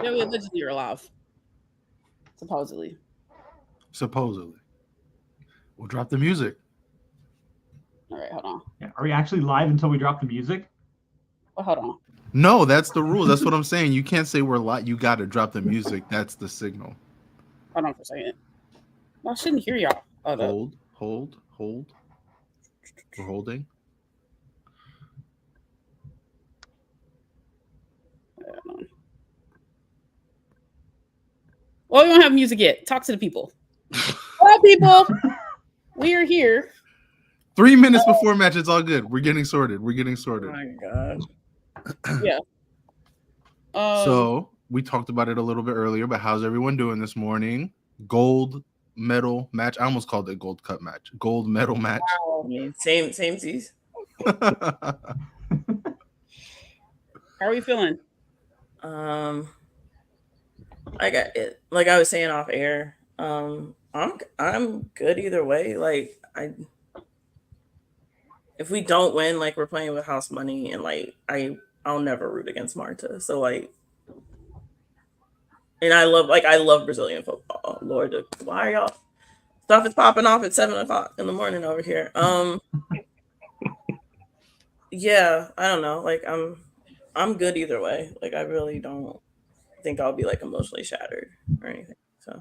Yeah, we allegedly are alive. Supposedly. We'll drop the music. All right, hold on. Yeah. Are we actually live until we drop the music? Well, hold on. No, that's the rule. That's what I'm saying. You can't say we're live. You got to drop the music. That's the signal. Hold on for a second. I shouldn't hear y'all. Hold. We're holding. Well, we don't have music yet. Talk to the people. Hello, people. We are here. 3 minutes before match. It's all good. We're getting sorted. Oh my god. Yeah. So we talked about it a little bit earlier, but how's everyone doing this morning? Gold medal match. I almost called it gold cup match. Gold medal match. Wow. I mean, same seas. How are we feeling? I got it. Like I was saying off air. I'm good either way. Like if we don't win, like we're playing with house money, and like I'll never root against Marta. So like, and I love Brazilian football. Lord, why are y'all stuff is popping off at 7:00 in the morning over here? Yeah, I don't know. Like I'm good either way. Like I really don't think I'll be like emotionally shattered or anything. So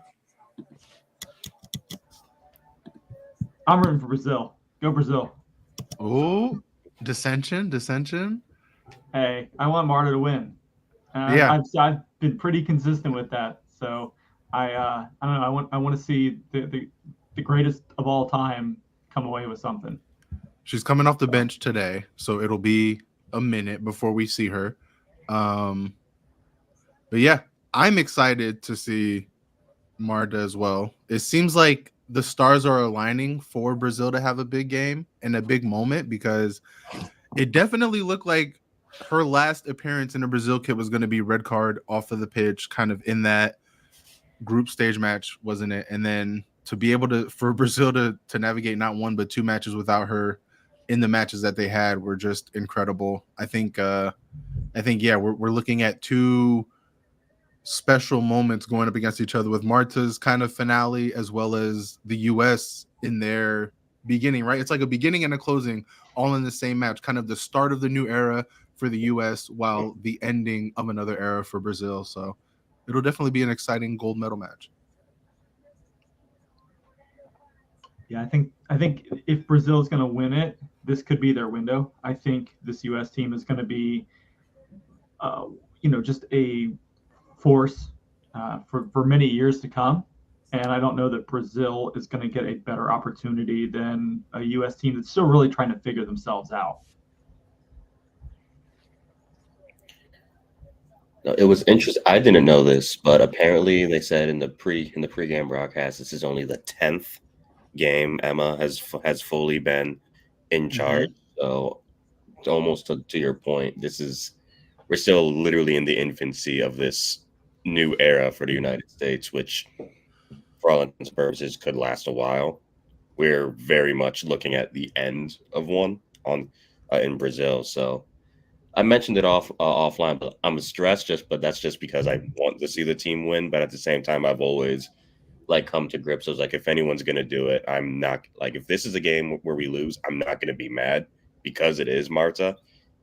I'm rooting for Brazil. Go Brazil. Oh, dissension. Hey, I want Marta to win. Yeah. I've been pretty consistent with that. So I don't know. I want to see the greatest of all time come away with something. She's coming off the bench today, so it'll be a minute before we see her. But yeah, I'm excited to see Marta as well. It seems like the stars are aligning for Brazil to have a big game and a big moment, because it definitely looked like her last appearance in a Brazil kit was going to be red card off of the pitch, kind of in that group stage match, wasn't it? And then to be able for Brazil to navigate not one but two matches without her in the matches that they had were just incredible. I think yeah, we're looking at two special moments going up against each other, with Marta's kind of finale as well as the US in their beginning, right? It's like a beginning and a closing all in the same match, kind of the start of the new era for the US while the ending of another era for Brazil. So it'll definitely be an exciting gold medal match. Yeah, I think if Brazil is going to win it, this could be their window. I think this US team is going to be just a force for many years to come. And I don't know that Brazil is going to get a better opportunity than a U.S. team that's still really trying to figure themselves out. It was interesting. I didn't know this, but apparently they said in the pregame broadcast, this is only the 10th game Emma has fully been in charge. Mm-hmm. So almost to your point, we're still literally in the infancy of this new era for the United States, which for all intents and purposes could last a while. We're very much looking at the end of one in Brazil. So I mentioned it offline, but I'm stressed but that's just because I want to see the team win. But at the same time, I've always come to grips. I was like, if anyone's going to do it, I'm not if this is a game where we lose, I'm not going to be mad, because it is Marta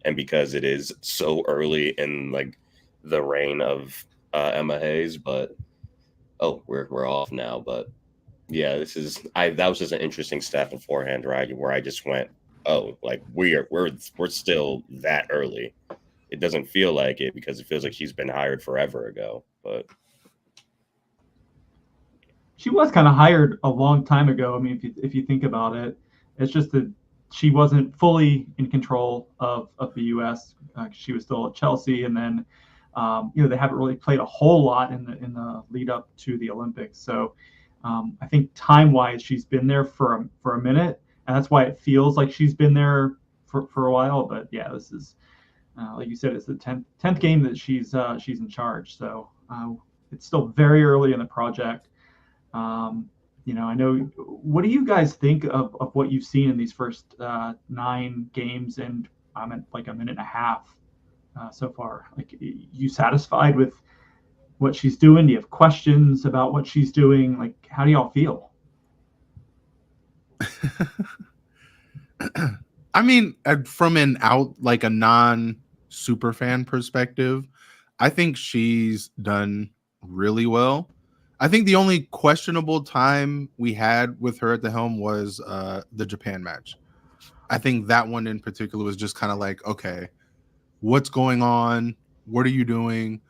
and because it is so early in the reign of Emma Hayes. But we're off now. But yeah, that was just an interesting stat beforehand, right? Where I just went, we're still that early. It doesn't feel like it, because it feels like she's been hired forever ago. But she was kind of hired a long time ago. I mean, if you think about it, it's just that she wasn't fully in control of the U.S. She was still at Chelsea, and then they haven't really played a whole lot in the lead up to the Olympics. So I think time-wise, she's been there for a minute, and that's why it feels like she's been there for a while. But yeah, this is like you said, it's the 10th game that she's in charge. So it's still very early in the project. I know. What do you guys think of what you've seen in these first 9 games? And I'm at like a minute and a half so far? Like, you satisfied with what she's doing? Do you have questions about what she's doing? Like, how do y'all feel? I mean, from a non super fan perspective, I think she's done really well. I think the only questionable time we had with her at the helm was the Japan match. I think that one in particular was just kind of like, okay, what's going on? What are you doing?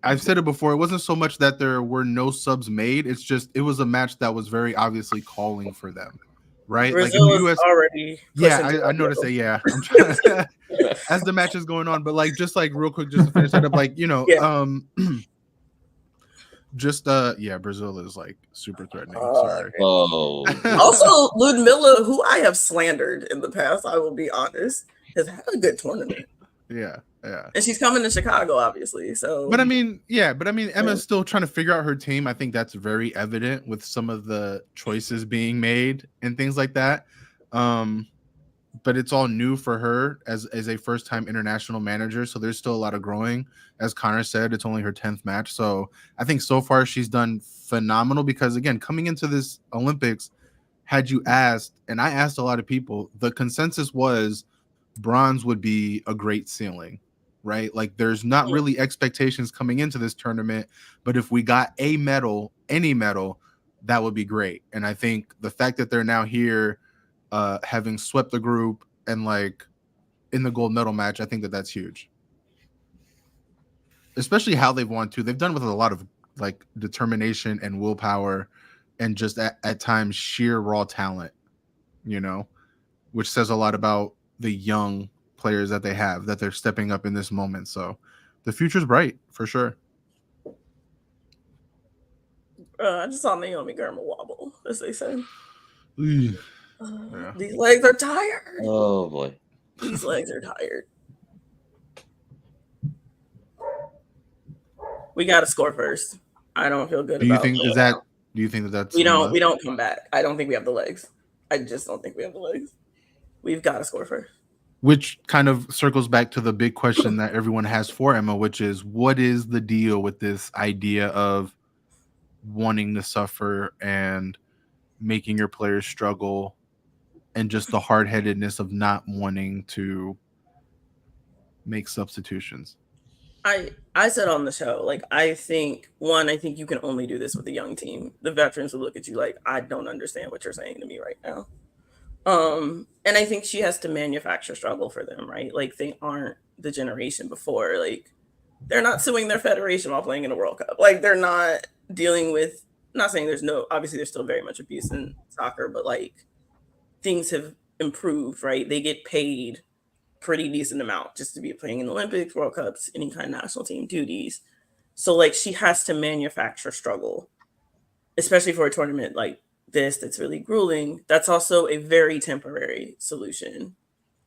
I've said it before. It wasn't so much that there were no subs made. It's just it was a match that was very obviously calling for them, right? Brazil like in the is US, already yeah, I noticed that. Yeah, I'm trying to, as the match is going on, but like just like real quick, just to finish that up, like yeah, Brazil is like super threatening. Sorry. Oh, Also, Ludmilla, who I have slandered in the past, I will be honest, has had a good tournament. Yeah. And she's coming to Chicago, obviously. So, but I mean, Emma's still trying to figure out her team. I think that's very evident with some of the choices being made and things like that. But it's all new for her as a first-time international manager. So there's still a lot of growing. As Connor said, it's only her 10th match. So I think so far she's done phenomenal because, again, coming into this Olympics, had you asked, and I asked a lot of people, the consensus was bronze would be a great ceiling, right? Like there's not really expectations coming into this tournament, but if we got a medal, any medal, that would be great. And I think the fact that they're now here, having swept the group and like in the gold medal match, I think that's huge. Especially how they've won too. They've done with a lot of like determination and willpower and just at times sheer raw talent, which says a lot about the young players that they have, that they're stepping up in this moment. So the future's bright for sure. I just saw Naomi Gurma wobble, as they say. Yeah. These legs are tired. Oh boy. These legs are tired. We got to score first. I don't feel good. Do you think that's we don't come back? I don't think we have the legs. I just don't think we have the legs. We've got to score first. Which kind of circles back to the big question that everyone has for Emma, which is what is the deal with this idea of wanting to suffer and making your players struggle and just the hard-headedness of not wanting to make substitutions? I said on the show, like, I think you can only do this with a young team. The veterans will look at you like, I don't understand what you're saying to me right now. And I think she has to manufacture struggle for them, right? Like, they aren't the generation before. Like, they're not suing their federation while playing in a World Cup. Like, they're not dealing with, not saying obviously there's still very much abuse in soccer, but like, things have improved, right? They get paid pretty decent amount just to be playing in the Olympics, World Cups, any kind of national team duties. So like, she has to manufacture struggle, especially for a tournament like this that's really grueling. That's also a very temporary solution,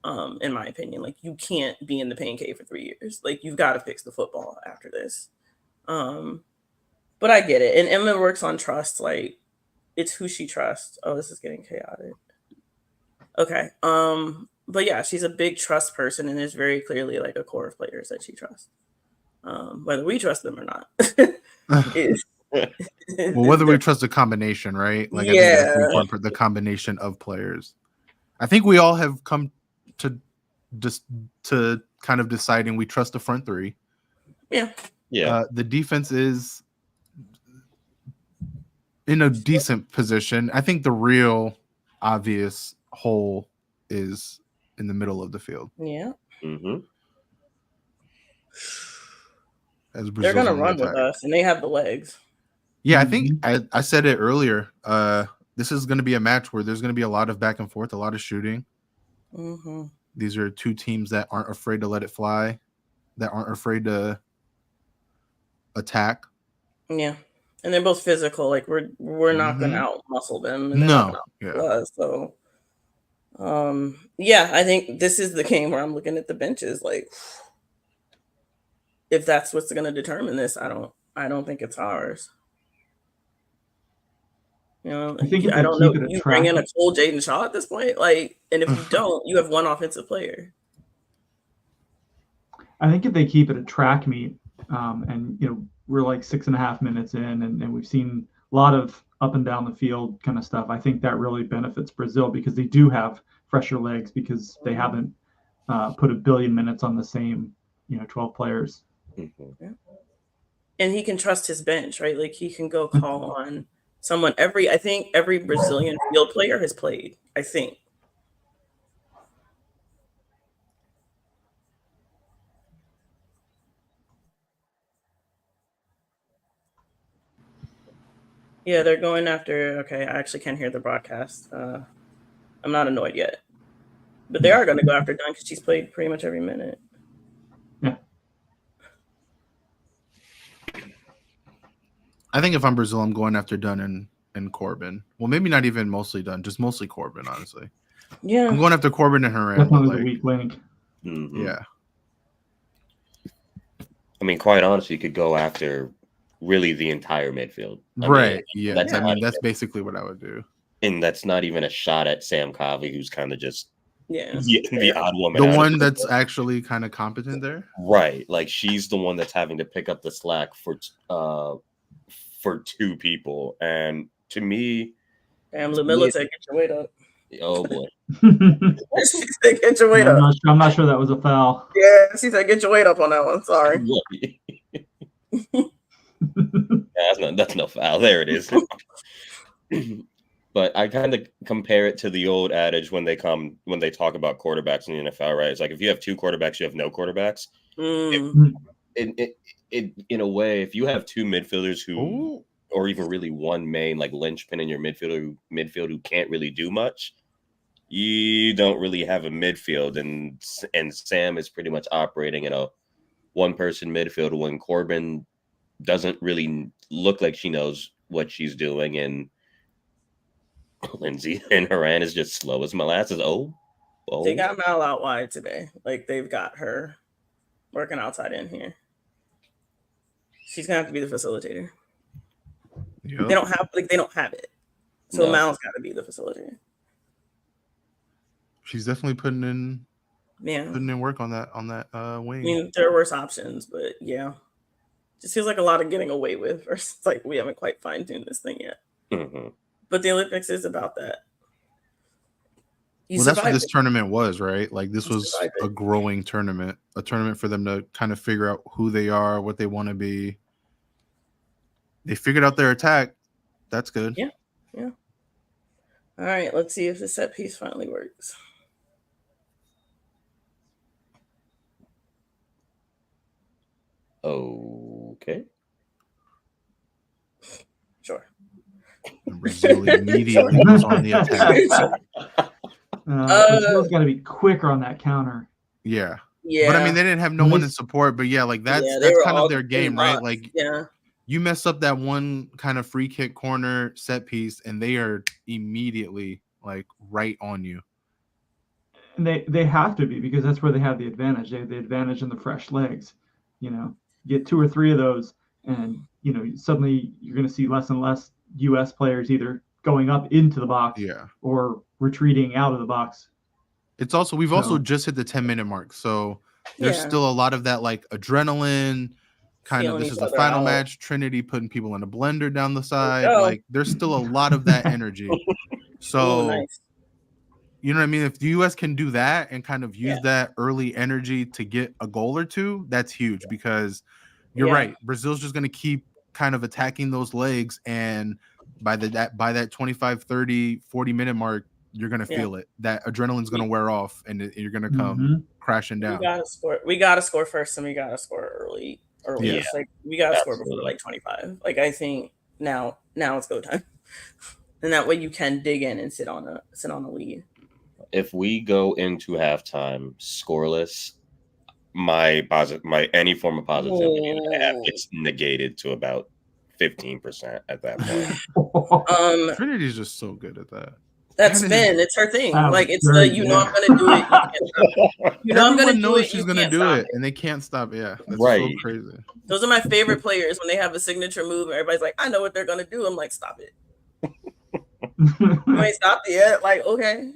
in my opinion. Like, you can't be in the pain cave for 3 years. Like, you've got to fix the football after this. But I get it. And Emma works on trust. Like, it's who she trusts. Oh, this is getting chaotic. Okay. But yeah, she's a big trust person, and there's very clearly like a core of players that she trusts. Whether we trust them or not. Well, whether we trust the combination, right? Like, I think that's the important part, the combination of players. I think we all have come to kind of deciding we trust the front three. Yeah. The defense is in a decent position. I think the real obvious hole is in the middle of the field. Yeah. Mm-hmm. They're going to run with us, and they have the legs. Yeah, I think I said it earlier. This is going to be a match where there's going to be a lot of back and forth, a lot of shooting. Mm-hmm. These are two teams that aren't afraid to let it fly, that aren't afraid to attack. Yeah, and they're both physical. Like, we're not going to out muscle them. And no. Us, so yeah, I think this is the game where I'm looking at the benches. Like, if that's what's going to determine this, I don't think it's ours. I don't know. You bring in a cold Jaden Shaw at this point, like, and if you don't, you have one offensive player. I think if they keep it a track meet, and we're like 6.5 minutes in, and we've seen a lot of up and down the field kind of stuff, I think that really benefits Brazil because they do have fresher legs because they haven't put a billion minutes on the same 12 players. Yeah. And he can trust his bench, right? Like he can go call on someone. I think every Brazilian field player has played, I think. Yeah, they're going after. Okay, I actually can't hear the broadcast. I'm not annoyed yet, but they are going to go after Dunn because she's played pretty much every minute. Yeah. I think if I'm Brazil, I'm going after Dunn and Corbin. Well, maybe not even mostly Dunn, just mostly Corbin, honestly. Yeah. I'm going after Corbin and Haran. Definitely the weak link. Mm-hmm. Yeah. I mean, quite honestly, you could go after really the entire midfield. Right. Yeah. That's basically what I would do. And that's not even a shot at Sam Covey, who's kind of just the odd woman. The one that's actually kind of competent there. Right. Like she's the one that's having to pick up the slack for two people. And to me, damn, Lumilla said, "Get your weight up." Oh boy. She said, "Get your weight up." I'm not sure that was a foul. Yeah, she said, "Get your weight up" on that one. Sorry. That's no foul. There it is. But I kind of compare it to the old adage when they talk about quarterbacks in the NFL, right? It's like if you have two quarterbacks, you have no quarterbacks. In a way, if you have two midfielders or even really one main like linchpin in your midfield who can't really do much, you don't really have a midfield. And Sam is pretty much operating in a one-person midfield when Corbin doesn't really look like she knows what she's doing, and Lindsay and Haran is just slow as molasses. Oh. They got Mal out wide today. Like they've got her working outside in here. She's gonna have to be the facilitator. Yep. They don't have it. So no. Mal's gotta be the facilitator. She's definitely putting in work on that wing. I mean, there are worse options, but yeah. Just feels like a lot of getting away with versus like we haven't quite fine-tuned this thing yet. Mm-hmm. But the Olympics is about that. Well, that's what this tournament was, right? Like this was a growing tournament, a tournament for them to kind of figure out who they are, what they want to be. They figured out their attack. That's good. Yeah. Yeah. All right. Let's see if the set piece finally works. Okay. Sure. Brazil immediately goes on the attack. Brazil's got to be quicker on that counter. Yeah. But I mean, they didn't have no one in support. But yeah, like that's kind of their game, right? Like, you mess up that one kind of free kick corner set piece, and they are immediately like right on you. And they have to be, because that's where they have the advantage. They have the advantage in the fresh legs. Get 2 or 3 of those, and suddenly you're going to see less and less U.S. players either going up into the box or retreating out of the box. It's also we've also just hit the 10-minute mark, so there's still a lot of that like adrenaline kind of. This is the final match. Trinity putting people in a blender down the side. Like there's still a lot of that energy. So nice. You know what I mean? If the U.S. can do that and kind of use that early energy to get a goal or two, that's huge, because you're right. Brazil's just going to keep kind of attacking those legs, and by that 25, 30, 40-minute mark, you're going to feel it. That adrenaline's going to wear off, and you're going to come crashing down. We got to score first, and we got to score early. Yeah. It's like we got to score before like 25. Like I think now it's go time. And that way you can dig in and sit on a lead. If we go into halftime scoreless, my any form of positivity gets negated to about 15% at that point. Trinity's just so good at that. That's Finn. It's her thing. Like it's I'm gonna do it. I'm gonna do it. She's gonna do it, and they can't stop. Yeah, that's so crazy. Those are my favorite players when they have a signature move. And everybody's like, I know what they're gonna do. I'm like, stop it. You ain't stopped it yet. Like, okay.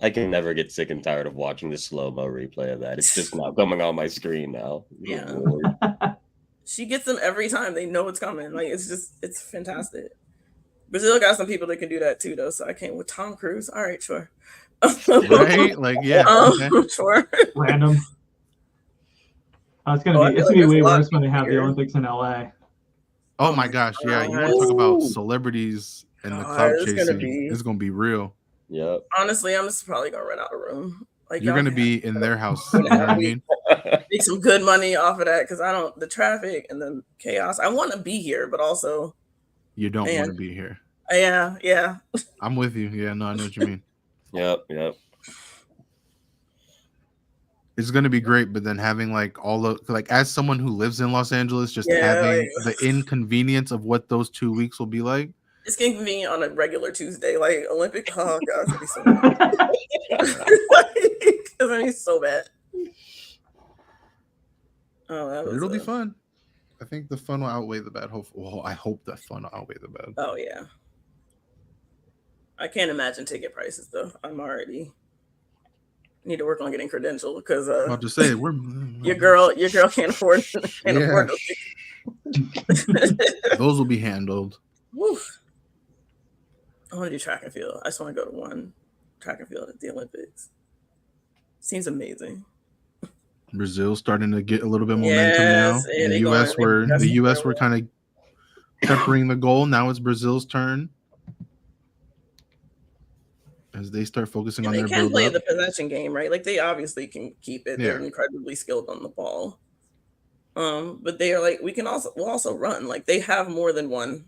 I can never get sick and tired of watching the slow-mo replay of that. It's just not coming on my screen now. Yeah. Lord. She gets them every time. They know it's coming. Like it's fantastic. Brazil got some people that can do that too, though. So I can't with Tom Cruise. All right, sure. Right? Like, yeah. Okay. Sure. Random. It's I gonna feel be like way there's a lot worse when they have the here. Olympics in LA. Oh my gosh, yeah. You want to talk about celebrities and the clout it's chasing? gonna be- It's gonna be real. Yep. Honestly, I'm just probably gonna rent out a room. Like You're y'all gonna can be in their house. You know what I mean? make some good money off of that because I don't the traffic and the chaos. I want to be here, but also You don't Man. want to be here. yeah. I'm with you. Yeah, no, I know what you mean. Yep. It's gonna be great, but then having like all the like as someone who lives in Los Angeles, just Yeah, having like- the inconvenience of what those 2 weeks will be like. It's convenient on a regular Tuesday, like Olympic. Oh god, it's gonna be so bad. It's gonna be so bad. Oh, that But was it'll be fun. I think the fun will outweigh the bad. Well, I hope the fun will outweigh the bad. Oh yeah. I can't imagine ticket prices though. I'm already need to work on getting credentialed because I'll just say we're your girl can't afford Yeah. those tickets. those will be handled. Woof. I want to do track and field. I just want to go to one track and field at the Olympics. Seems amazing. Brazil's starting to get a little bit momentum Yes, now. yeah, The they US going- were they- the US were kind of peppering the goal. Now it's Brazil's turn as they start focusing And on they their can build play up. the possession game, right? Like they obviously can keep it. They're Yeah. incredibly skilled on the ball. But they are like we'll also run. Like they have more than one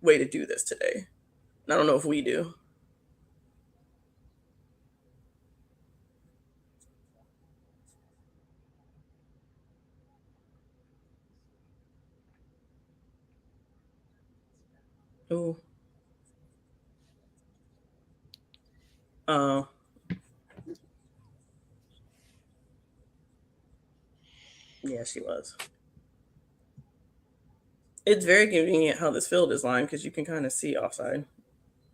way to do this today. And I don't know if we do. Ooh. Oh. Yeah, she was. It's very convenient how this field is lined because you can kind of see offside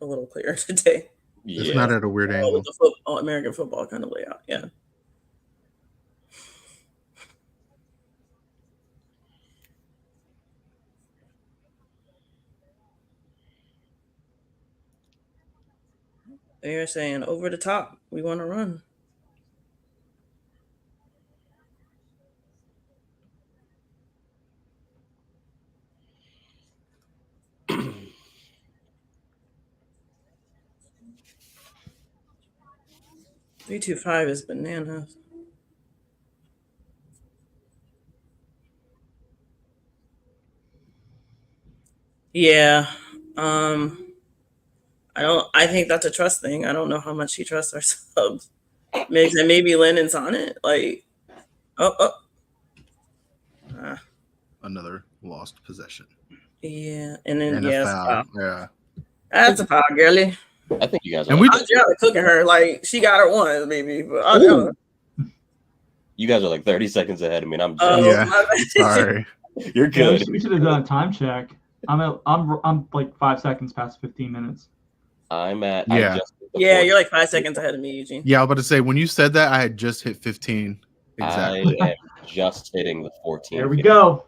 a little clearer today. It's Yeah. not at a weird angle. With the American football kind of layout. Yeah. They're saying over the top. We want to run. $325 is bananas. Yeah. I think that's a trust thing. I don't know how much he trusts our subs. Maybe Lennon's on it. Like, Another lost possession. yeah. And then And a foul. Yeah. That's a foul, girly. I think you guys are And like, Adriana cooking her like she got her once, maybe. But Adriana, you guys are like 30 seconds ahead of me, and I'm Yeah. my bad. Sorry. you're Yeah, good. we should have done a time check. I'm like 5 seconds past 15 minutes. I'm at Yeah. Yeah, you're like 5 seconds ahead of me, Eugene. Yeah, I was about to say when you said that, I had just hit 15. Exactly. I am just hitting the 14. There we go.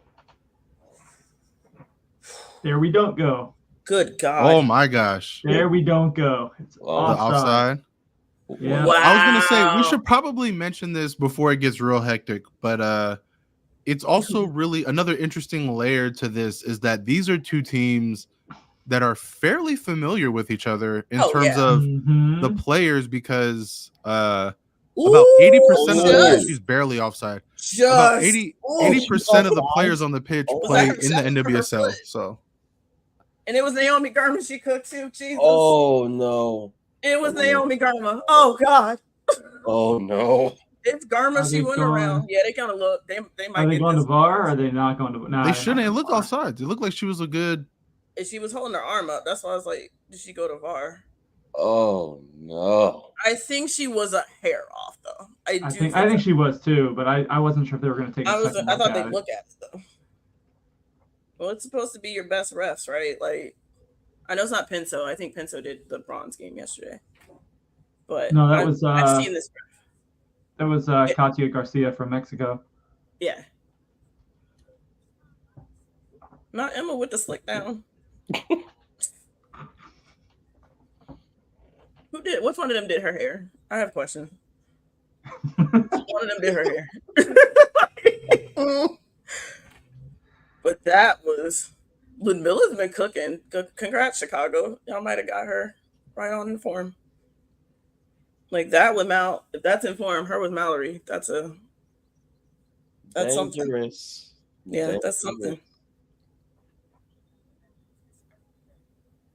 There we don't go. Good God. Oh my gosh. There we don't go. It's Oh, The offside. offside. Yeah. Wow. I was gonna say we should probably mention this before it gets real hectic, but it's also really another interesting layer to this is that these are two teams that are fairly familiar with each other in terms of Mhm. the players because about Ooh, 80% of the players, just- she's barely offside. About just- 80% of the offside. players on the pitch Oh, play that- in the NWSL. that- So And it was Naomi Garma she cooked too. Jesus. Oh no. It was Naomi Garma. Oh God. Oh no. It's Garma Are she they went going- around. Yeah, they kind of look. They might Are they get going this. to VAR or are they not going to? Nah, they they're shouldn't. not It going looked to VAR. offsides. It looked like she was a good. And she was holding her arm up. That's why I was like, did she go to VAR? Oh no. I think she was a hair off though. I think she was too, but I wasn't sure if they were going to take a second I look thought at they'd it. look at it though. Well, it's supposed to be your best refs, right? Like, I know it's not Pinso. I think Pinso did the bronze game yesterday. But No, that was I've seen this. That was Katia Garcia from Mexico. Yeah. Not Emma with the slick down. Which one of them did her hair? I have a question. One of them did her hair. But that was Ludmilla's been cooking. Congrats, Chicago. Y'all might have got her right on in form. Like that with Mal, if that's in form, her with Mallory, that's something. Dangerous. Yeah, that's something.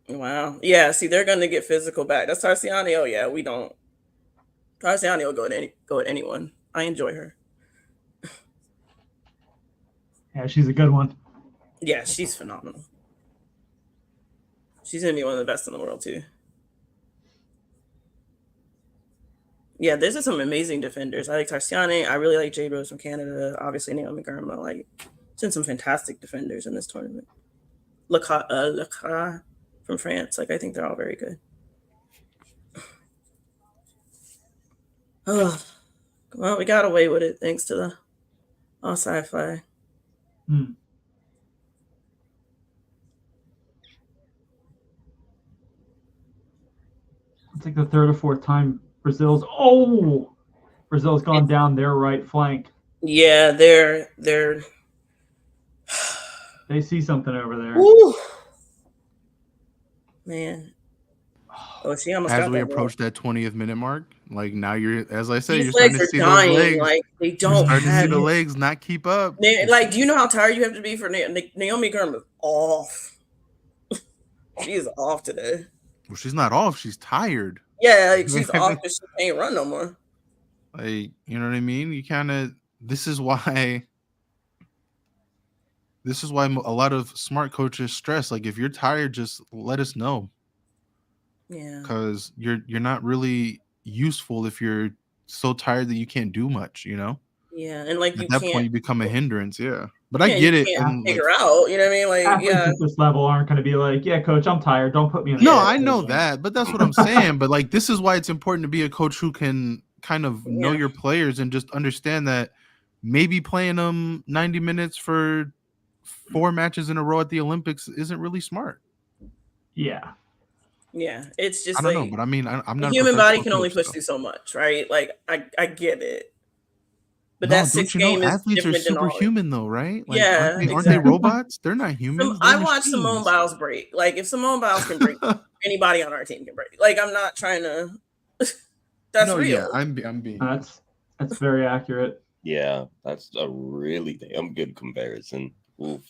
Wow. Yeah, see, they're gonna get physical back. That's Tarciani. Oh yeah, we don't. Tarciani will go at anyone. I enjoy her. Yeah, she's a good one. Yeah, she's phenomenal. She's gonna be one of the best in the world too. Yeah, there's just some amazing defenders. I like Tarciani. I really like Jade Rose from Canada. Obviously, Naomi Girma. Like, seen some fantastic defenders in this tournament. Lacra from France. Like, I think they're all very good. Oh, well, we got away with it thanks to the offside flag. It's like the third or fourth time Brazil's gone down their right flank. Yeah, they're They see something over there. Woo. Man. Oh, she almost As got we that approach that 20th minute mark, like now as I say, These you're starting legs to are see dying. those legs. Like they You're don't starting to see have the it. legs not keep up. Like, do you know how tired you have to be for Naomi Girma? Off. She is off today. Well, she's not off. She's tired. Yeah, like she's off because she can't run no more. Like, you know what I mean? You kind of. This is why a lot of smart coaches stress. Like, if you're tired, just let us know. Yeah. Because you're not really useful if you're so tired that you can't do much. You know. Yeah, and like At that point, you become a hindrance. Yeah, but I you get it. can't And figure out. You know what I mean? Like, Athletes yeah. at this level aren't going to be like, yeah, coach, I'm tired. Don't put me in. No, I know that, but that's what I'm saying. But like, this is why it's important to be a coach who can kind of know your players and just understand that maybe playing them 90 minutes for 4 matches in a row at the Olympics isn't really smart. Yeah. Yeah, it's just I don't know, but I mean, I'm not. The human body can only push through so much, right? Like, I get it. But that 6 game is athletes are different than all. superhuman, though, right? Like, Yeah, aren't they robots? They're not humans. I watched Simone Biles break. Like, if Simone Biles can break, anybody on our team can break. Like, I'm not trying to. That's real. Yeah, I'm being. That's very accurate. Yeah, that's a really damn good comparison. Oof.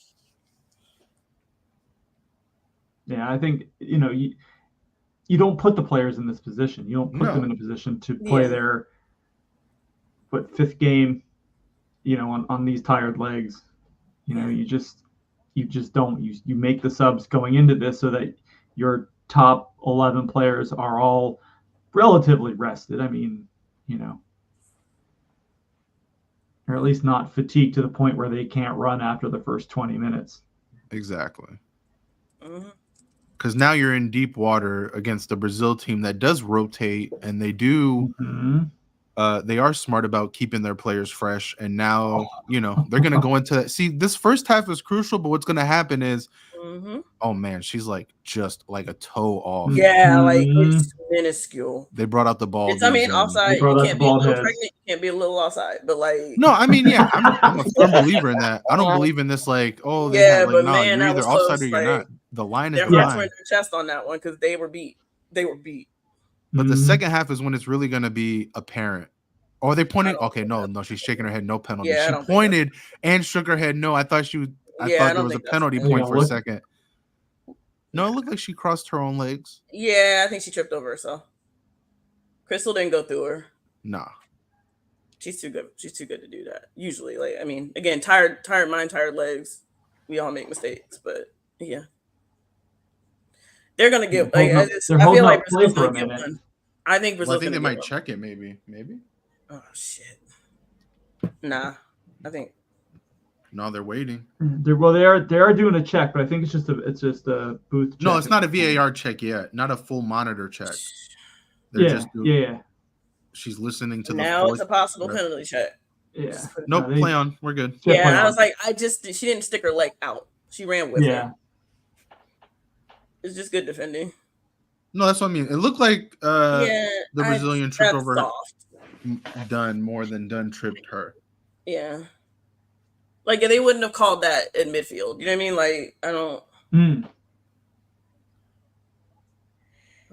Yeah, I think you don't put the players in this position. You don't put them in a position to play their fifth game, on these tired legs. You just don't. You make the subs going into this so that your top 11 players are all relatively rested. I mean, or at least not fatigued to the point where they can't run after the first 20 minutes. Exactly. Because now you're in deep water against the Brazil team that does rotate, and they do. They are smart about keeping their players fresh, and now they're going to go into that. See, this first half is crucial, but what's going to happen is, oh man, she's like just like a toe off. Yeah, like it's minuscule. They brought out the ball. I mean, offside. You can't be a little pregnant. You can't be a little offside. But like, no, I mean, yeah, I'm a firm believer in that. I don't believe in this. Like, oh, but no, man, you're either offside close, or you're not. The line is their the hearts line. were in their chest on that one because they were beat. They were beat. But the second half is when it's really going to be apparent. Or they pointed. Okay, no, she's shaking her head. No penalty. Yeah, she pointed and shook her head. No, I thought there was a penalty point for a second. No, it looked like she crossed her own legs. Yeah, I think she tripped over herself. Crystal didn't go through her. Nah. She's too good. She's too good to do that. Usually, like, I mean, again, tired mind, tired legs. We all make mistakes, but yeah. They're gonna get. Like, I feel like Brazil's gonna get one. I think Brazil. I think they might check it. Maybe. Oh shit. Nah, I think. No, they're waiting. They are doing a check, but I think it's just a booth check. No, it's not a VAR check yet. Not a full monitor check. Yeah. She's listening to now the it's a possible penalty check. Yeah. Nope, play on. We're good. Yeah, I was like, she didn't stick her leg out. She ran with her. It's just good defending. No, that's what I mean. It looked like the Brazilian tripped over soft. Dunn more than Dunn tripped her. Yeah. Like, they wouldn't have called that in midfield. You know what I mean? Like, I don't...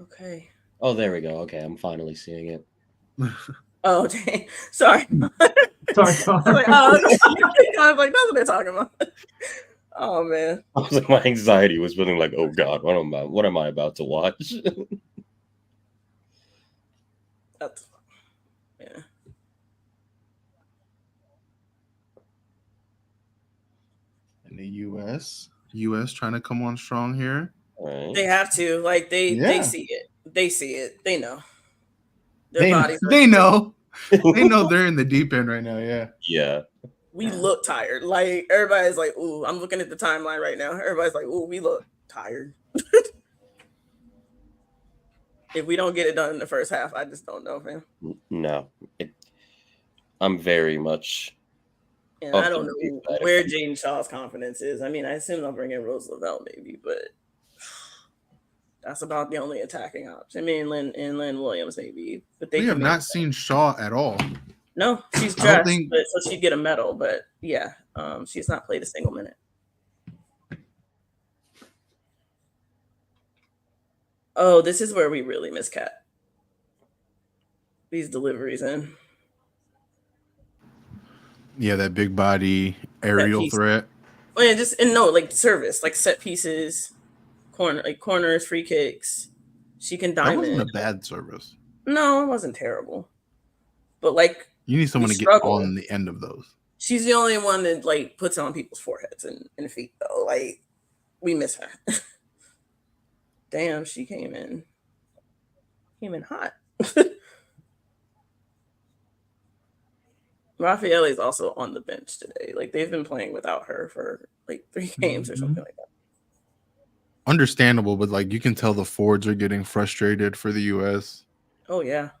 Okay. Oh, there we go. Okay, I'm finally seeing it. Oh, dang. Sorry. Sorry. I was like, that's what they're talking about. Oh, man. I was like, my anxiety was feeling like, oh, God, what am I about to watch? That's... Yeah. In the U.S. trying to come on strong here. Right. They have to. Like, they see it. They see it. They know. They know. They know they're in the deep end right now. Yeah. Yeah. We look tired. Like, everybody's like, ooh, I'm looking at the timeline right now. Everybody's like, ooh, we look tired. If we don't get it done in the first half, I just don't know, man. No. I'm very much... And I don't know where Jaden Shaw's confidence is. I mean, I assume they'll bring in Rose Lavelle maybe, but that's about the only attacking option. I mean, Lynn Williams maybe. But we have not seen Shaw at all. No, she's dressed, so she'd get a medal. But yeah, she's not played a single minute. Oh, this is where we really miss Kat. These deliveries in. Yeah, that big body aerial threat. Oh yeah, like service, like set pieces, corners, free kicks. She can dive in. That wasn't a bad service. No, it wasn't terrible. But like, you need someone to get on the end of those. She's the only one that like puts on people's foreheads and feet though. Like, we miss her. Damn, she came in hot. Raffaele's also on the bench today. Like, they've been playing without her for like 3 games or something like that. Understandable, but like you can tell the forwards are getting frustrated for the US. Oh yeah.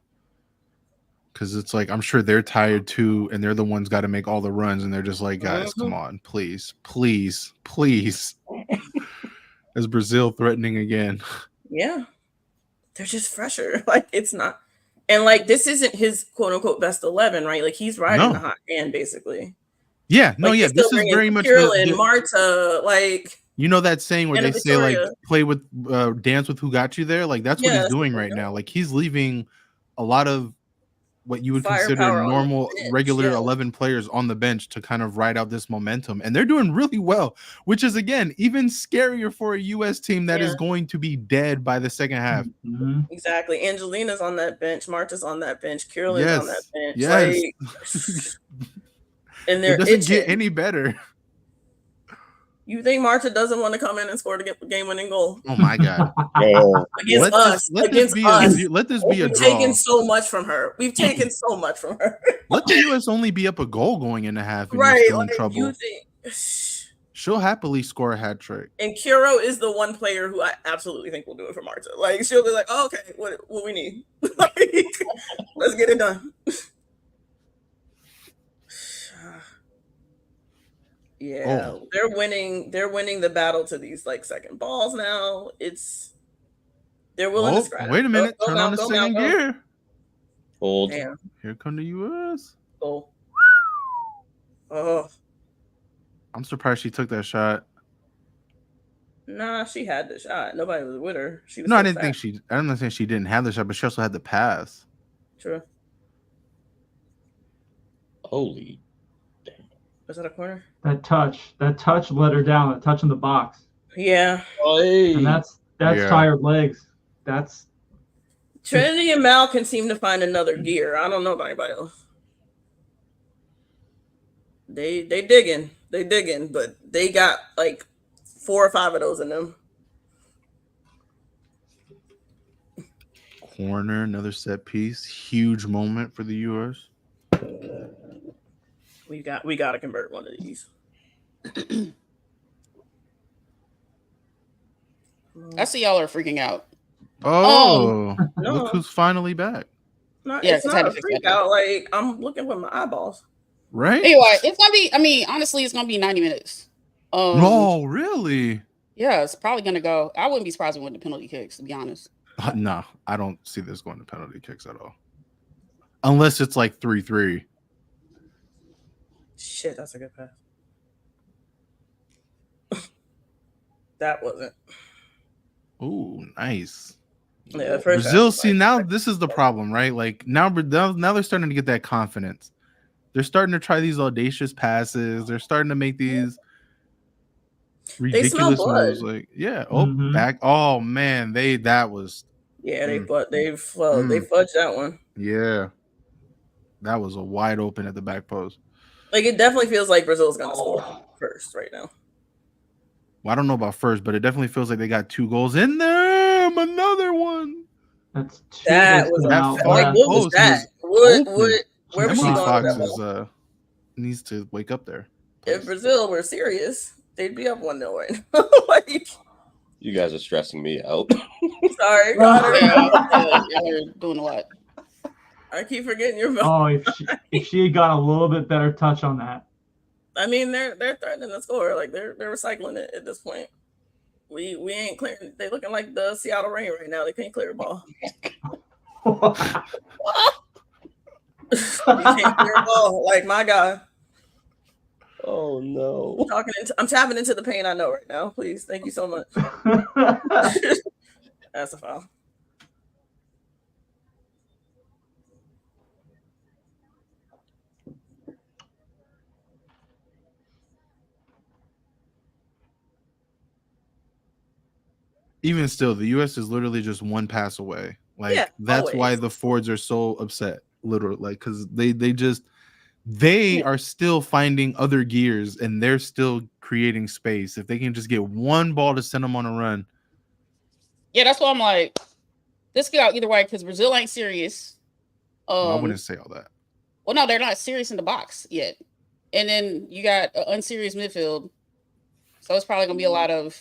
Because it's like, I'm sure they're tired too, and they're the ones got to make all the runs, and they're just like, guys, come on, please. Is Brazil threatening again? Yeah. They're just fresher. Like, it's not. And like, this isn't his quote unquote best 11, right? Like, he's riding the hot hand basically. Yeah, no, like, yeah. This is very much Marta, like, you know that saying where they say like play with dance with who got you there? Like, that's what he's doing right now. Like, he's leaving a lot of what you would consider normal, regular 11 players on the bench to kind of ride out this momentum. And they're doing really well, which is, again, even scarier for a U.S. team that is going to be dead by the second half. Mm-hmm. Exactly. Angelina's on that bench. Marta's on that bench. Kierlin's on that bench. Yes. Like, and it doesn't get any better. You think Marta doesn't want to come in and score the game-winning goal? Oh my God! Against us. Let this be a draw. We've taken so much from her. Let the U.S. only be up a goal going into half, and right? You're still like, in trouble. You think she'll happily score a hat trick? And Kiro is the one player who I absolutely think will do it for Marta. Like, she'll be like, oh, "Okay, what we need? Like, let's get it done." Yeah, they're winning the battle to these like second balls now. They're willing to scratch. Wait a minute, turn on the second gear. Hold. Damn. Here come the US. Oh. I'm surprised she took that shot. Nah, she had the shot. Nobody was with her. She was no, I didn't think she. I'm not saying she didn't have the shot, but she also had the pass. True. Holy. Was that a corner? That touch let her down. That touch in the box. Yeah. And that's tired legs. That's Trinity and Mal can seem to find another gear. I don't know about anybody else. They digging, but they got like 4 or 5 of those in them. Corner, another set piece, huge moment for the US. We got to convert one of these. I see y'all are freaking out. Oh, No. look who's finally back. Yeah, It's 'cause I had not to a fix freak that. out. Like, I'm looking with my eyeballs. Right? Anyway, it's gonna be. I mean, honestly, it's gonna be 90 minutes. No, really? Yeah, it's probably gonna go. I wouldn't be surprised if it went to penalty kicks, to be honest. No, I don't see this going to penalty kicks at all. Unless it's like 3-3. Shit, that's a good pass. That wasn't. Ooh, nice. Yeah, the first Brazil, half was see, like- now this is the problem, right? Like now they're starting to get that confidence. They're starting to try these audacious passes. They're starting to make these ridiculous blood. moves. Like, back. Oh man, that was Yeah, they fudged that one. yeah. That was a wide open at the back post. Like, it definitely feels like Brazil's gonna score first right now. Well, I don't know about first, but it definitely feels like they got 2 goals in there. Another one. That's two. That was what was that? Where was she Emily going? Fox With that is needs to wake up there. If Brazil were serious, they'd be up 1-0 right now. Like, You guys are stressing me out. sorry, You're doing a lot. I keep forgetting your vote. Oh, if she had got a little bit better touch on that. I mean, they're threatening to score. Like, they're recycling it at this point. We ain't clearing. They looking like the Seattle Rain right now. They can't clear the ball. You can't clear the ball. Like, my God. Oh no. I'm tapping into the pain I know right now. Please, thank you so much. That's a foul. Even still, the U.S. is literally just 1 pass away. Like that's always. why the Fords are so upset, literally, like because they are still finding other gears and they're still creating space. If they can just get 1 ball to send them on a run. Yeah, that's why I'm like, this could go either way because Brazil ain't serious. I wouldn't say all that. Well, no, they're not serious in the box yet. And then you got an unserious midfield, so it's probably gonna be a lot of.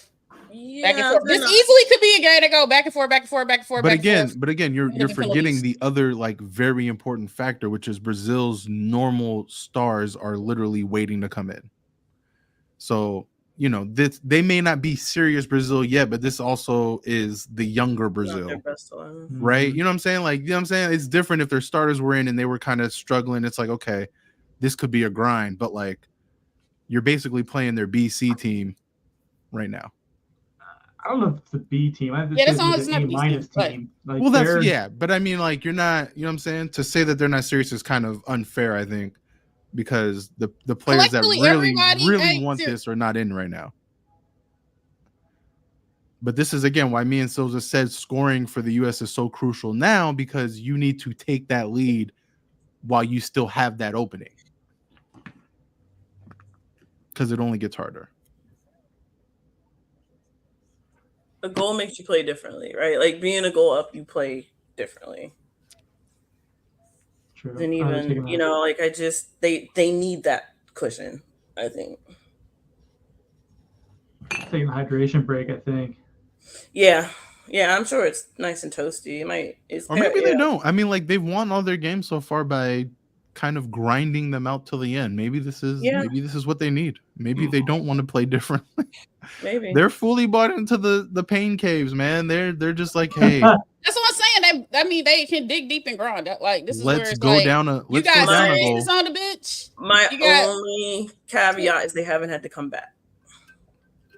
Back and forth. This easily could be a game to go back and forth, back and forth, back and forth. But again, you're forgetting the other like very important factor, which is Brazil's normal stars are literally waiting to come in. So they may not be serious Brazil yet, but this also is the younger Brazil, right? You know what I'm saying? Like, it's different if their starters were in and they were kind of struggling. It's like, okay, this could be a grind, but like you're basically playing their BC team right now. I don't know if it's the B team. That's all. It's not a minus team. Like, well, that's but I mean, like, you're not. You know what I'm saying? To say that they're not serious is kind of unfair, I think, because the players that really want this are not in right now. But this is again why me and Silva said scoring for the U.S. is so crucial now, because you need to take that lead while you still have that opening, because it only gets harder. A goal makes you play differently, right? Like, being a goal up, you play differently. True. And even, like, they need that cushion, I think. Taking a hydration break, I think. Yeah, I'm sure it's nice and toasty. Or maybe they don't. I mean, like, they've won all their games so far by kind of grinding them out till the end. Maybe this is what they need. Maybe they don't want to play differently. Maybe they're fully bought into the pain caves, man. They're just like, hey, that's what I'm saying. They can dig deep and grind. Like, this is where it's go like, down a. You got serious on the bench. My only caveat is they haven't had to come back.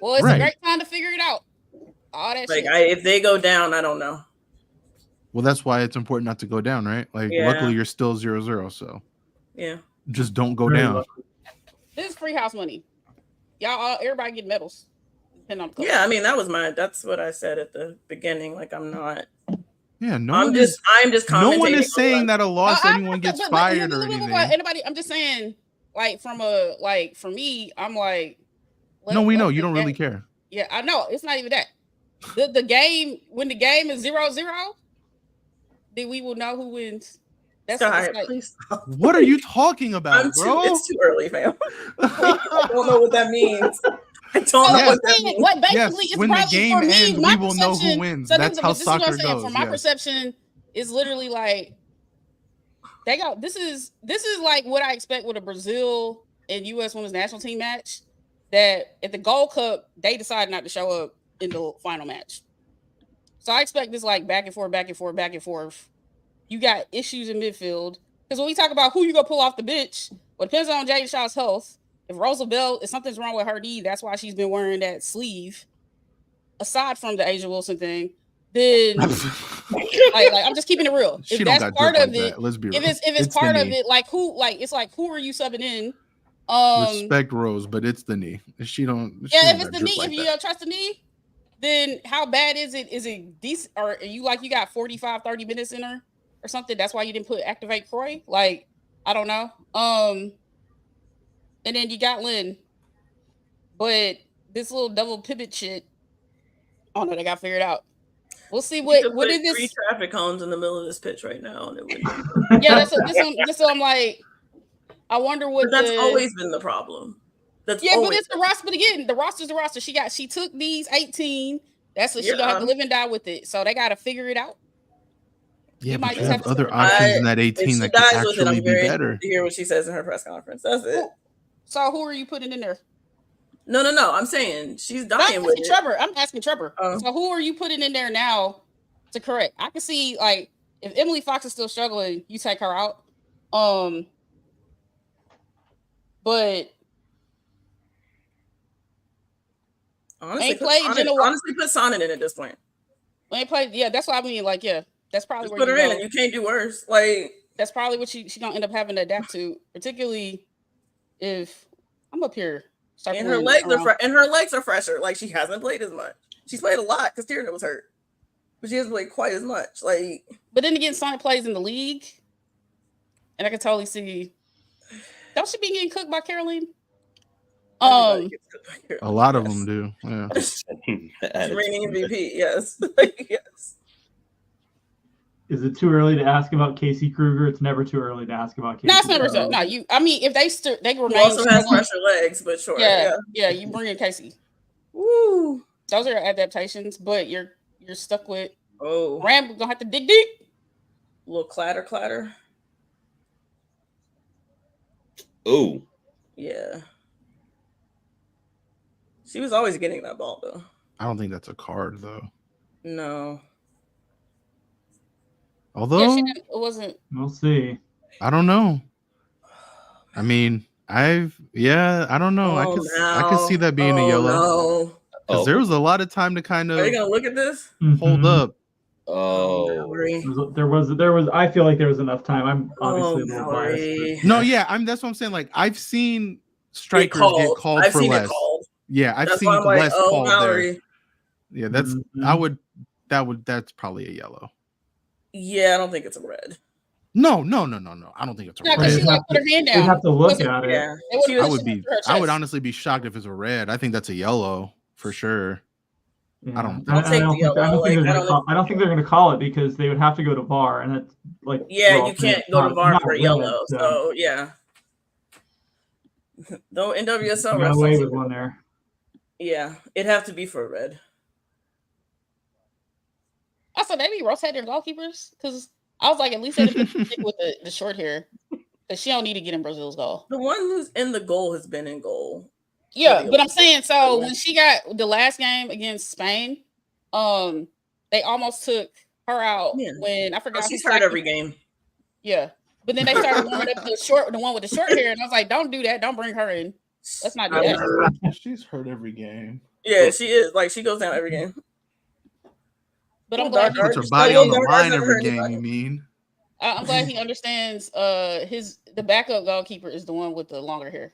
Well, it's a great time to figure it out. All that shit. If they go down, I don't know. Well, that's why it's important not to go down, right? Like, luckily you're still 0-0, so just don't go down. This is free house money. Y'all, everybody get medals. Yeah, I mean, that's what I said at the beginning. Like, I'm not. Yeah, I'm just no one is saying that a loss anyone gets fired or anything. Anybody, I'm just saying, like, for me, I'm like. No, we know you don't really care. Yeah, I know. It's not even that. The game, when the game is 0-0, then we will know who wins. That's Sky, like, please stop. What are you talking about, bro? It's too early, fam. I don't know what that means. I don't know what that means. What basically Yes, is when the probably game for me, ends, my we will know who perception. wins. So That's how this is what I'm soccer saying. goes. From my Yes. perception, is literally like they got this is like what I expect with a Brazil and US women's national team match. That at the Gold Cup, they decided not to show up in the final match. So I expect this like back and forth, back and forth, back and forth. You got issues in midfield. Because when we talk about who you gonna pull off the bench, well, it depends on Jaden Shaw's health. If Roosevelt, if something's wrong with her knee, that's why she's been wearing that sleeve. Aside from the Asia Wilson thing, then like I'm just keeping it real. She If don't that's got part drip of like it, that. Let's be real. if it's the part of knee. it, like who are you subbing in? Respect Rose, but it's the knee. She don't. She Yeah, don't if it's got the drip knee, like if you that. don't trust the knee, then how bad is it? Is it decent? Or are you like you got 45, 30 minutes in her or something? That's why you didn't put activate Croy? Like, I don't know. And then you got Lynn. But this little double pivot shit, I don't know, they got figured out. We'll see what is this. 3 traffic cones in the middle of this pitch right now, and it would. Yeah, that's what I'm like. I wonder what. But that's always been the problem. But it's the roster. But again, the roster's the roster. She took these 18. That's what she gonna have to live and die with it. So they got to figure it out. Yeah, but you have other options in that 18 that could actually be better. To hear what she says in her press conference. That's it. So who are you putting in there? No. I'm saying she's dying with it. Trebor. I'm asking Trebor. So who are you putting in there now to correct? I can see like if Emily Fox is still struggling, you take her out. But honestly put Sonnet in at this point. Ain't played. Yeah, that's what I mean. Like, yeah, that's probably just where put her in. You can't do worse. Like that's probably what she gonna end up having to adapt to, particularly if I'm up here. And her legs are fresher. Like she hasn't played as much. She's played a lot because Tierney was hurt, but she hasn't played quite as much. Like, but then again, Sonnet plays in the league, and I can totally see. Don't she be getting cooked by Caroline? A lot of them do. Yeah. Reigning MVP, yes. Yes. Is it too early to ask about Casey Kruger? It's never too early to ask about Casey. No, it's never so. No, I mean, if they remain. Also has fresher legs, but sure. Yeah. You bring in Casey. Woo. Those are adaptations, but you're stuck with. Oh, Ram gonna have to dig deep. A little clatter. Oh. Yeah. She was always getting that ball, though. I don't think that's a card, though. No. Although it wasn't. We'll see. I don't know. I mean, I don't know. I can see that being a yellow. Because there was a lot of time to kind of. Are you gonna look at this? Hold up. Oh. There was. I feel like there was enough time. I'm obviously a little biased. No, yeah, that's what I'm saying. Like I've seen strikers get called for less. Yeah, I've seen less called there. Yeah, that's that's probably a yellow. Yeah, I don't think it's a red. No. I don't think it's a red. Because she put her hand down. We'd have to look at it. Yeah. I would honestly be shocked if it's a red. I think that's a yellow for sure. Yeah. I don't think they're going to call it because they would have to go to VAR, and that's like you can't go to VAR for a yellow. So yeah, though NWSL got away with one there. Yeah, it'd have to be for a red. Also, they be rotating goalkeepers because I was like, at least they didn't stick with the short hair because she don't need to get in Brazil's goal. The one who's in the goal has been in goal. Yeah, but I'm saying so when she got the last game against Spain, they almost took her out when I forgot she's hurt every game. Yeah, but then they started warming up the one with the short hair, and I was like, don't do that, don't bring her in. Let's not do that. She's hurt every game. Yeah, she is. Like she goes down every game. But I'm glad he puts her body on the line every game. You mean? I'm glad he understands. The backup goalkeeper is the one with the longer hair.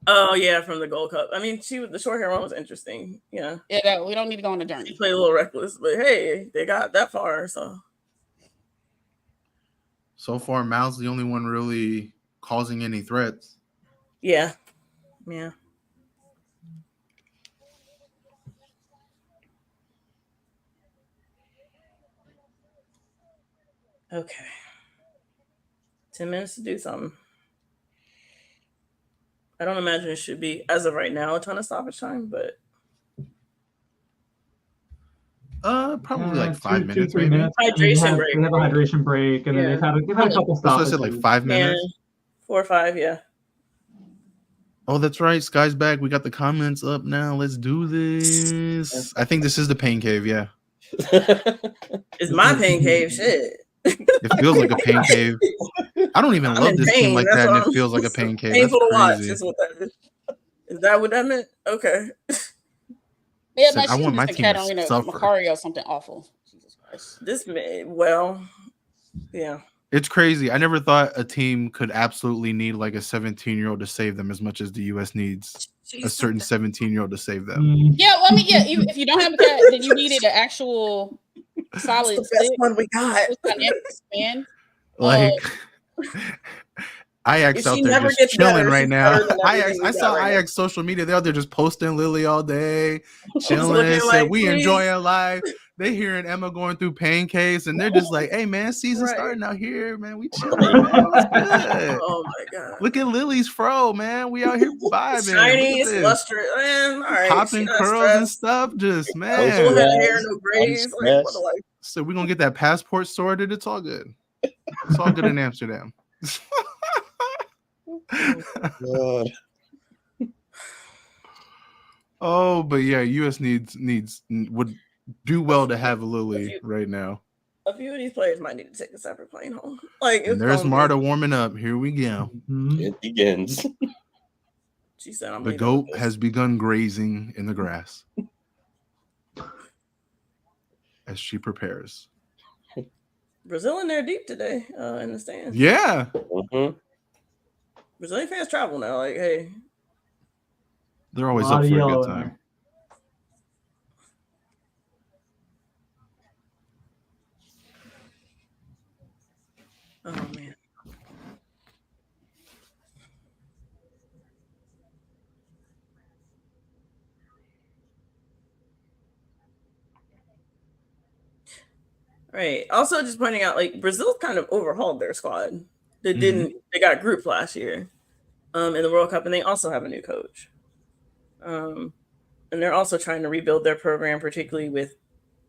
Oh yeah, from the Gold Cup. I mean, the short hair one was interesting. Yeah. Yeah, we don't need to go on a journey. She played a little reckless, but hey, they got that far. So far, Mal's the only one really causing any threats. Yeah. Okay. 10 minutes to do something. I don't imagine it should be, as of right now, a ton of stoppage time, but probably like 5 2, minutes, 3 maybe. minutes. Hydration break. They have a hydration break, and then they've had a couple That's what I stoppages. said, like 5 minutes. Yeah, 4 or 5, yeah. Oh, that's right. Sky's back. We got the comments up now. Let's do this. I think this is the pain cave. Yeah. It's my pain cave. Shit. It feels like a pain cave. I don't even love this team like that, and it feels like a pain cave. Painful to watch. Crazy. Is what that is. Is that what that meant? Okay. Yeah, Said, I want my team to suffer. Macario something awful. Jesus Christ. This may, well, yeah. It's crazy. I never thought a team could absolutely need like a 17-year-old to save them as much as the U.S. needs a certain 17-year-old to save them. Yeah, well, I mean, yeah. If you don't have a cat, then you needed an actual solid That's the best one we got. Man. Like Ajax out there just chilling right now. I saw Ajax social media. They're out there just posting Lily all day, chilling. Said we enjoying life. They hearing Emma going through pain case, and they're just like, "Hey man, season starting out here, man. We chilling, man. What's good? Oh my god! Look at Lily's fro, man. We out here vibing, shiny, it's lustrous, man. All right, popping curls and stuff. Just man, no hair, no braids. Like, so we're gonna get that passport sorted. It's all good. It's all good in Amsterdam." Oh, but yeah, US would do well to have Lily right now. A few of these players might need to take a separate plane home. Like, and there's Marta warming up. Here we go. It begins. She said, "The goat has begun grazing in the grass as she prepares." Brazil in there deep today in the stands. Yeah. Mm-hmm. Brazilian fans travel now. Like, hey, they're always up for a good time. Oh man. Right. Also, just pointing out, like, Brazil kind of overhauled their squad. They didn't. They got grouped last year, in the World Cup, and they also have a new coach. And they're also trying to rebuild their program, particularly with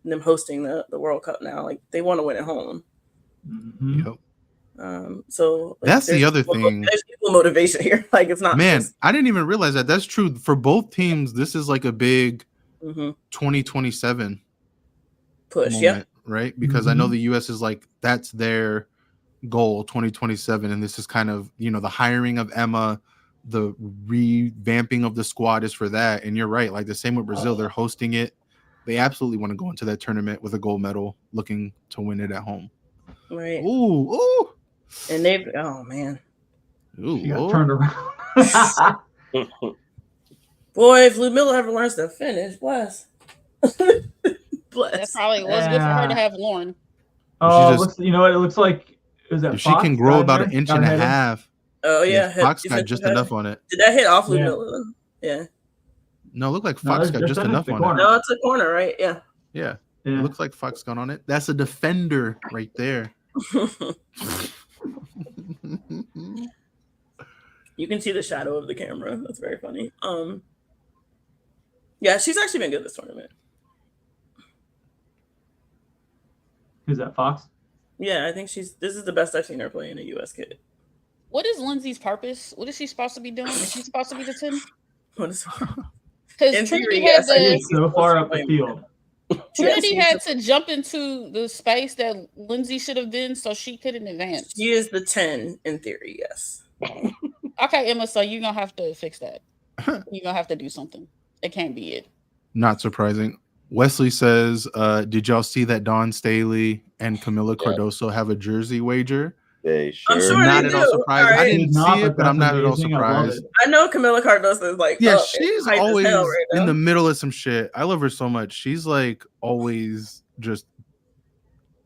them hosting the World Cup now. Like, they want to win at home. Yep. So like, that's the other thing. There's equal motivation here. Like, it's not. Man, I didn't even realize that. That's true for both teams. This is like a big 2027 push. Moment, right? Because I know the US is like, that's their goal, 2027, and this is kind of, the hiring of Emma, the revamping of the squad is for that. And you're right, like the same with Brazil. They're hosting it. They absolutely want to go into that tournament with a gold medal, looking to win it at home. Right. Ooh. And they've, oh man. Ooh, she got turned around. Boy, if Ludmilla ever learns to finish, bless. That probably was good for her to have Lauren. Oh, it looks like, is that if Fox she can grow about an inch and a half. Oh yeah, Fox got just enough on it. Did that hit off Ludmilla? Yeah. No, it looked like Fox got just enough on it. No, it's a corner, right? Yeah. Yeah. It looks like Fox got on it. That's a defender right there. You can see the shadow of the camera. That's very funny. Yeah, she's actually been good this tournament. Who's that, Fox? Yeah, I think this is the best I've seen her play in a US kid. What is Lindsay's purpose? What is she supposed to be doing? Is she supposed to be the 10? What is because Trinity had so far up the field. Trinity had to jump into the space that Lindsay should have been so she couldn't advance. She is the 10 in theory, yes. Okay, Emma, so you're going to have to fix that. You're going to have to do something. It can't be it. Not surprising. Wesley says, did y'all see that Dawn Staley and Camila Cardoso have a jersey wager? They sure. I'm sure not they at do. all surprised. Right. I didn't see it, but I'm not at all surprised. I know Camila Cardoso is like, she's always in the middle of some shit. I love her so much. She's like always just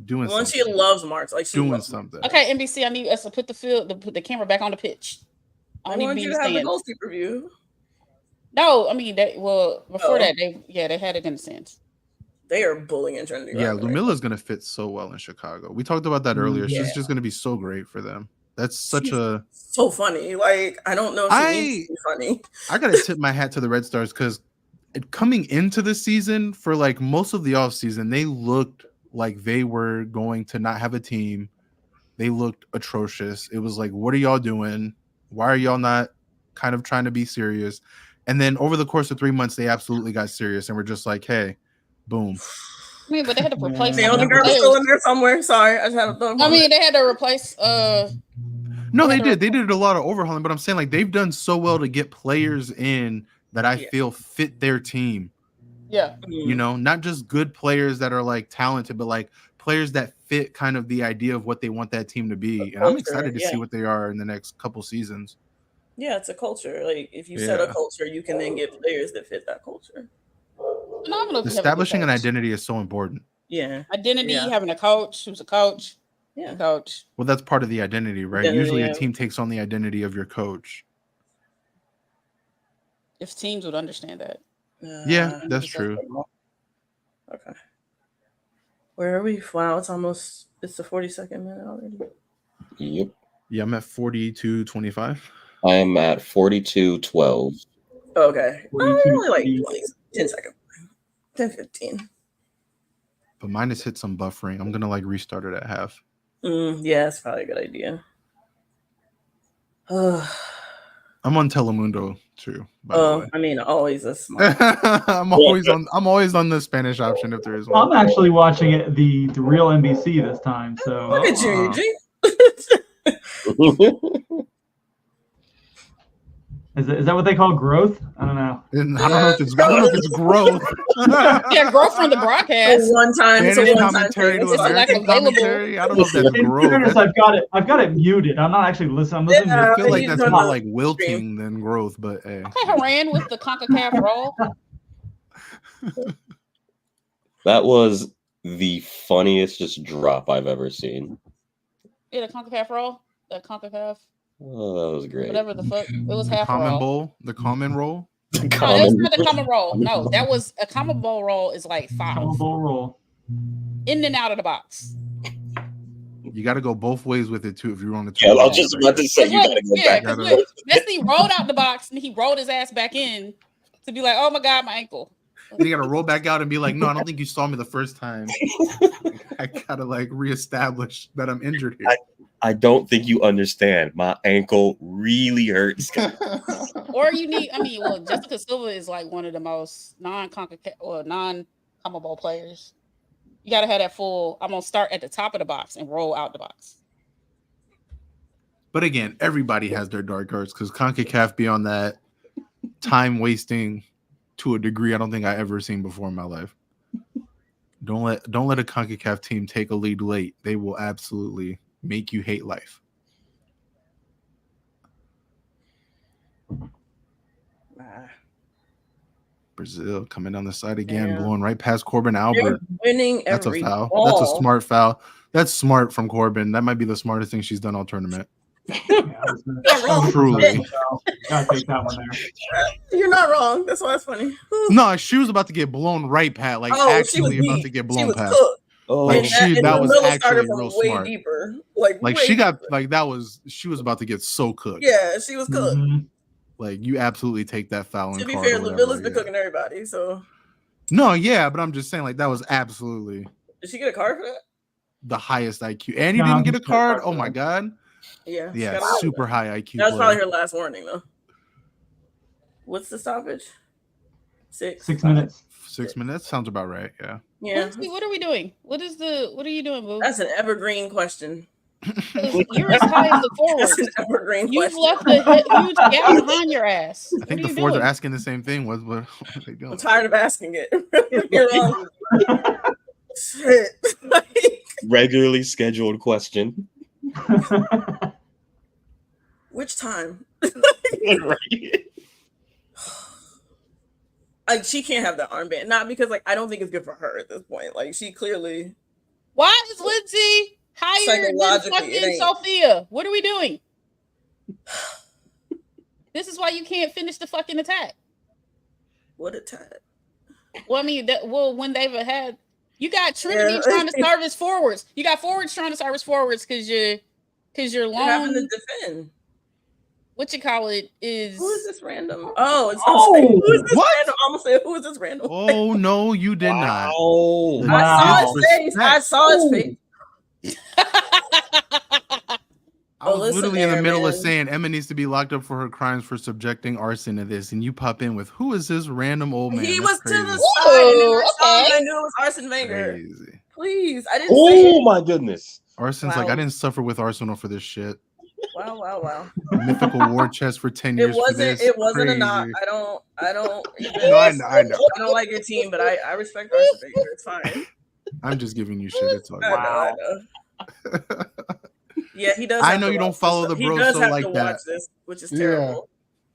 doing something. She loves March. Like, she doing something. Okay, NBC, I need us to put the camera back on the pitch. I want you to have the goalkeeper view. No, I mean, before that, they had it in the stands. They are bullying Trinity. Yeah, right Lumilla's gonna fit so well in Chicago. We talked about that earlier. Yeah. She's just gonna be so great for them. That's such so funny. Like, I don't know if she needs to be funny. I gotta tip my hat to the Red Stars because coming into the season, for like most of the offseason, they looked like they were going to not have a team. They looked atrocious. It was like, what are y'all doing? Why are y'all not kind of trying to be serious? And then over the course of 3 months, they absolutely got serious and were just like, hey, boom. I mean, but they had to replace. The only girl was still in there somewhere. Sorry, I just had to. I mean, they had to replace. No, they did. They did a lot of overhauling, but I'm saying like they've done so well to get players in that I feel fit their team. Yeah, you know, not just good players that are like talented, but like players that fit kind of the idea of what they want that team to be. And I'm excited to see what they are in the next couple seasons. Yeah, it's a culture. Like if you set a culture, you can then get players that fit that culture. Establishing an identity is so important. Yeah, identity. Having a coach who's a coach. Yeah, coach. Well, that's part of the identity, right? Usually, a team takes on the identity of your coach. If teams would understand that. Yeah, that's true. Okay. Where are we? Wow, it's the 42nd minute already. Yep. Yeah, I'm at 42:25. I am at 42:12. Okay. Only like 10 seconds. 10-15. But mine has hit some buffering. I'm gonna like restart it at half. Yeah, that's probably a good idea. I'm on Telemundo too. I mean, always a smart. I'm always on the Spanish option if there is one. I'm actually watching it the real NBC this time. So look at you, Eugene. Is that what they call growth? I don't know. I don't know if it's growth. Yeah, growth from the broadcast. One time, it's commentary to American commentary. I don't know if that's growth. In fairness, I've got it muted. I'm not actually listening. I'm listening. I feel like that's more like wilting than growth, but hey. Okay, Haran with the CONCACAF roll. That was the funniest just drop I've ever seen. Yeah, the CONCACAF roll. The CONCACAF. Oh, that was great. Whatever the fuck. It was half common roll. bowl. The common roll. No, that was not the common roll. No, that was a common bowl roll is like 5. Common bowl roll. In and out of the box. You got to go both ways with it too. If you're on the I was just about to say you got to go back. Messi rolled out the box and he rolled his ass back in to be like, "Oh my god, my ankle." You got to roll back out and be like, "No, I don't think you saw me the first time." I gotta like reestablish that I'm injured here. I don't think you understand. My ankle really hurts. Or you need, Jessica Silva is like one of the most non-CONCACAF or non-common bowl players. You got to have that full. I'm gonna start at the top of the box and roll out the box. But again, everybody has their dark arts because CONCACAF be on that time wasting to a degree I don't think I ever seen before in my life. Don't let a CONCACAF team take a lead late. They will absolutely make you hate life. Brazil coming down the side again, blowing right past Corbin Albert. Winning That's a every foul. ball. That's a smart foul. That's smart from Corbin. That might be the smartest thing she's done all tournament. Truly. Gotta take that one there. You're not wrong. That's why it's funny. No, she was about to get blown right past. Like actually about to get blown past. Cooked. Oh, like that was actually real way smart. Deeper. Like she got like that was she was about to get so cooked. Yeah, she was cooked. Mm-hmm. Like you absolutely take that foul. To be fair, Lavilla's been cooking everybody. So no, yeah, but I'm just saying like that was absolutely. Did she get a card for that? The highest IQ, and he didn't get a card. Oh my god. Yeah, super high IQ. That was probably her last warning though. What's the stoppage? 6 minutes. 6 minutes sounds about right. Yeah. Yeah. What are we doing? What are you doing, Boo? That's an evergreen question. You're as high as the forward. That's an evergreen You've question. left a huge gap behind your ass. I think the forwards are asking the same thing. What are they doing? I'm tired of asking it. You're wrong. Shit. Regularly scheduled question. Which time? Right. Like she can't have that armband. Not because like I don't think it's good for her at this point. Like she clearly. Why is Lindsay higher than fucking Sophia? What are we doing? This is why you can't finish the fucking attack. What attack? Well, I mean, when they've had, you got Trinity trying to service forwards. You got forwards trying to service forwards because you're long. Having to defend. What you call it is? Who is this random? Oh, it's who is this random? I'm gonna say, who is this random? Oh no, you did not. Oh, I saw his face. I saw his face. I was literally in the middle of saying Emma needs to be locked up for her crimes for subjecting arson to this, and you pop in with who is this random old man? He That's was crazy. to the side, and I knew it was Arsene Wenger. Crazy. Please, I didn't. Oh my goodness! Arson's like, I didn't suffer with Arsenal for this shit. Wow. Mythical war chest for 10 years. It wasn't a knock. I don't. No, I know. I don't like your team, but I respect Arsene Wenger. It's fine. I'm just giving you shit. It's all I know. Yeah, he does. I know you don't follow the bro so like that. Watch this, which is terrible.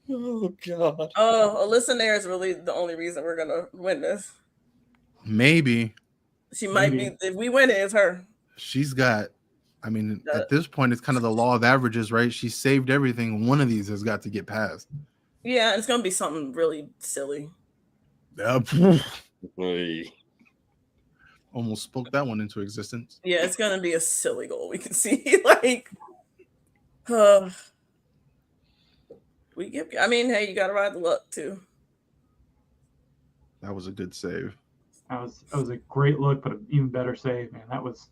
Oh god. Oh, Alyssa Nair is really the only reason we're gonna win this. Maybe. She might be. If we win it, it's her. She's got. I mean, at this point, it's kind of the law of averages, right? She saved everything. One of these has got to get passed. Yeah, it's gonna be something really silly. Almost spoke that one into existence. Yeah, it's gonna be a silly goal. We can see, like, we give. I mean, hey, you gotta ride the luck too. That was a good save. That was a great look, but an even better save, man. That was.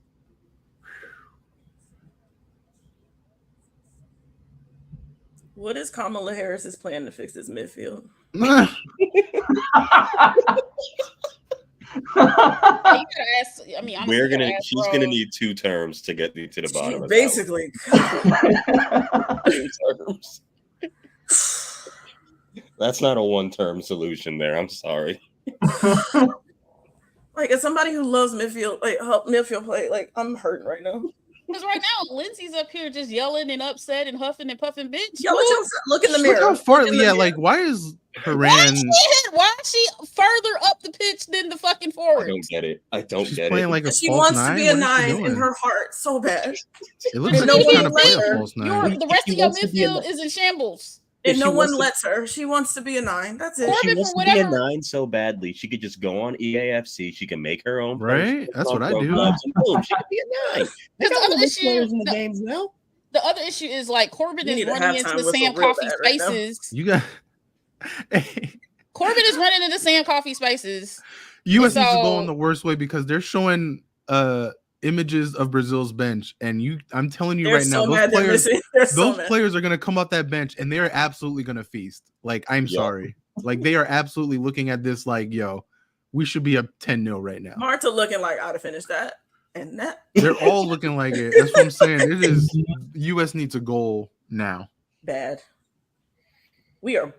What is Kamala Harris's plan to fix this midfield? You gotta ask. I mean, she's gonna need 2 terms to get to the bottom. Basically, 2 terms. That's not a 1-term solution. There, I'm sorry. Like, as somebody who loves midfield, like help midfield play, like I'm hurting right now. Because right now, Lindsay's up here just yelling and upset and huffing and puffing, bitch. Look in the mirror. Look how far, like, why is Haran? Why is she further up the pitch than the fucking forward? I don't get it. She's playing like a she false wants nine? to be a What is she 9 in doing? her heart so bad. It looks like she's trying to play a false 9. The rest of your midfield is in shambles. And no one lets her. She wants to be a 9. That's it. She wants to be a 9 so badly. She could just go on EAFC. She can make her own. Right? That's what I do. Boom, she could be a 9. Because the other players in the games now. The other issue is like Corbin is running into Sam Coffee spaces. You got Corbin is running into Sam Coffee spaces. US needs to go in the worst way because they're showing images of Brazil's bench, and I'm telling you right now, those players are going to come off that bench and they're absolutely going to feast. Like, I'm sorry. Like, they are absolutely looking at this like, yo, we should be up 10-0 right now. Marta looking like I'd have finished that and that. They're all looking like it. That's what I'm saying. It is US needs a goal now. Bad. Well,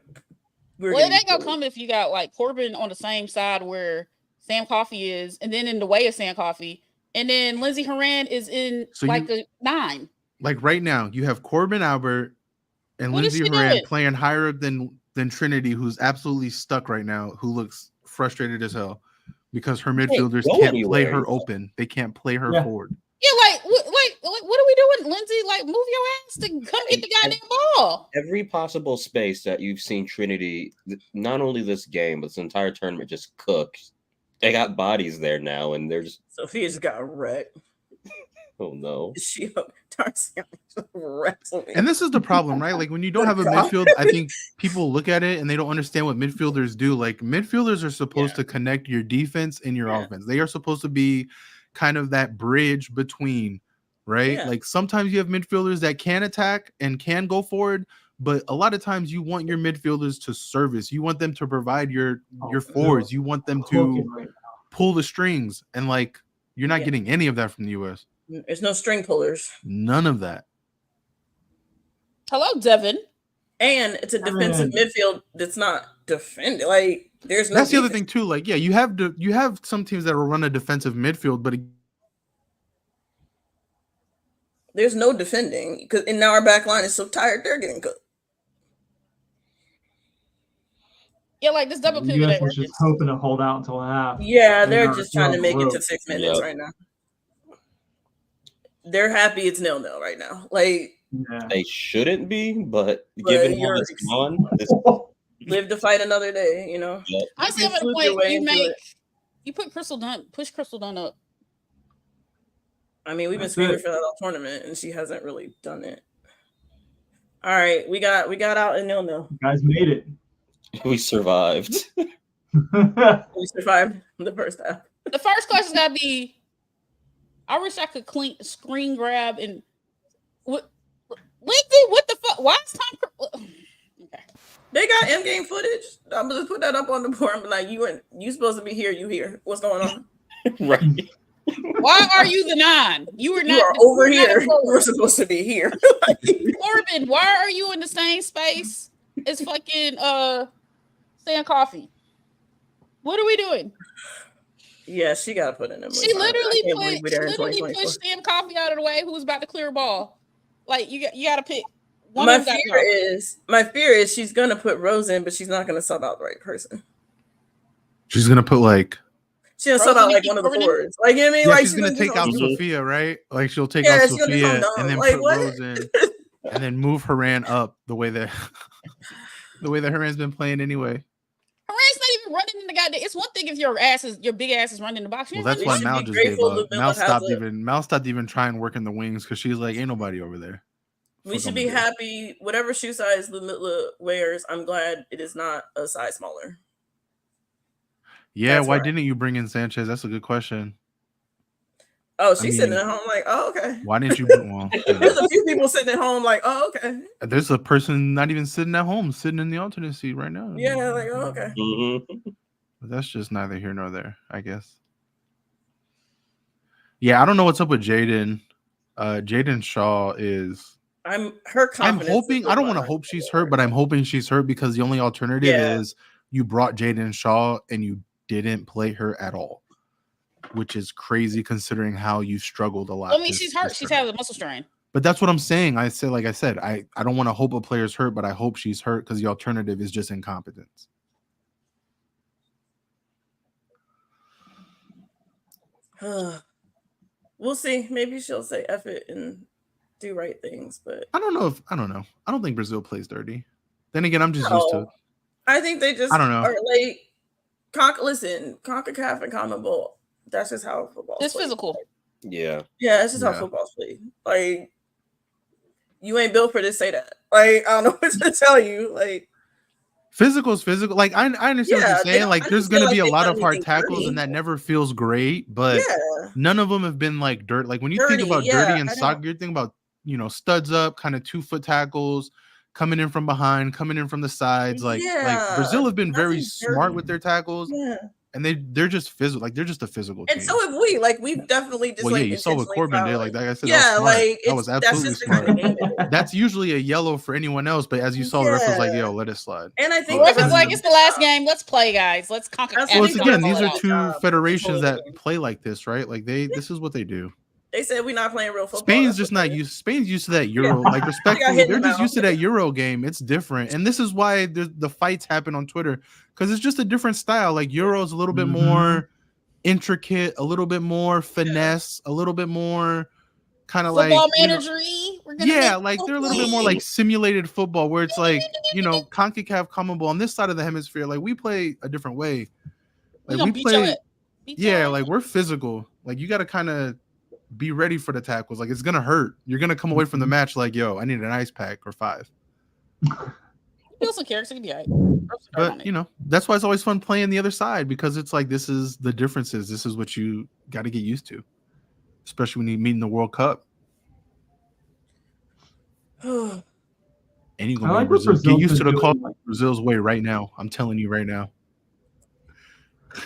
it ain't gonna come if you got like Corbin on the same side where Sam Coffee is, and then in the way of Sam Coffee. And then Lindsay Haran is in a 9. Like right now, you have Corbin Albert and Lindsay Haran playing higher up than Trinity, who's absolutely stuck right now, who looks frustrated as hell because her midfielders can't play her open. They can't play her forward. Yeah, what are we doing, Lindsay? Like, move your ass to come get the goddamn ball. Every possible space that you've seen Trinity, not only this game, but this entire tournament, just cooks. They got bodies there now, and they're just. Sophia just got wrecked. Oh no! Darcy wrestled me. And this is the problem, right? Like when you don't have a midfield, I think people look at it and they don't understand what midfielders do. Like midfielders are supposed to connect your defense and your offense. They are supposed to be kind of that bridge between, right? Yeah. Like sometimes you have midfielders that can attack and can go forward. But a lot of times you want your midfielders to service. You want them to provide your forwards. You want them to pull the strings. And like, you're not getting any of that from the US. There's no string pullers. None of that. Hello, Devin. And it's a defensive midfield that's not defending. Like, there's no. That's the other thing too. Like, yeah, you have some teams that will run a defensive midfield, but there's no defending because now our back line is so tired they're getting cooked. Yeah, like this double pivot. The US was just hoping to hold out until half. Yeah, they're just trying to make it to 6 minutes right now. They're happy it's 0-0 right now. Like they shouldn't be, but given how it's gone, live to fight another day. You know. Yep. I see at a point you put push Crystal Dunn up. I mean, we've been screaming for that all tournament, and she hasn't really done it. All right, we got out in 0-0. You guys made it. We survived. We survived the first half. The first question's gotta be. I wish I could screen grab and what the fuck? Why is Tom? Okay. They got in-game footage. I'm gonna put that up on the board. I'm like, you supposed to be here. You here? What's going on? Right. Why are you the 9? You were not. You are over here. We're supposed to be here. Corbin, why are you in the same space as fucking Sam Coffee? What are we doing? Yeah, she got to put in. She literally pushed Sam Coffee out of the way, who was about to clear a ball. Like you got to pick. My fear is she's gonna put Rose in, but she's not gonna sub out the right person. She's gonna put like. She'll sub out like one of the forwards. Like, you know what I mean? Yeah, like she's gonna take out Sophia, right? Like she'll take out Sophia and then put Rose in, and then move Haran up the way that Haran's been playing anyway. Haran's not even running in the goddamn. It's one thing if your big ass is running in the box. Well, that's why Mal just gave up. Mal stopped even trying working the wings because she's like, ain't nobody over there. We should be happy. Whatever shoe size Lamilla wears, I'm glad it is not a size smaller. Yeah, that's why didn't you bring in Sanchez? That's a good question. Oh, she's sitting at home like, oh, okay. Why didn't you bring one? There's a few people sitting at home like, oh, okay. There's a person not even sitting at home, sitting in the alternate seat right now. Yeah, like, oh, okay. But that's just neither here nor there, I guess. Yeah, I don't know what's up with Jaden. Jaden Shaw is... I'm hoping, I don't want to hope she's hurt, but I'm hoping she's hurt because the only alternative is you brought Jaden Shaw and you didn't play her at all, which is crazy considering how you struggled a lot. I mean, she's hurt. She's had a muscle strain. But that's what I'm saying. I don't want to hope a player's hurt, but I hope she's hurt because the alternative is just incompetence. We'll see. Maybe she'll say F it and do right things, but I don't know. I don't think Brazil plays dirty. Then again, I'm just used to it. I think they just I don't know. Are like CONCACAF and CONMEBOL. That's just how football. It's physical. Yeah, that's just how football's played. Like, you ain't built for this. Say that. Like, I don't know what to tell you. Like, physical is physical. Like, I understand what you're saying. Like, there's gonna be a lot of hard tackles, and that never feels great. But none of them have been like dirt. Like when you think about dirty in soccer, you're thinking about studs up, kind of 2-foot tackles, coming in from behind, coming in from the sides. Like Brazil have been very smart with their tackles. Yeah. And they're just physical, like they're just a physical team. And so have we. Like we've definitely just you saw what Corbin did. Like I said, that was absolutely smart. That's usually a yellow for anyone else, but as you saw, the ref was like, "Yo, let it slide." And I think the ref is like, "It's the last game. Let's play, guys. Let's conquer." Well, again, these are two federations that play like this, right? Like this is what they do. They said we're not playing real football. Spain's just not used. Spain's used to that Euro. Like respectfully, they're just used to that Euro game. It's different, and this is why the fights happen on Twitter because it's just a different style. Like Euro's a little bit more intricate, a little bit more finesse, a little bit more kind of like football managery. Like they're a little bit more like simulated football, where it's like CONCACAF, CONMEBOL on this side of the hemisphere. Like we play a different way. Like we play, like we're physical. Like you got to kind of be ready for the tackles. Like it's gonna hurt. You're gonna come away from the match like, yo, I need an ice pack or 5. Feel some character to be right. But that's why it's always fun playing the other side because it's like this is the differences. This is what you got to get used to, especially when you meet in the World Cup. And you're gonna get used to the call Brazil's way right now. I'm telling you right now.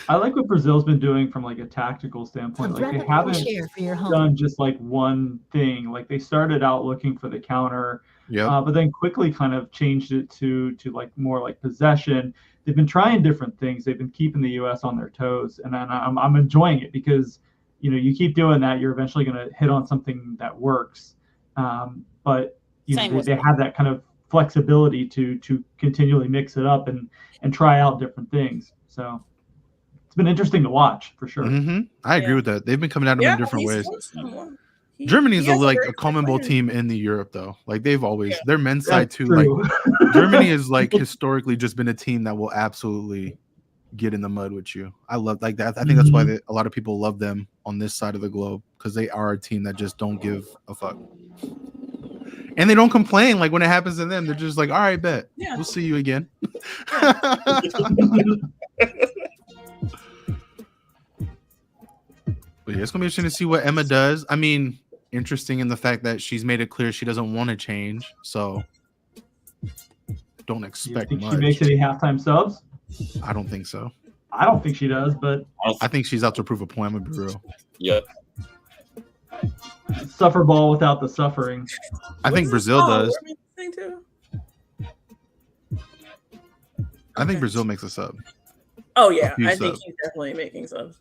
I like what Brazil's been doing from like a tactical standpoint. Like they haven't done just like one thing. Like they started out looking for the counter, but then quickly kind of changed it to like more like possession. They've been trying different things. They've been keeping the U.S. on their toes, and I'm enjoying it because you keep doing that, you're eventually going to hit on something that works. But they have that kind of flexibility to continually mix it up and try out different things. So. It's been interesting to watch for sure. I agree with that. They've been coming at them in different ways. Germany is he has like very a good commonable players. team in the Europe though. Like they've always Yeah. their men's side That's too. true. Like Germany is like historically just been a team that will absolutely get in the mud with you. I love like that. I think that's why a lot of people love them on this side of the globe because they are a team that just don't give a fuck. And they don't complain like when it happens to them. They're just like, all right, bet. Yeah. We'll see you again. But yeah, it's gonna be interesting to see what Emma does. I mean, interesting in the fact that she's made it clear she doesn't want to change. So don't You expect think much. she makes any halftime subs? I don't think so. I don't think she does, but I think she's out to prove a point. I'm gonna be real. Yeah. suffer ball without the suffering. I think Brazil does. I think Brazil makes a sub. Oh yeah, A few I think subs. he's definitely making subs.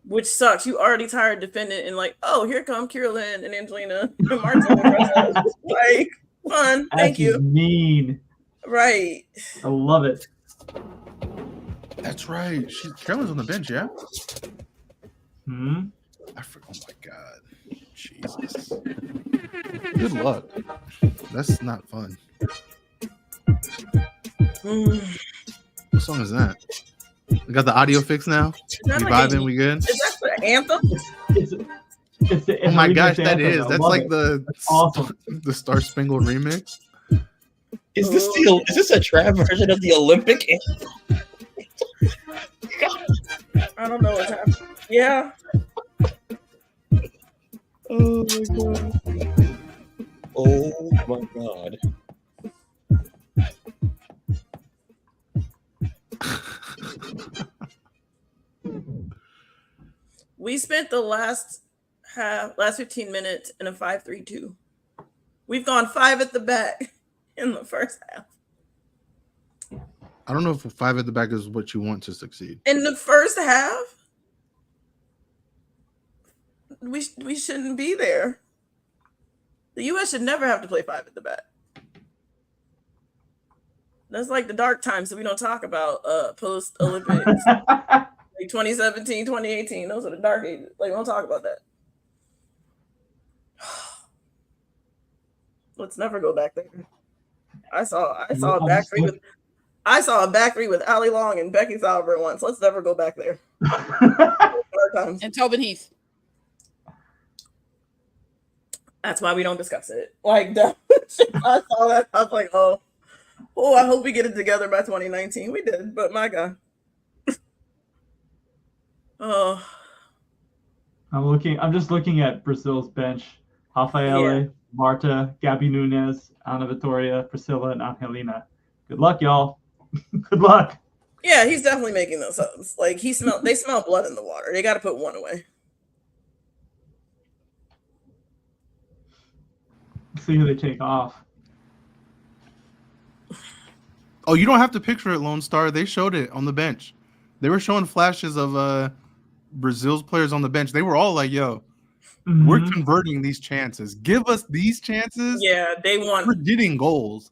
Which sucks. You already tired defendant and like, oh, here come Carolyn and Angelina and Martin. Like, fun. Thank you. Mean. Right. I love it. That's right. Carolyn's on the bench, yeah? Hmm. Oh my god. Jesus. Good luck. That's not fun. What song is that? We got the audio fixed now. We vibing, we good? Is that the anthem? It's oh my gosh, that anthem. is. That's like That's awesome. The Star Spangled remix. Is this a trap version of the Olympic anthem? I don't know what's happening. Yeah. Oh my god. Oh my god. We spent the last 15 minutes in a 5-3-2. We've gone 5 at the back in the first half. I don't know if 5 at the back is what you want to succeed. In the first half, we shouldn't be there. The U.S. should never have to play 5 at the back. That's like the dark times that we don't talk about post Olympics. Like 2017, 2018. Those are the dark ages. Like, we don't talk about that. Let's never go back there. I saw a back three with Ali Long and Becky Sauber once. Let's never go back there. And Tobin Heath. That's why we don't discuss it. Like that. I saw that. I was like, oh, I hope we get it together by 2019. We did, but my God. Oh. I'm just looking at Brazil's bench. Rafaele, Marta, Gabi Nunes, Ana Vitória, Priscilla, and Angelina. Good luck, y'all. Good luck. Yeah, he's definitely making those subs. Like they smell blood in the water. They got to put one away. Let's see who they take off. Oh, you don't have to picture it, Lone Star. They showed it on the bench. They were showing flashes of Brazil's players on the bench. They were all like, yo, we're converting these chances. Give us these chances. Yeah, they want. We're getting goals.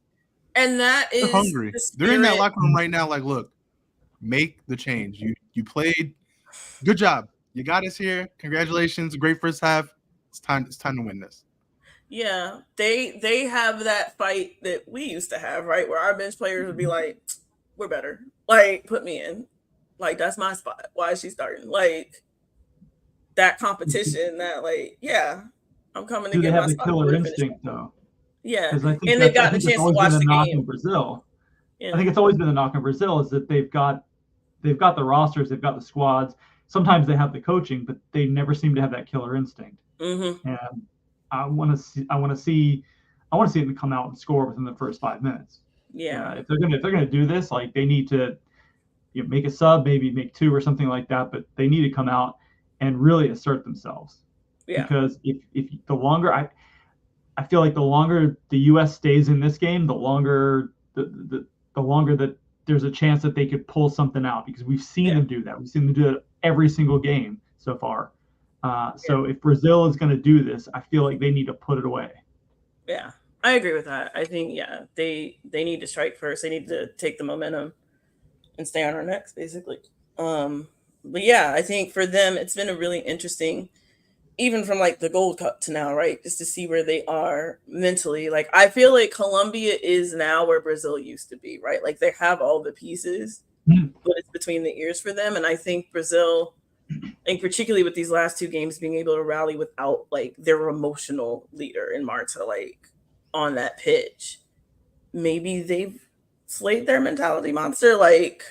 And that is They're hungry. They're in that locker room right now like, look, make the change. You played. Good job. You got us here. Congratulations. Great first half. It's time to win this. Yeah, they have that fight that we used to have, right? Where our bench players would be like, we're better. Like, put me in. Like, that's my spot. Why is she starting? Like, that competition, that, like, yeah, I'm coming to get my spot. They have the killer instinct, though. Yeah, and they've gotten a chance to watch the game. In Brazil. Yeah. I think it's always been a knock on Brazil is that they've got the rosters, they've got the squads. Sometimes they have the coaching, but they never seem to have that killer instinct. Mm-hmm. And I want to see them come out and score within the first 5 minutes. Yeah. If they're gonna do this, like they need to make a sub, maybe make 2 or something like that, but they need to come out and really assert themselves. Yeah. Because if the longer I feel like the longer the U.S. stays in this game, the longer the longer that there's a chance that they could pull something out, because we've seen them do that. We've seen them do it every single game so far. So if Brazil is going to do this, I feel like they need to put it away. Yeah, I agree with that. I think, they need to strike first. They need to take the momentum and stay on our necks, basically. But yeah, I think for them, it's been a really interesting, even from like the Gold Cup to now, right? Just to see where they are mentally. Like I feel like Colombia is now where Brazil used to be, right? Like they have all the pieces, but it's between the ears for them. And I think Brazil, and particularly with these last two games, being able to rally without like their emotional leader in Marta, like on that pitch, maybe they've slayed their mentality monster, like,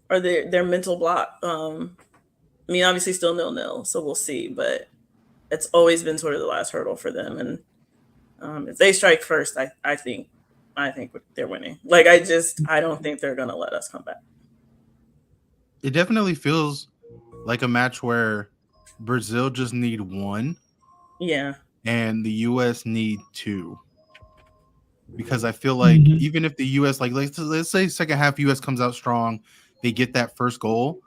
or their mental block. I mean, obviously still 0-0, so we'll see, but it's always been sort of the last hurdle for them. And if they strike first, I think they're winning. Like, I don't think they're going to let us come back. It definitely feels like a match where Brazil just need one. Yeah. And the US need two. Because I feel like even if the US, like let's say second half US comes out strong, they get that first goal,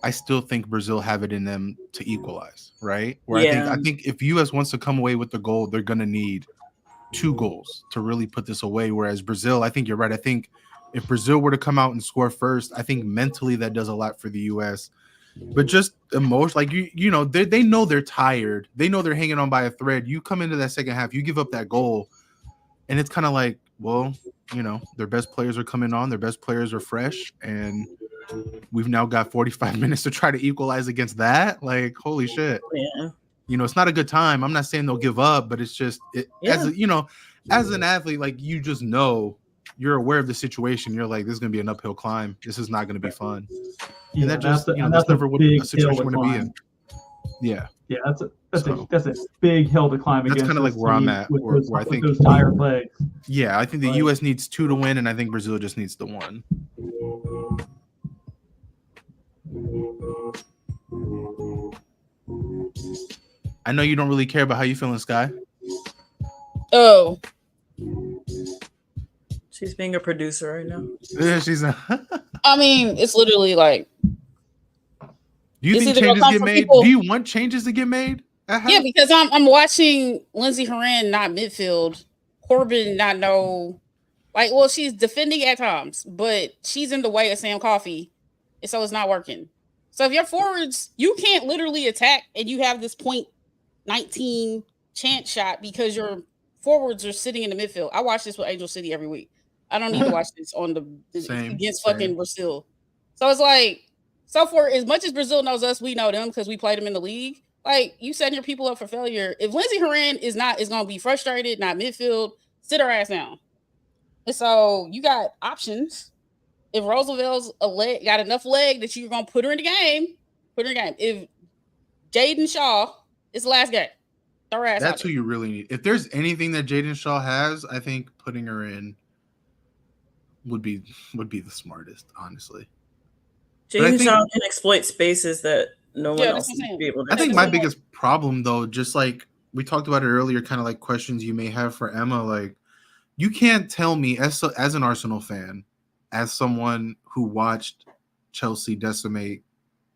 I still think Brazil have it in them to equalize, right? Where I think if US wants to come away with the goal, they're gonna need 2 goals to really put this away. Whereas Brazil, I think you're right. I think if Brazil were to come out and score first, I think mentally that does a lot for the US. But just emotion, like you know, they know they're tired. They know they're hanging on by a thread. You come into that second half, you give up that goal, and it's kind of like, well, you know, their best players are coming on, their best players are fresh, and we've now got 45 minutes to try to equalize against that. Like, holy shit. Yeah. You know, it's not a good time. I'm not saying they'll give up, but it's just as a, you know, as an athlete, like you just know, you're aware of the situation. You're like, this is gonna be an uphill climb. This is not gonna be fun. Yeah, and that just, that's you know, that's never what a situation you want to be in. Yeah. Yeah, that's a big hill to climb. That's kind of like where I'm at, where I think those tired legs. Yeah, I think the US needs 2 to win, and I think Brazil just needs the 1. I know you don't really care about how you feeling, Sky. Oh, she's being a producer right now. Yeah, she's. I mean, it's literally like. Do you think changes get made? Do you want changes to get made? Yeah, because I'm watching Lindsey Horan not midfield, Corbin not know, like, well, she's defending at times, but she's in the way of Sam Coffey, and so it's not working. So if your forwards, you can't literally attack, and you have this .19 chance shot because your forwards are sitting in the midfield. I watch this with Angel City every week. I don't need to watch this on against fucking Brazil. So it's like. So for as much as Brazil knows us, we know them because we played them in the league. Like, you setting your people up for failure. If Lindsey Horan is going to be frustrated, not midfield, sit her ass down. And so you got options. If Roosevelt's got enough leg that you're going to put her in the game, put her in the game. If Jaden Shaw, it's the last game. Throw her ass That's who you really need. If there's anything that Jaden Shaw has, I think putting her in would be the smartest, honestly. Jaden Shaw can exploit spaces that no one else would be able to. I think my biggest problem, though, just like we talked about it earlier, kind of like questions you may have for Emma, like you can't tell me as an Arsenal fan, as someone who watched Chelsea decimate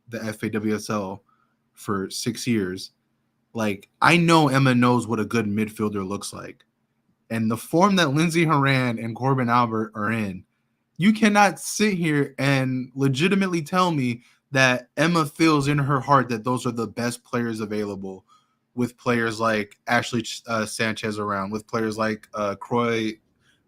the FAWSL for 6 years, like I know Emma knows what a good midfielder looks like. And the form that Lindsey Horan and Corbin Albert are in, you cannot sit here and legitimately tell me that Emma feels in her heart that those are the best players available, with players like Ashley Sanchez around, with players like Croy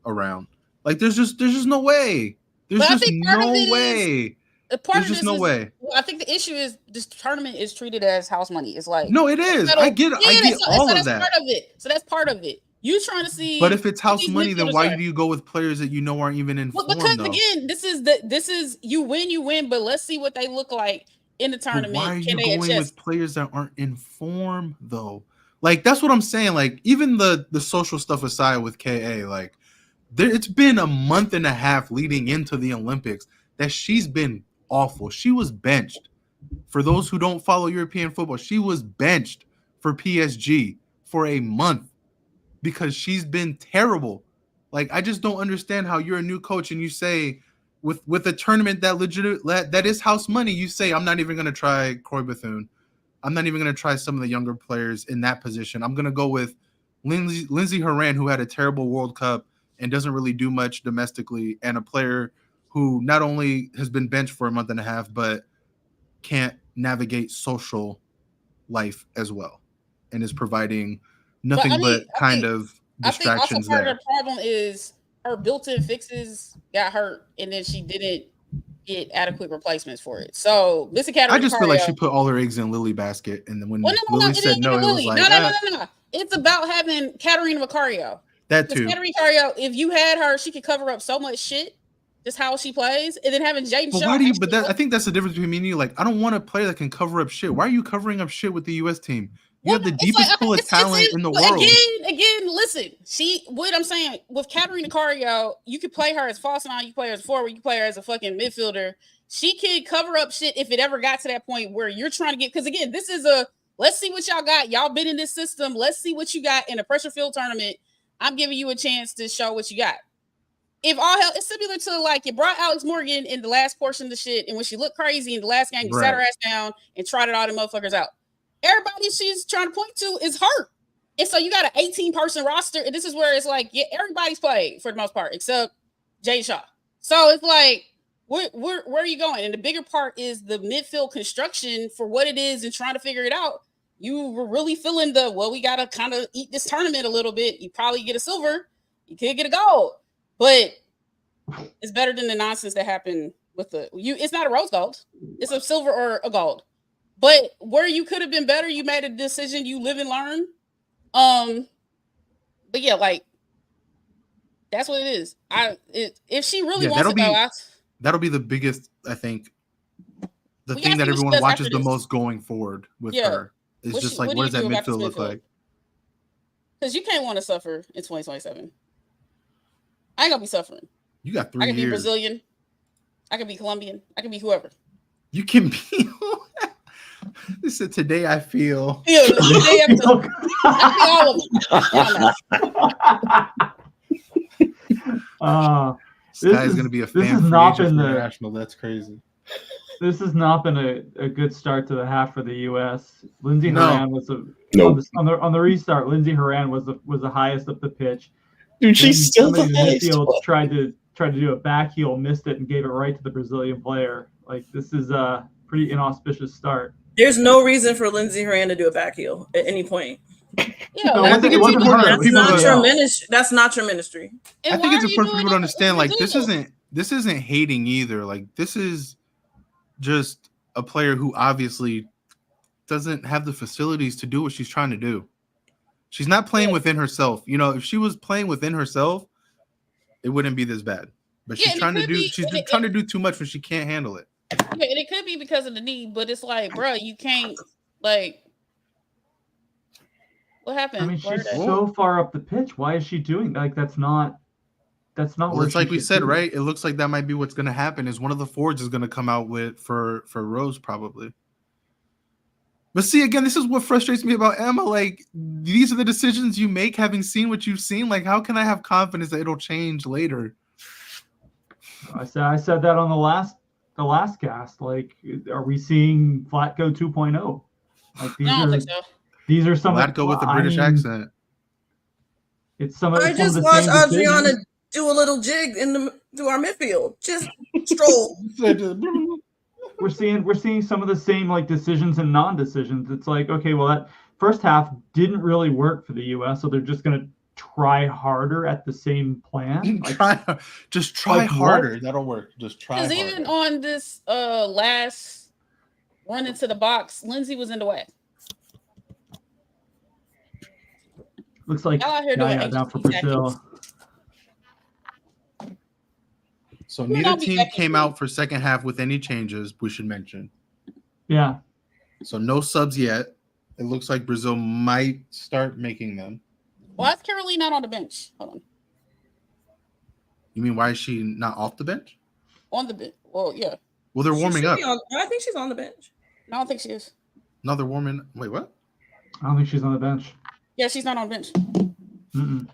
around. Like there's just no way. There's just no way. There's just no way. Well, I think the issue is this tournament is treated as house money. It's like no, it is. I get all of that. Part of it. So that's part of it. You trying to see, but if it's house money, then why do you go with players that you know aren't even in form? Because again, this is you win, but let's see what they look like in the tournament. But why are you going with players that aren't in form though? Like that's what I'm saying. Like even the social stuff aside with KA, like it's been a month and a half leading into the Olympics that she's been awful. She was benched. For those who don't follow European football, she was benched for PSG for a month. Because she's been terrible. Like I just don't understand how you're a new coach and you say with a tournament that is house money, you say I'm not even going to try Croy Bethune. I'm not even going to try some of the younger players in that position. I'm going to go with Lindsey Horan, who had a terrible World Cup and doesn't really do much domestically, and a player who not only has been benched for a month and a half, but can't navigate social life as well. and is providing nothing but kind of distractions I think also part there. of the problem is her built-in fixes got hurt, and then she didn't get adequate replacements for it. So Missy Katarina, I just feel like she put all her eggs in Lily basket, and then when Lily said no, it was like no. It's about having Katarina Vicario. That too. Katarina Vicario, if you had her, she could cover up so much shit. Just how she plays, and then having Jaden Shaw. Why do you? But I think that's the difference between me and you. Like, I don't want a player that can cover up shit. Why are you covering up shit with the U.S. team? You have the deepest pool of talent in the world. Again, listen. What I'm saying with Katarina Vicario, you could play her as false nine, you play her as forward, you play her as a fucking midfielder. She could cover up shit if it ever got to that point where you're trying to get. Because again, this is let's see what y'all got. Y'all been in this system. Let's see what you got in a pressure field tournament. I'm giving you a chance to show what you got. If all hell, it's similar to like you brought Alex Morgan in the last portion of the shit, and when she looked crazy in the last game, you sat her ass down and trotted all the motherfuckers out. Everybody she's trying to point to is hurt. And so you got an 18-person roster, and this is where it's like, yeah, everybody's played for the most part, except Jay Shaw. So it's like, where are you going? And the bigger part is the midfield construction for what it is and trying to figure it out. You were really feeling we got to kind of eat this tournament a little bit. You probably get a silver. You could get a gold. But it's better than the nonsense that happened with it's not a rose gold. It's a silver or a gold. But where you could have been better, you made a decision, you live and learn. But yeah, like that's what it is. If she really wants to that'll be the biggest, I think, the thing that everyone watches the most going forward with her. It's just like, what does that midfield look like? Because you can't want to suffer in 2027. I ain't gonna be suffering. You got 3 years. I can be Brazilian. I can be Colombian. I can be whoever. You can be. This is today I feel. I feel all of them. Sky is going to be a fan free agent international. That's crazy. This has not been a good start to the half for the U.S. Lindsey Horan was on the restart. Lindsey Horan was the highest up the pitch. Dude, she's still the midfield tried to do a back heel, missed it, and gave it right to the Brazilian player. Like, this is a pretty inauspicious start. There's no reason for Lindsey Horan to do a back heel at any point. Yeah, no, I think it's important. That's not your ministry. I think it's important for people to understand. Like, this isn't hating either. Like, this is just a player who obviously doesn't have the facilities to do what she's trying to do. She's not playing within herself. You know, if she was playing within herself, it wouldn't be this bad. But she's trying to do too much when she can't handle it. Yeah, and it could be because of the knee, but it's like, bro, you can't, like, what happened? I mean, she's so far up the pitch. Why is she doing that? Like, that's not well, it's like we said, right? It looks like that might be what's going to happen is one of the forwards is going to come out with for Rose probably. But see, again, this is what frustrates me about Emma. Like, these are the decisions you make having seen what you've seen. Like, how can I have confidence that it'll change later? I said that on the last cast. Like, are we seeing Vlatko 2.0? Like, I don't think so. These are some Vlatko with the British accent. It's some of I just watched Adriana do a little jig through our midfield. Just stroll. We're seeing some of the same like decisions and non-decisions. It's like, okay, well, that first half didn't really work for the U.S., so they're just gonna try harder at the same plan. Like, try harder. What? That'll work. Just try harder. Because even on this last run into the box, Lindsay was in the way. Looks like down for Brazil. So neither team came out for second half with any changes, we should mention. Yeah. So no subs yet. It looks like Brazil might start making them. Why is Caroline not on the bench? Hold on. You mean why is she not off the bench? On the bench. Well, yeah. Well, they're warming up. I think she's on the bench. No, I don't think she is. No, they're warming. Wait, what? I don't think she's on the bench. Yeah, she's not on the bench. Mm-mm.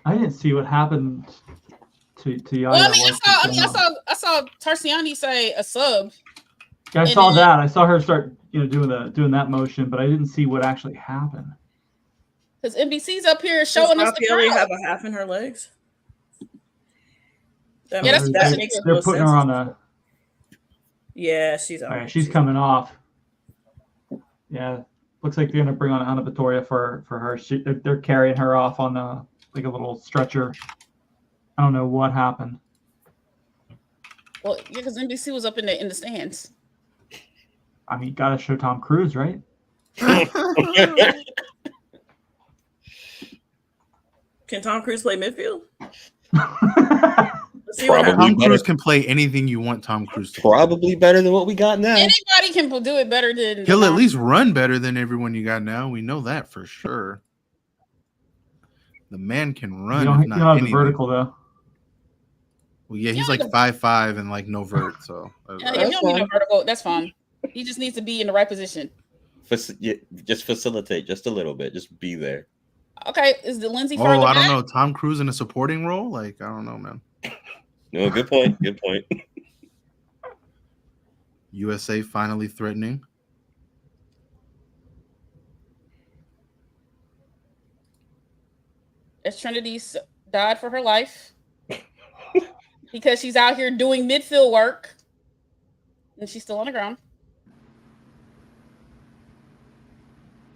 I didn't see what happened to Yaya. Well, I saw Tarciani say a sub. I saw that. I saw her start, doing that motion, but I didn't see what actually happened. Because NBC's up here showing us the crowd. Have a half in her legs. That Yeah, makes, that's- that makes They're no putting sense. her on a. Yeah, she's out. All right, she's coming off. Yeah, looks like they're gonna bring on Anna Vittoria for her. They're carrying her off on a like a little stretcher. I don't know what happened. Well, yeah, because NBC was up in the stands. I mean, gotta show Tom Cruise, right? Can Tom Cruise play midfield? Let's see Probably. what Tom happens. Cruise can play anything you want Tom Cruise to play. Probably better than what we got now. Anybody can do it better than. He'll at least run better than everyone you got now. We know that for sure. The man can run. You don't if not have the anything. vertical though. Well, yeah, he's Yeah, like 5'5" and like no vert. So Yeah, if you don't need no vertical, that's fine. He just needs to be in the right position. Just facilitate just a little bit. Just be there. Okay, is the Lindsay oh, further I don't back? know. Tom Cruise in a supporting role? Like, I don't know, man. No, good point. Good point. USA finally threatening. As Trinity died for her life because she's out here doing midfield work and she's still on the ground.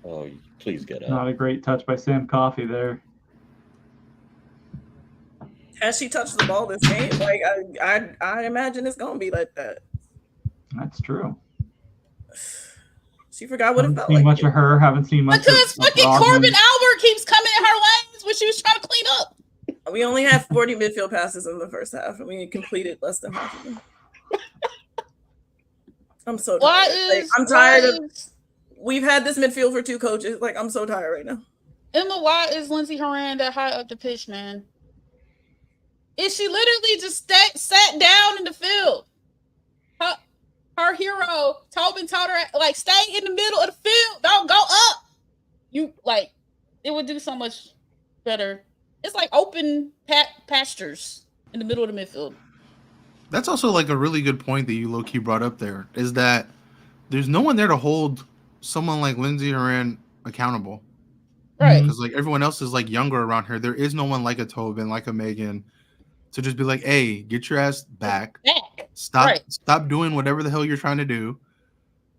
Oh, please get up. Not a great touch by Sam Coffey there. Has she touched the ball this game? Like I imagine it's gonna be like that. That's true. She forgot what it Haven't felt seen like. much of her. Haven't seen much Because of fucking Rodman. Corbin Albert keeps coming in her lanes when she was trying to clean up. We only had 40 midfield passes in the first half, and we completed less than half of them. I'm so tired. I'm tired of. We've had this midfield for 2 coaches. Like, I'm so tired right now. Emma, why is Lindsay Horan that high up the pitch, man? Is she literally just sat down in the field? Her hero, Tobin, told her, like, stay in the middle of the field. Don't go up. You, like, it would do so much better. It's like open pastures in the middle of the midfield. That's also like a really good point that you low-key brought up there, is that there's no one there to hold someone like Lindsay Horan accountable. Right. Because like everyone else is like younger around her. There is no one like a Tobin, like a Megan, to just be like, hey, get your ass back. Stop doing whatever the hell you're trying to do.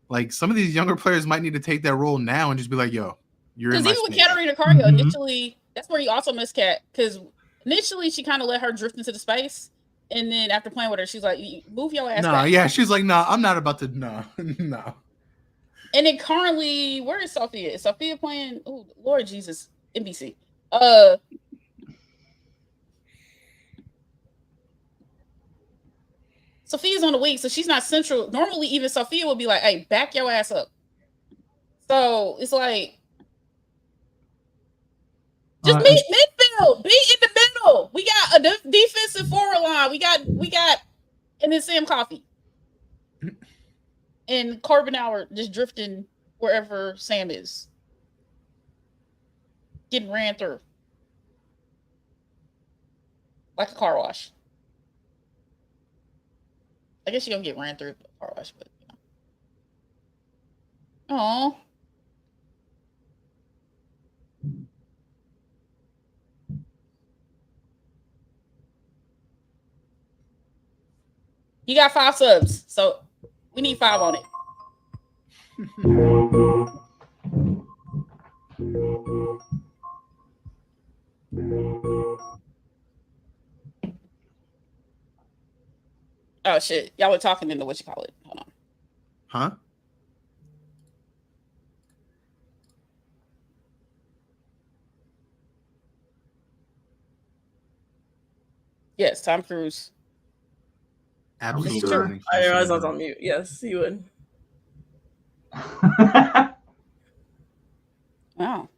Like, some of these younger players might need to take that role now and just be like, yo, you're in my Because even space. with Katarina Cargo, initially, that's where you also miss Kat. Because initially, she kind of let her drift into the space. And then after playing with her, she's like, move your ass back. Yeah, she's like, I'm not about to, no. And then currently, where is Sophia? Is Sophia playing? Oh, Lord Jesus, NBC. Sophia's on the wing, so she's not central. Normally, even Sophia would be like, hey, back your ass up. So it's like, just be midfield, be in the middle. We got a defensive forward line. We got, and then Sam Coffey and Corbin Howard just drifting wherever Sam is, getting ran through like a car wash. I guess you're gonna get ran through a car wash, but you know. Oh. You got 5 subs, so we need 5 on it. Oh shit! Y'all were talking into what you call it. Hold on. Huh? Yes, Tom Cruise. Absolutely. I didn't realize I was on mute. Yes, he would. Wow.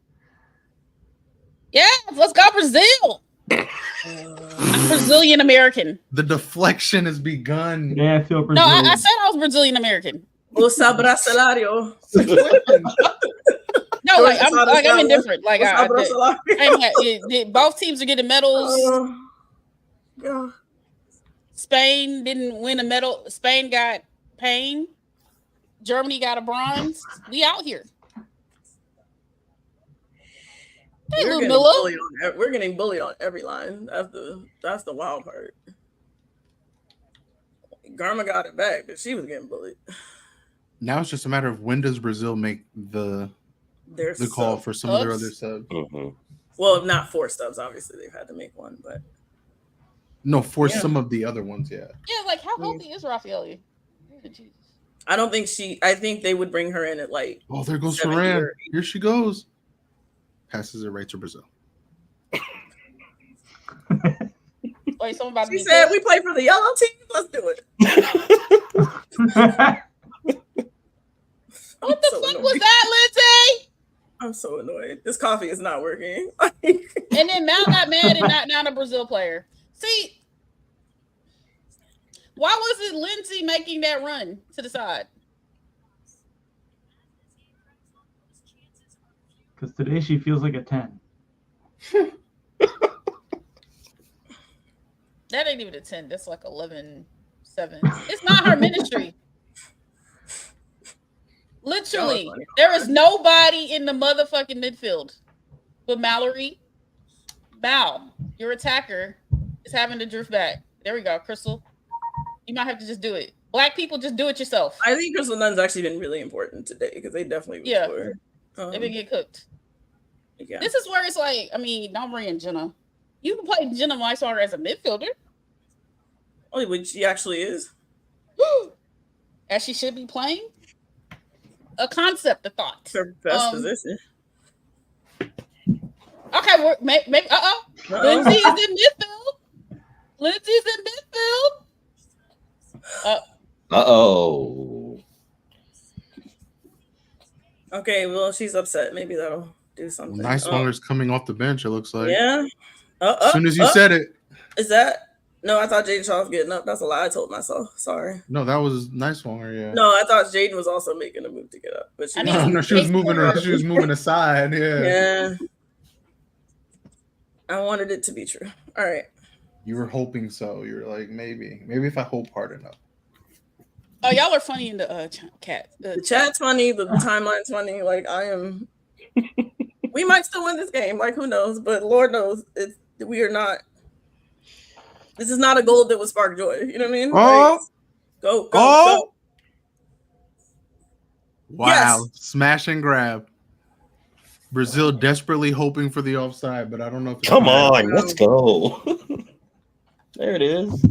Yeah, let's go Brazil. I'm Brazilian American. The deflection has begun. Yeah, I feel Brazil. No, I said I was Brazilian American. O Sabracelario. No, like I'm indifferent. Like both teams are getting medals. Yeah. Spain didn't win a medal. Spain got pain. Germany got a bronze. We out here. Hey, We're getting bullied on every line. That's the wild part. Garma got it back, but she was getting bullied. Now it's just a matter of when does Brazil make the call for some of their other subs. Mm-hmm. Well, not 4 subs. Obviously, they've had to make one, but no, for some of the other ones, yeah. Yeah, like how healthy is Raffaele? I don't think I think they would bring her in at like. Oh, there goes 70 Ferran. or 80. Here she goes. Passes it right to Brazil. Wait, someone about She said we play for the yellow team. Let's do it. What the fuck was that, Lindsay? I'm so annoyed. This coffee is not working. And then Mal got mad and not down a Brazil player. See, why wasn't Lindsay making that run to the side? Because today she feels like a 10. That ain't even a 10. That's like 11-7. It's not her ministry. Literally, there is nobody in the motherfucking midfield but Mallory. Mal, your attacker is having to drift back. There we go, Crystal. You might have to just do it. Black people, just do it yourself. I think Crystal Nunn's actually been really important today because they definitely they've been getting cooked. Yeah. This is where it's like, I mean, don't bring in Jenna. You can play Jenna Weiswater as a midfielder. Only when she actually is. As she should be playing. A concept, a thought. Her best position. Okay, we're maybe. Lindsay is in midfield. Lindsay's in midfield. Uh-oh. Okay, well, she's upset. Maybe that'll do something. Nice Wanger's coming off the bench, it looks like. Yeah. As soon as you said it. Is that? No, I thought Jaden Shaw was getting up. That's a lie I told myself. Sorry. No, that was Nice Wanger, yeah. No, I thought Jaden was also making a move to get up. But she was moving aside, yeah. Yeah. I wanted it to be true. All right. You were hoping so. You were like, maybe if I hope hard enough. Oh, y'all are funny in the chat. The chat's funny. The timeline's funny. Like, I am. We might still win this game. Like, who knows? But Lord knows, we are not. This is not a goal that would spark joy. You know what I mean? Oh, like, go. Wow. Yes. Smash and grab. Brazil desperately hoping for the offside, but I don't know if it's Come on, let's go. There it is.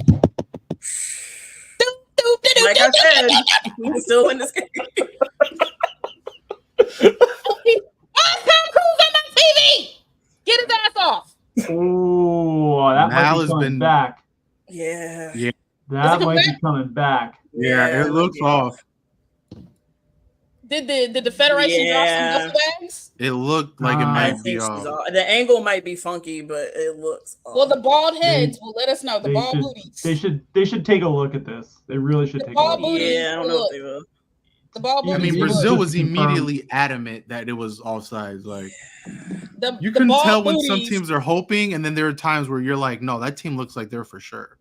Like I said, we can still win this game. Tom Cruise on my TV! Get his ass off. Oh, that might be coming back. Yeah. That might be coming back. Yeah, it looks off. Did the Federation drop some duffel bags? It looked like it might be off. The angle might be funky, but it looks off. Well, the bald heads will let us know. The bald booties. They should take a look at this. They really should take a look. Yeah, I don't know if they will. The ball booties. I mean, Brazil was immediately adamant that it was offsides. Like you the can ball tell when booties, some teams are hoping, and then there are times where you're like, no, that team looks like they're for sure.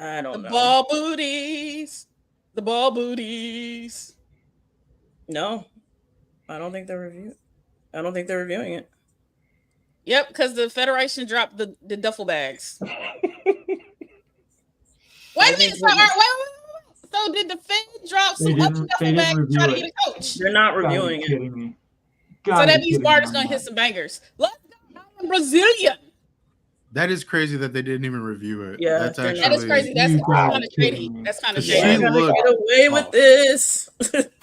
I don't know. Ball booties. The ball booties. No, I don't think they're reviewing it. Yep, because the Federation dropped the duffel bags. Wait a minute. So did the Fed drop some other duffel bags to try to get a coach? They're not reviewing it. So that means Marta's going to hit some bangers. Let's go. I'm Brazilian. That is crazy that they didn't even review it. Yeah, that is crazy. That's kind of shady. That's kind of shady. We're gonna get away with this.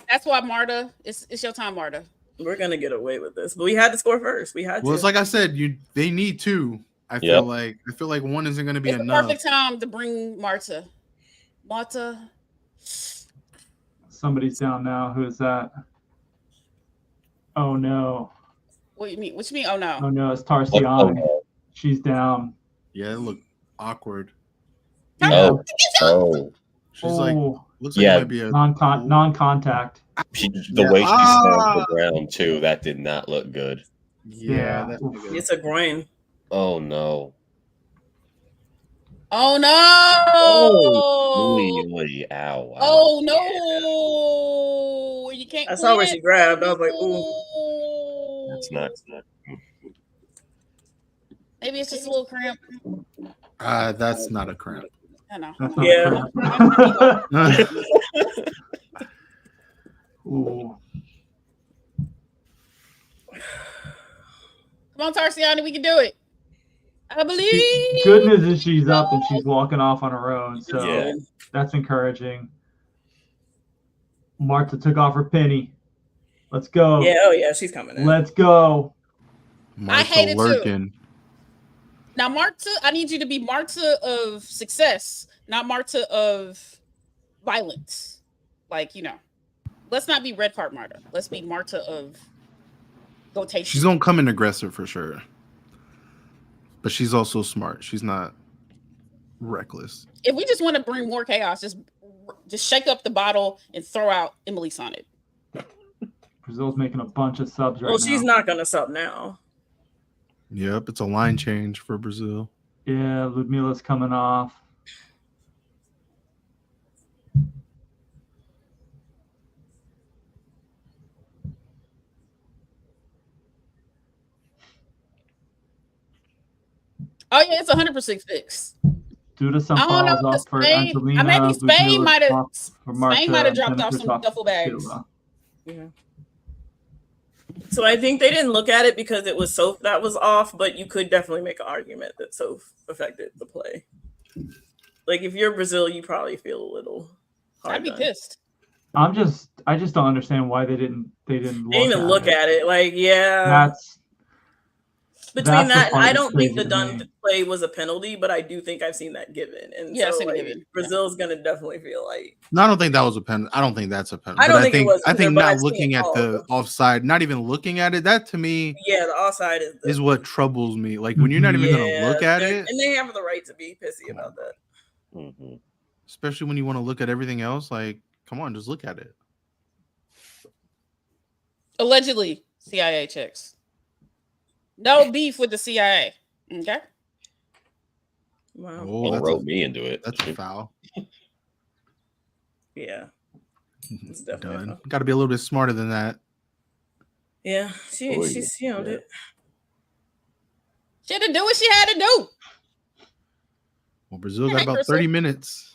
That's why Marta, it's your time, Marta. We're gonna get away with this, but we had to score first. Well, it's like I said, they need two. I feel like one isn't going to be enough. Perfect time to bring Marta. Somebody's down now. Who is that? Oh no. What you mean? What you mean? Oh no. Oh no, it's Tarsiani. She's down. Yeah, it looked awkward. Oh. She's like, looks like it might be a non-contact. The way she stamped the ground too, that did not look good. Yeah, that's not good. It's a groin. Oh no. Oh no! Ow! Oh no! You can't. I saw where she grabbed. I was like, ooh. That's not. Maybe it's just a little cramp. That's not a cramp. I know. That's not Yeah. Ooh. Come on, Tarsiani, we can do it. I believe. Good news is she's up and she's walking off on her own, so Yeah. that's encouraging. Marta took off her penny. Let's go. Yeah, oh yeah, she's coming in. Let's go. Marta hate it too. lurking. Now, Marta, I need you to be Marta of success, not Marta of violence. Like, you know, let's not be red part Marta. Let's be Marta of gotation. She's gonna come in aggressive for sure, but she's also smart. She's not reckless. If we just want to bring more chaos, just shake up the bottle and throw out Emily Sonnet. Brazil's making a bunch of subs right now. Well, she's not gonna sub now. Yep, it's a line change for Brazil. Yeah, Ludmila's coming off. Oh yeah, it's 100% fixed. Duda some I don't know. fouls off for Spain, Angelina. maybe Spain might have. for Marta, Spain might have and dropped off Jennifer's some duffel bags. Sheila. Yeah. So I think they didn't look at it because it was Soph that was off, but you could definitely make an argument that Soph affected the play. Like if you're Brazil, you probably feel a little hard I'd be done. pissed. I just don't understand why they didn't They didn't even look it. at it. Like, yeah. That's Between the that, part I that's don't think crazy the to me. done play was a penalty, but I do think I've seen that given. And Yeah, I've so seen it like, given. Brazil's gonna definitely feel like No, I don't think that was a pen. I don't think that's a penalty. I don't But think it was I either, think but not I've seen looking it at the called. offside, not even looking at it, that to me yeah, the offside is what troubles me. Like when you're not even gonna look at it, and they have the right to be pissy about that. Mm-hmm. especially when you want to look at everything else. Like, come on, just look at it. Allegedly, CIA checks. No beef with the CIA. Okay. Wow. Oh, Don't that's rope a, me into it. that's a foul. Yeah. It's definitely a Done. foul. Got to be a little bit smarter than that. Yeah, she owned Yeah. it. She had to do what she had to do. Well, Brazil Yeah, got hey, about Crystal. 30 minutes.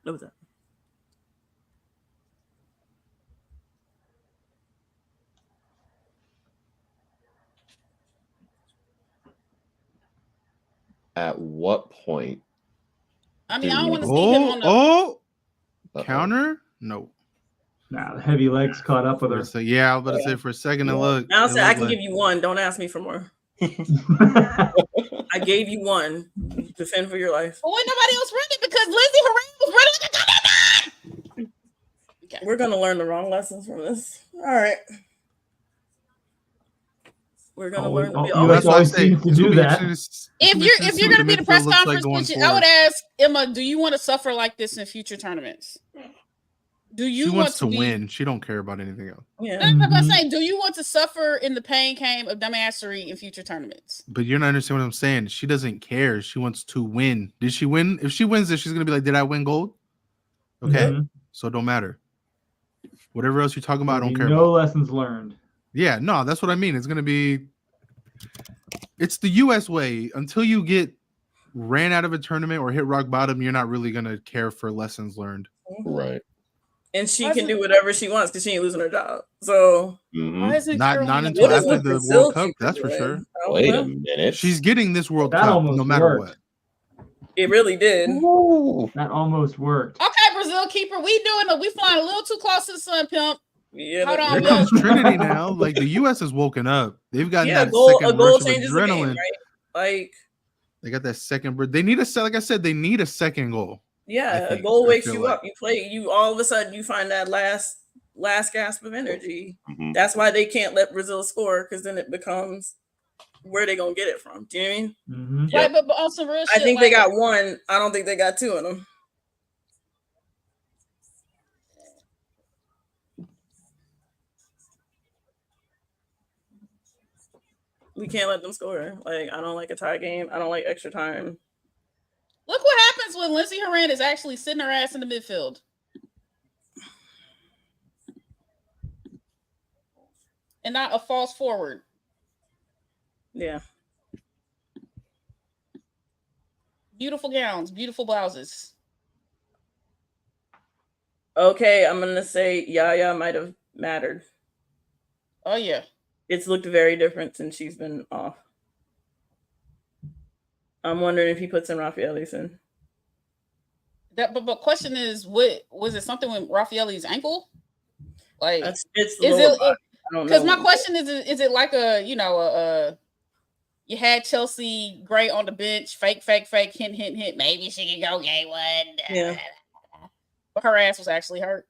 What was that? At what point? I mean, Do I don't we- want to see him on the. Uh-oh. Counter? No. Nah, the heavy legs caught up with For her. a sec- yeah, I was about to say for a second it looked. Now it say I looked can like- give you one. Don't ask me for more. I gave you one. Defend for your life. But when nobody else ran it because Lindsay Horan was running. Okay. We're gonna learn the wrong lessons from this. All right. We're gonna learn. Oh, we you always- That's why I always say seem to it's do gonna be that. interesting If you're what gonna be the the press midfield looks conference, going which I would forward. ask Emma, do you want to suffer like this in future tournaments? Do you She want wants to be, win. She don't care about anything else. yeah. No, no, I'm Mhm. saying, do you want to suffer in the pain game of dumbassery in future tournaments? But you're not understanding what I'm saying. She doesn't care. She wants to win. Did she win? If she wins this, she's gonna be like, "Did I win gold?" Okay, Mhm. so it don't matter. Whatever else you're talking about, I don't care No about. lessons learned. Yeah, no, that's what I mean. It's gonna be. It's the U.S. way. Until you get ran out of a tournament or hit rock bottom, you're not really gonna care for lessons learned. Right. And she Why can is do it- whatever she wants because she ain't losing her job. So Mhm. Why isn't Not Carolina until what is after what the Brazil World Cup. keep That's for doing? sure. I don't Wait a know. minute. She's getting this World That Cup almost no matter worked. what. It really did. Ooh. That almost worked. Okay, Brazil keeper, we flying a little too close to the sun, pimp. Yeah. Hold on, Here look. comes Trinity now. Like the U.S. has woken up. They've gotten Yeah, that a goal second rush of changes the game, adrenaline. right? Like, They got that second. They need a like I said. They need a second goal. yeah, think. a goal I wakes feel you like. up. You play. You all of a sudden you find that last gasp of energy. Mhm. That's why they can't let Brazil score because then it becomes where they gonna get it from. Do you know what I mean? Mm-hmm. Yeah. Right, but on some real I shit, think they like, got one. I don't think they got two of them. We can't let them score. Like, I don't like a tie game. I don't like extra time. look what happens when Lindsay Horan is actually sitting her ass in the midfield. And not a false forward. Yeah. Beautiful gowns, beautiful blouses. Okay, I'm gonna say Yaya might have mattered. Oh yeah. It's looked very different since she's been off. I'm wondering if he puts in Raffaele's in. That, but question is, what was it? Something with Raffaele's ankle? Like, It's is lower it? body. I don't Because know. my question is it like you had Chelsea Gray on the bench, fake, hint, maybe she can go game one. Yeah. But her ass was actually hurt.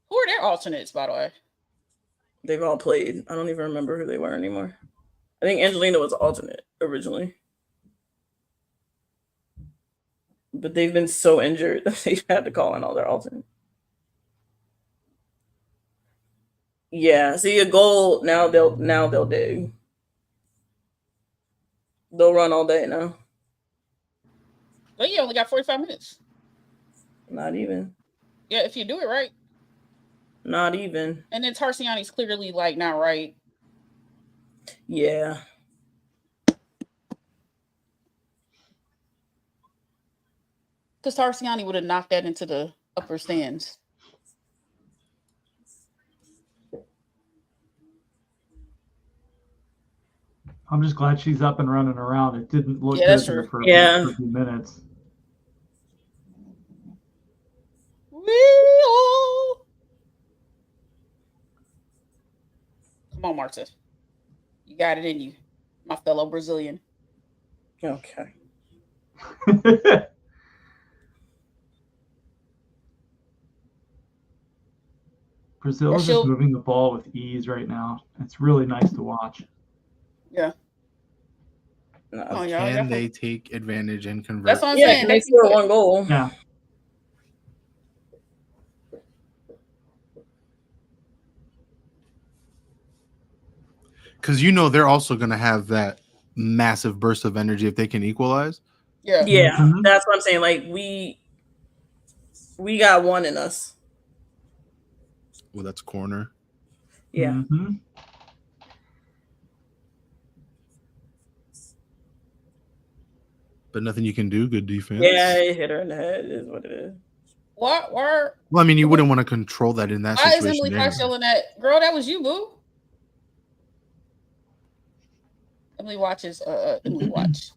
Who are their alternates, by the way? They've all played. I don't even remember who they were anymore. I think Angelina was an alternate originally. But they've been so injured that they've had to call in all their alternates. Yeah, see a goal, now they'll dig. They'll run all day now. But you only got 45 minutes. Not even. Yeah, if you do it right. Not even. And then Tarsiani's clearly like not right. Yeah. Because Tarsiani would have knocked that into the upper stands. I'm just glad she's up and running around. It didn't look Yeah, that's good true. for Yeah. a few minutes. Come on, Marta. You got it in you, my fellow Brazilian. Okay. Brazil is just moving the ball with ease right now. It's really nice to watch. Yeah. Oh, yeah. Can they take advantage and convert? That's what I'm saying. They score one goal. Yeah. Because they're also going to have that massive burst of energy if they can equalize. Yeah. Yeah, that's what I'm saying. Like we got one in us. Well, that's corner. Yeah. Mm-hmm. But nothing you can do. Good defense. Yeah, it hit her in the head. Is what it is. What? Well, I mean, you wouldn't want to control that in that Why situation. is Emily Fox yelling at? Girl, that was you, boo. Emily watches. Emily watch.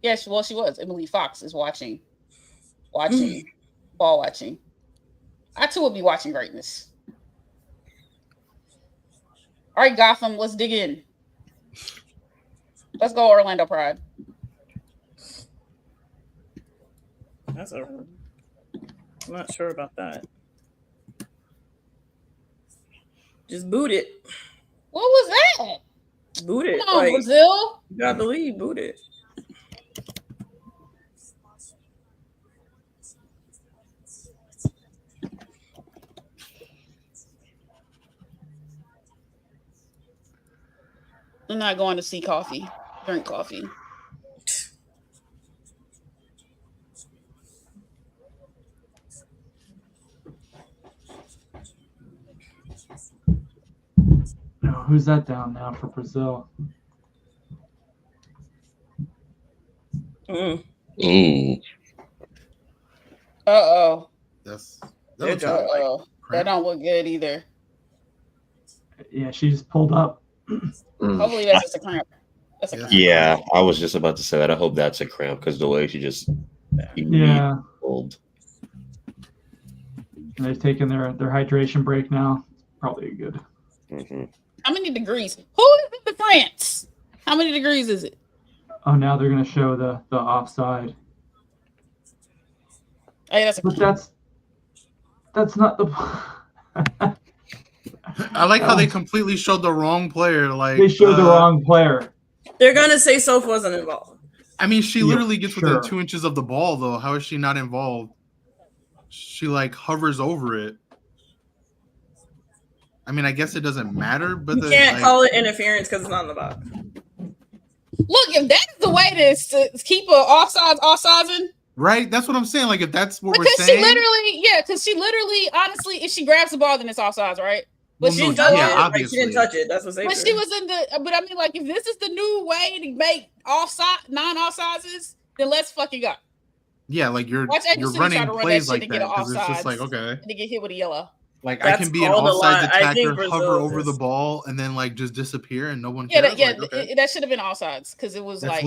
Yes, well, she was. Emily Fox is watching ball watching. I too would be watching greatness. All right, Gotham, let's dig in. Let's go, Orlando Pride. I'm not sure about that. Just boot it. What was that? Boot it. Come on, Brazil. You got the lead. Boot it. I'm not going to see coffee. Drink coffee. No, who's that down now for Brazil? Uh-oh. That don't look good either. Yeah, she just pulled up. Hopefully that's just a cramp. That's a cramp. Yeah, I was just about to say that. I hope that's a cramp because the way she just pulled. And they've taken their hydration break now. Probably good. Mm-hmm. How many degrees? Who is in France? How many degrees is it? Oh, now they're going to show the offside. Hey, that's not the. I like how they completely showed the wrong player. Like they showed the wrong player. They're gonna say Soph wasn't involved. I mean, she literally gets within 2 inches of the ball, though. How is she not involved? She hovers over it. I mean, I guess it doesn't matter, but you can't call it interference because it's not in the box. Look, if that is the way to keep a offsides, right? That's what I'm saying. Like, if that's what because we're saying, because she literally, honestly, if she grabs the ball, then it's offsides, right? But she didn't touch it. Like, she didn't touch it. That's what they. But she was in the. But I mean, like, if this is the new way to make non-offsides, then let's fucking go. Yeah, like you're running plays like that because it's just like, okay, and to get hit with a yellow. Like I can be an offsides attacker, hover over the ball, and then like just disappear, and no one cares. That should have been offsides because it was that's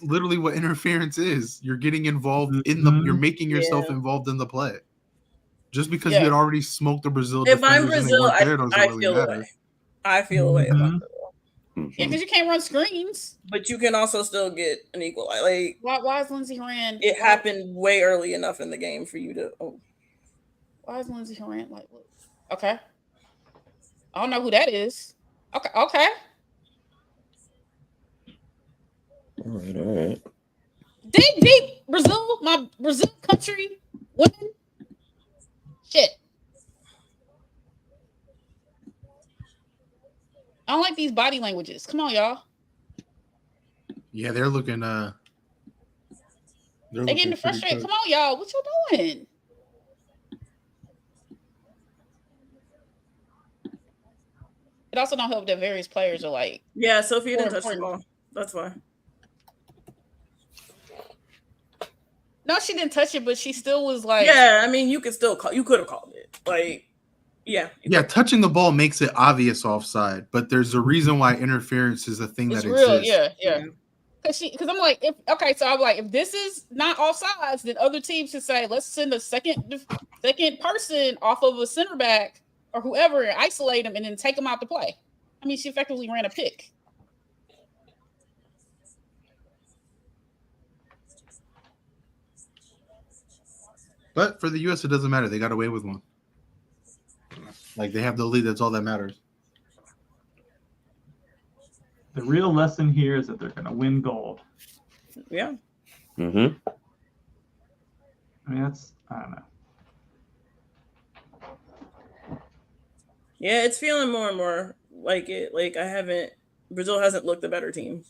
literally what interference is. You're getting involved in the. You're making yourself involved in the play. Just because you had already smoked the Brazil. If I'm Brazil, I feel away. I feel away about it. Yeah, because you can't run screens. But you can also still get an equal. Like why is Lindsey Horan? It happened way early enough in the game for you to. Why is Lindsey Horan like? Okay, I don't know who that is. Okay. All right. Deep Brazil, my Brazil country women. Shit. I don't like these body languages. Come on, y'all. Yeah, they're looking. They're getting frustrated. Come on, y'all. What you doing? It also don't help that various players are like. Yeah, Sophia didn't touch the ball. That's why. No, she didn't touch it, but she still was like. Yeah, I mean, you could still call. You could have called it. Like, yeah. Yeah, touching the ball makes it obvious offside, but there's a reason why interference is a thing that exists. Yeah. Because I'm like, so I'm like, if this is not offsides, then other teams should say, let's send a second person off of a center back or whoever and isolate them and then take them out to play. I mean, she effectively ran a pick. But for the U.S., it doesn't matter. They got away with one. Like, they have the lead. That's all that matters. The real lesson here is that they're going to win gold. Yeah. Mm-hmm. I mean, I don't know. Yeah, it's feeling more and more like it. Like, Brazil hasn't looked a better team.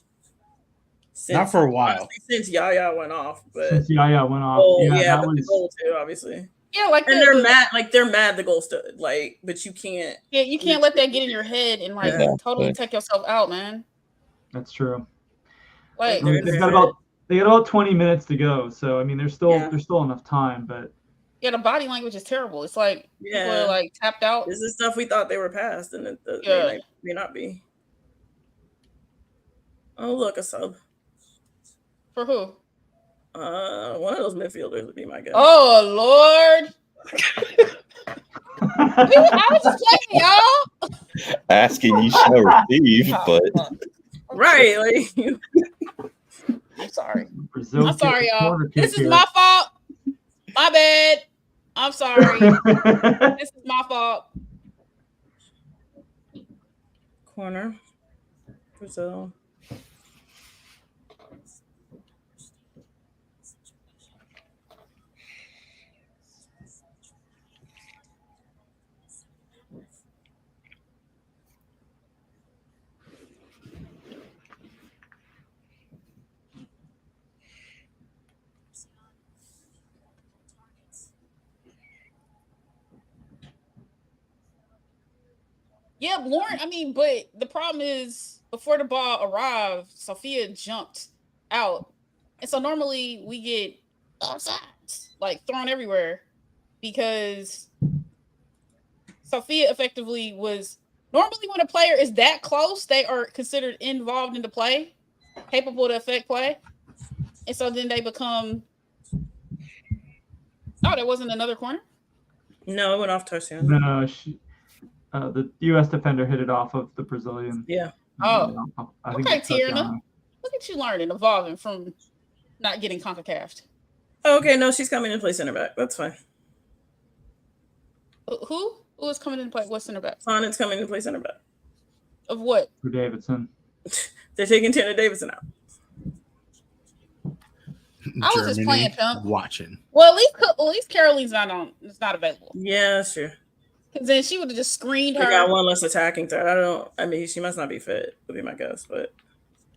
Not for a while. Honestly, since Yaya went off. But since Yaya went off. Oh, yeah, but the goal too, obviously. Yeah, like they're mad. Like they're mad the goal stood. Like, but you can't. Yeah, you can't let that get in your head and like totally take yourself out, man. That's true. Like they got about 20 minutes to go. So I mean, there's still enough time, but yeah, the body language is terrible. It's like people are like tapped out. This is stuff we thought they were past, and it may not be. Oh, look, a sub. For who? One of those midfielders would be my guess. Oh Lord! I was just playing, y'all. Asking you shall receive, but right, like I'm sorry. Brazil I'm sorry, y'all. This is my fault. My bad. I'm sorry. This is my fault. Corner. Brazil. Yeah, Lauren. I mean, but the problem is before the ball arrived, Sophia jumped out, and so normally we get offsides like thrown everywhere because Sophia effectively was normally when a player is that close, they are considered involved in the play, capable to affect play, and so then they become. Oh, there wasn't another corner. No, it went off touchdown. No, the U.S. defender hit it off of the Brazilian. Yeah. Oh. I think okay, Tierna. Look at you learning, evolving from not getting CONCACAF. Okay, no, she's coming to play center back. That's fine. Who? Who is coming in to play? What center back? Sonnet's coming to play center back. Of what? For Davidson. They're taking Tanner Davidson out. I was just playing pimp. Watching. Well, at least Caroline's not on. It's not available. Yeah, that's true. Because then she would have just screened her. They got one less attacking threat. I mean, she must not be fit, would be my guess. But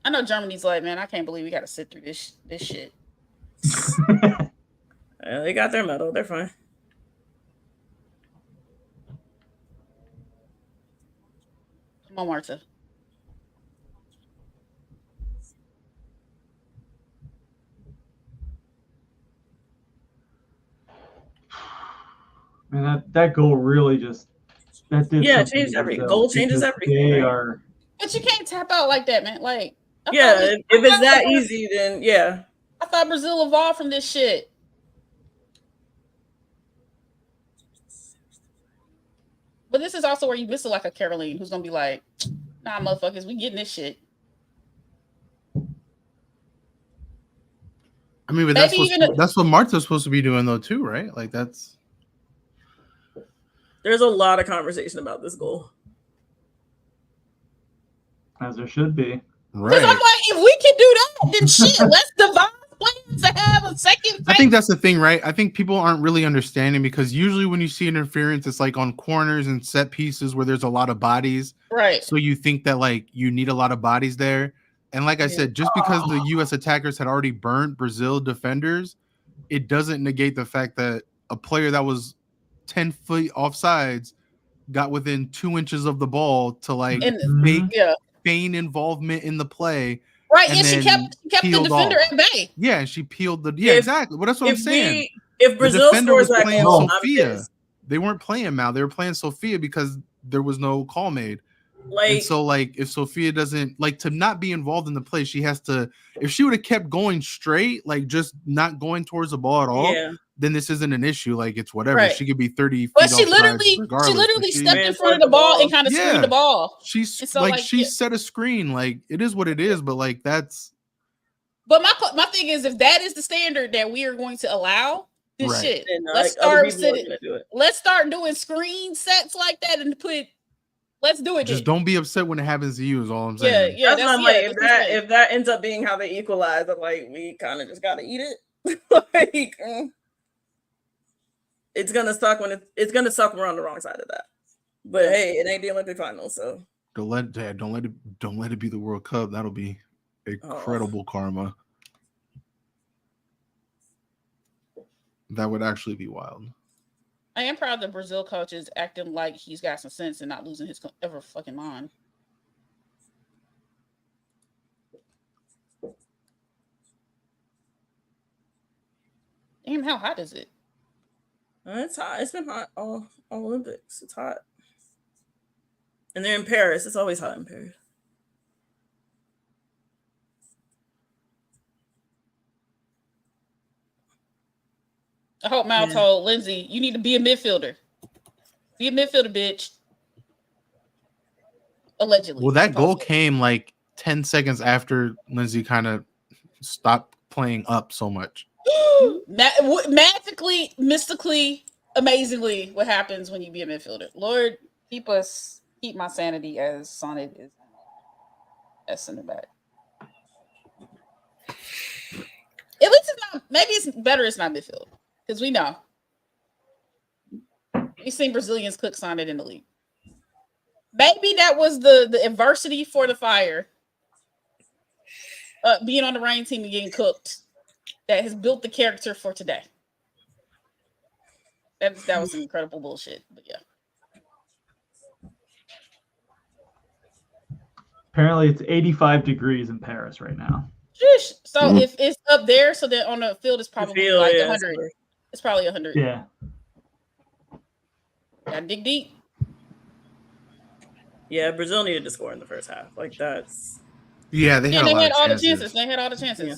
I know Germany's like, man, I can't believe we got to sit through this shit. Yeah, they got their medal. They're fine. Come on, Marta. Man, that goal really just that did Yeah, something changed to everything. Brazil Goal changes because everything. They right? are. But you can't tap out like that, man. Like, Yeah, if it's that easy, then yeah. I thought Brazil evolved from this shit. But this is also where you miss it, like a Caroline who's gonna be like, "Nah, motherfuckers, we getting this shit." I mean, but that's what Marta's supposed to be doing though too, right? Like that's. There's a lot of conversation about this goal. As there should be. Right. Because I'm like, if we can do that, then shit, let's devise plans to have a second. I think that's the thing, right? I think people aren't really understanding because usually when you see interference, it's like on corners and set pieces where there's a lot of bodies. Right. So you think that like you need a lot of bodies there. And like I said, just because the U.S. attackers had already burnt Brazil defenders, it doesn't negate the fact that a player that was 10 feet offsides got within 2 inches of the ball to like feign involvement in the play. Right, and she kept the defender at bay. Yeah, and she peeled the exactly. Well, that's what I'm saying. If Brazil scores that goal, Sophia, they weren't playing Mal. They were playing Sophia because there was no call made. And so, like, if Sophia doesn't like to not be involved in the play, she has to. If she would have kept going straight, like just not going towards the ball at all, then this isn't an issue. Like it's whatever. Right. She could be 30 feet. But she literally stepped in front of the ball and kind of screened the ball. She's she set a screen. Like it is what it is. But like that's. But my thing is, if that is the standard that we are going to allow this shit, let's start doing screen sets like that and let's do it. Just don't be upset when it happens to you. Is all I'm saying. Yeah. That's like if that ends up being how they equalize, I'm like, we kind of just gotta eat it. Like, it's gonna suck when it's gonna suck when we're on the wrong side of that. But hey, it ain't the Olympic final, so don't let it be the World Cup. That'll be incredible karma. That would actually be wild. I am proud that Brazil coach is acting like he's got some sense and not losing his ever fucking mind. Damn, how hot is it? It's hot. It's been hot all Olympics. It's hot. And they're in Paris. It's always hot in Paris. I hope Mal told Lindsay, you need to be a midfielder. Be a midfielder, bitch. Allegedly. Well, that goal came like 10 seconds after Lindsay kind of stopped playing up so much. Magically, mystically, amazingly, what happens when you be a midfielder? Lord, keep my sanity as Sonnet is in the back. At least it's not. Maybe it's better. It's not midfield because we know we've seen Brazilians cook Sonnet in the league. Maybe that was the adversity for the Fire, being on the rain team and getting cooked, that has built the character for today. That was some incredible bullshit, but yeah. Apparently, it's 85 degrees in Paris right now. So if it's up there, so that on the field it's probably 100. It's probably 100. Yeah. Gotta dig deep. Yeah, Brazil needed to score in the first half. Like that's. Yeah, they had all the chances. They had all the chances. Yeah.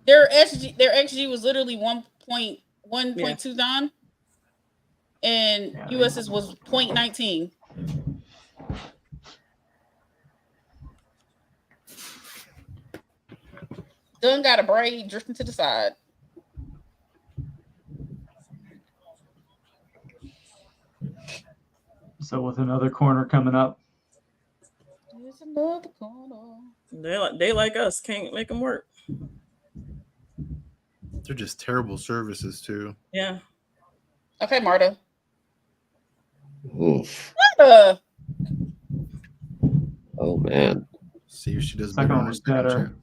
Their XG was literally 1.1.2 down, and US's was 0.19. Dunn got a braid drifting to the side. So with another corner coming up. There's another corner. They like us. Can't make them work. They're just terrible services too. Yeah. Okay, Marta. Oof. Marta. Oh man. See if she does better.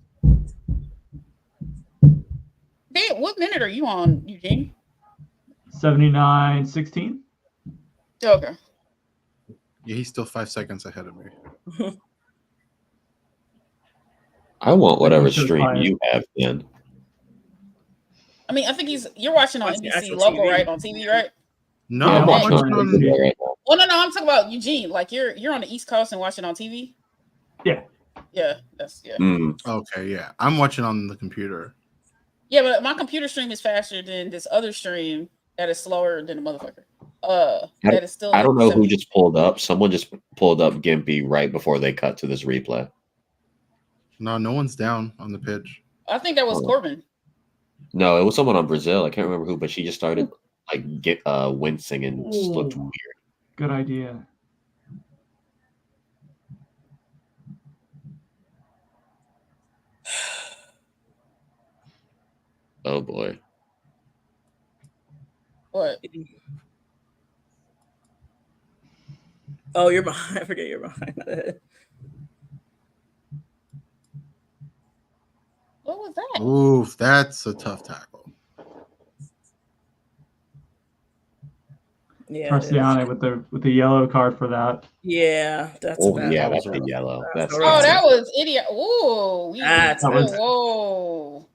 Hey, what minute are you on, Eugene? 79-16. Okay. Yeah, he's still 5 seconds ahead of me. I want whatever He's so stream biased. you have, man. I mean, I think you're watching on Watching NBC actual local, TV. right? On TV, right? No, Yeah, I'm watching watching on on. NBC. right now. Well, no, I'm talking about Eugene. Like you're on the East Coast and watching on TV. Yeah. Yeah, Okay, yeah, I'm watching on the computer. Yeah, but my computer stream is faster than this other stream that is slower than a motherfucker. That is still. I don't know who 70. just pulled up. Someone just pulled up Gimpy right before they cut to this replay. No one's down on the pitch. I think that was Oh. Corbin. No, it was someone on Brazil. I can't remember who, but she just started like wincing and just looked weird. Good idea. Oh boy. What? Oh, you're behind. I forget you're behind. What was that? Oof, that's a tough tackle. Yeah. it is. Tarsiani with the yellow card for that. Yeah, that's Oh bad. yeah, That was that's the rough. yellow. That's That's rough. Oh, that was idiot. Whoa. That's Whoa.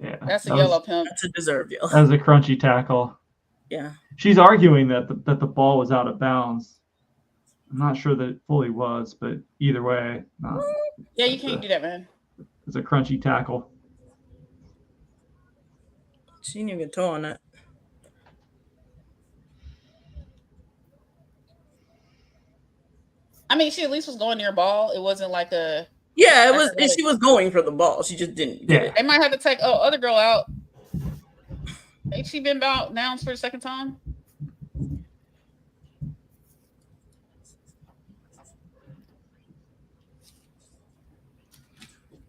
Yeah, That's a that yellow was, pimp. That's a deserved yellow. that was a crunchy tackle. Yeah. She's arguing that the ball was out of bounds. I'm not sure that it fully was, but either way, Yeah, you can't do that, man. it's a crunchy tackle. She didn't even get toe on that. I mean, she at least was going near ball. It wasn't like a. Yeah, it was. And she was going for the ball. She just didn't get it. They might have to take other girl out. Ain't she been announced for the second time?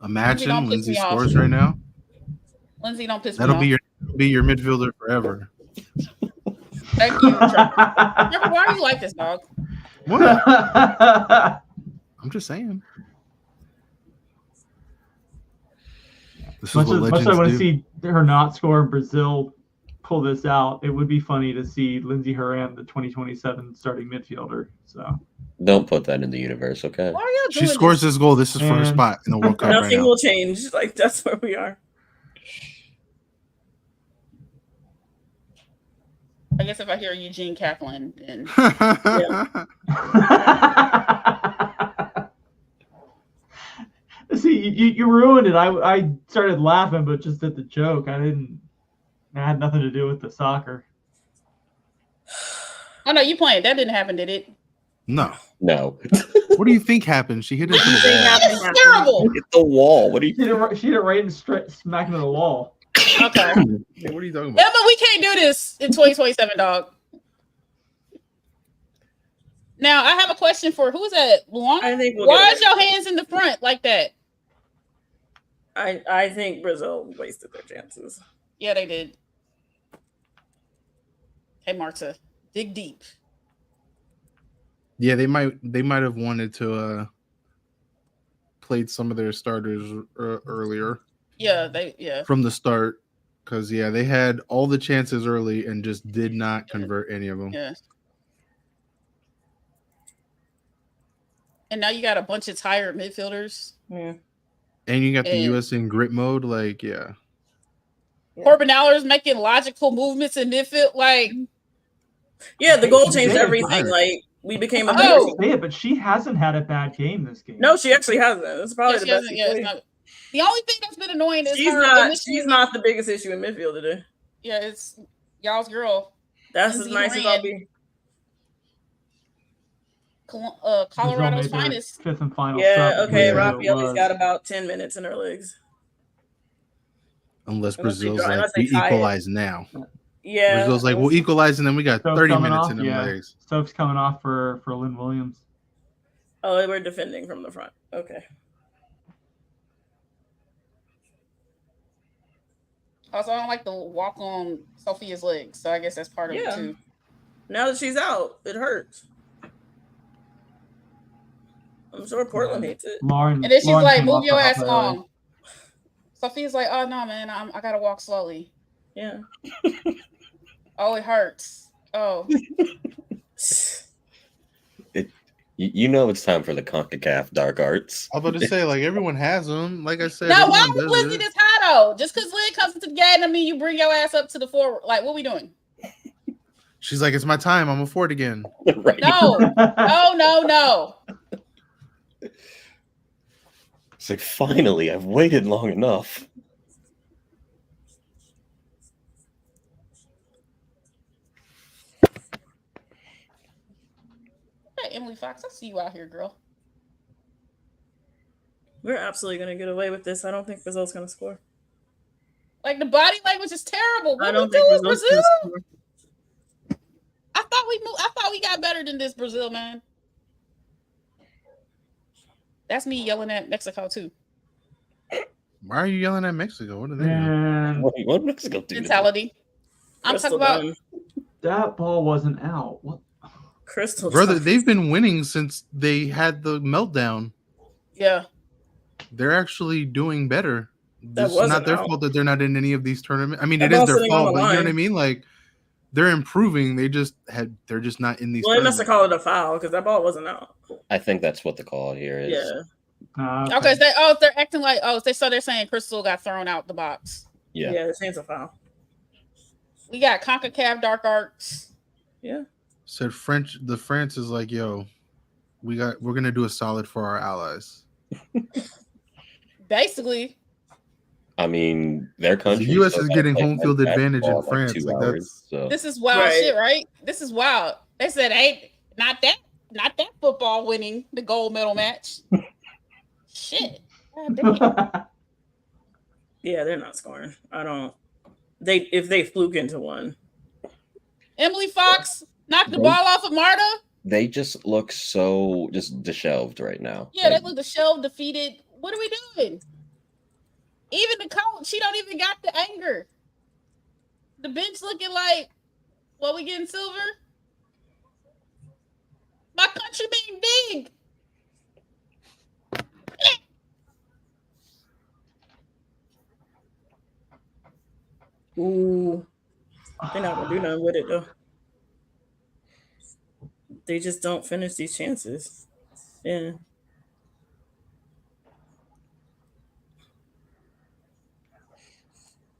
Imagine don't piss Lindsay me off. scores right now. Lindsay, don't piss That'll me off. be your midfielder forever. Thank you, Trevor. Trevor, why are you like this, dog? What? I'm just saying. This is Much what as I legends want to do. see her not score in Brazil pull this out, it would be funny to see Lindsay Horan, the 2027 starting midfielder. So Don't put that in the universe, okay? Why are y'all She doing scores this? this goal. This is for her And- spot in the World Cup right Nothing now. will change. Like that's where we are. I guess if I hear Eugene cackling, then See, you ruined it. I started laughing, but just at the joke. I had nothing to do with the soccer. oh no, you playing? That didn't happen, did it? No. No. What do you think happened? She hit it to the Anything wall. happened, It's terrible. Hit the wall. What do you She hit it right and smack into the wall. Okay, Hey, what are you talking yeah, about? but we can't do this in 2027, dog. Now I have a question for who is that? Luana? I think we'll Why get is your hands in the front like that? I think Brazil wasted their chances. Yeah, they did. Hey, Marta, dig deep. Yeah, they might have wanted to played some of their starters earlier Yeah, from the start, because they had all the chances early and just did not convert any of them. yeah. And now you got a bunch of tired midfielders. Yeah. And you got the And- US in grip mode, like Yeah. Corbin Allers making logical movements in midfield, like Yeah, the goal She's changed dead. everything. Like we became a I better Oh. team. say it, but she hasn't had a bad game this game. No, she actually hasn't. It's probably yeah, the she best. hasn't- yeah, it's not, the only thing that's been annoying is She's her not. initially- She's not the biggest issue in midfield today. Yeah, it's y'all's girl. That's Lindsay as nice as Horan. I'll be. Brazil Colorado's made their finest. fifth and final. Yeah. stop. Okay. Yeah. Rafaeli's got about 10 minutes in her legs. unless Unless they Brazil's draw- like, unless they we tie it. equalize now. Yeah. Brazil's like, we'll equalize, and then we got Stokes 30 coming minutes off, in them legs. Stokes coming off for Lynn Williams. Oh, they were defending from the front. Okay. Also, I don't like the walk on Sophia's legs, so I guess that's part of Yeah. it too. Now that she's out, it hurts. I'm sure Portland hates it. Lauren. And then she's Lauren like, came off "Move your the ass hot along." Sophia's like, "Oh no, man, I gotta walk slowly. Yeah. Oh, it hurts. Oh, You know it's time for the CONCACAF dark arts. I was about to say, like, everyone has them. Like I said, No, why everyone was does Lizzie it. this high though? Just because Lynn comes into the game, I mean, you bring your ass up to the forward. Like, what we doing? She's like, it's my time. I'm a Ford again. Right. No. It's like, finally, I've waited long enough. Hey, Emily Fox, I see you out here, girl. We're absolutely going to get away with this. I don't think Brazil's going to score. Like, the body language is terrible. What I we don't do think with Brazil's Brazil? going to score. I thought we got better than this Brazil, man. That's me yelling at Mexico too. Why are you yelling at Mexico? What are they doing? Man, What Mexico do? Mentality. I'm Crystal talking about done. that ball wasn't out. What? Crystal Brother, done. they've been winning since they had the meltdown. yeah. They're actually doing better. That It's wasn't not their out. fault that they're not in any of these tournaments. I mean, That it is ball's their sitting on fault, the but you know what I line. mean? Like, they're improving. They're just not in these Well, they must tournaments. have called it a foul because that ball wasn't out. I think that's what the call here is. Yeah. Okay, so they're acting like they're saying Crystal got thrown out the box. Yeah. Yeah, this ain't a foul. We got CONCACAF dark arts. Yeah. Said France is like, yo, we're gonna do a solid for our allies. Basically. I mean, their The country. U.S. still is gotta getting play home field men's advantage in basketball in, like, France. 2 Like, hours, that's so. This is wild Right. shit, right? This is wild. They said, hey, not that football winning the gold medal match. Shit. God damn. Yeah, they're not scoring. I don't. If they fluke into one. Emily Fox knocked the ball off of Marta. They just look so just disheveled right now. Yeah, Like, they look disheveled, defeated. What are we doing? Even the coach, she don't even got the anger. The bench looking like, what, we getting silver? My country being big. Ooh. They're not going to do nothing with it, though. They just don't finish these chances. Yeah.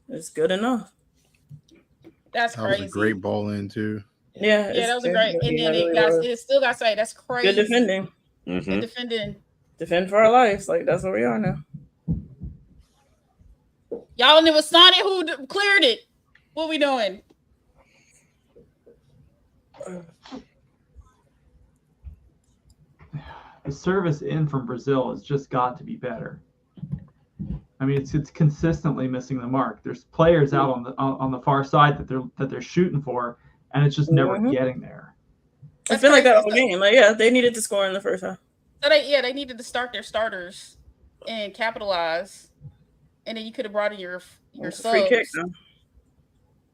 It's good enough. That's that was crazy. a great ball in too. Yeah. Yeah, that was a great. And then really it still got to say, that's crazy. good defending. mhm. And defending. Defend for our lives. Like, that's where we are now. Y'all, and it was Sonny who cleared it. What we doing? The service in from Brazil has just got to be better. I mean, it's consistently missing the mark. There's players out on the far side that they're shooting for, and it's just never getting there. It's been like that all game. Like, yeah, they needed to score in the first half. So they needed to start their starters and capitalize, and then you could have brought in your It's a subs. free kick, though.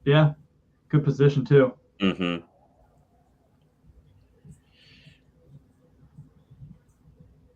Yeah, good position too. Mhm.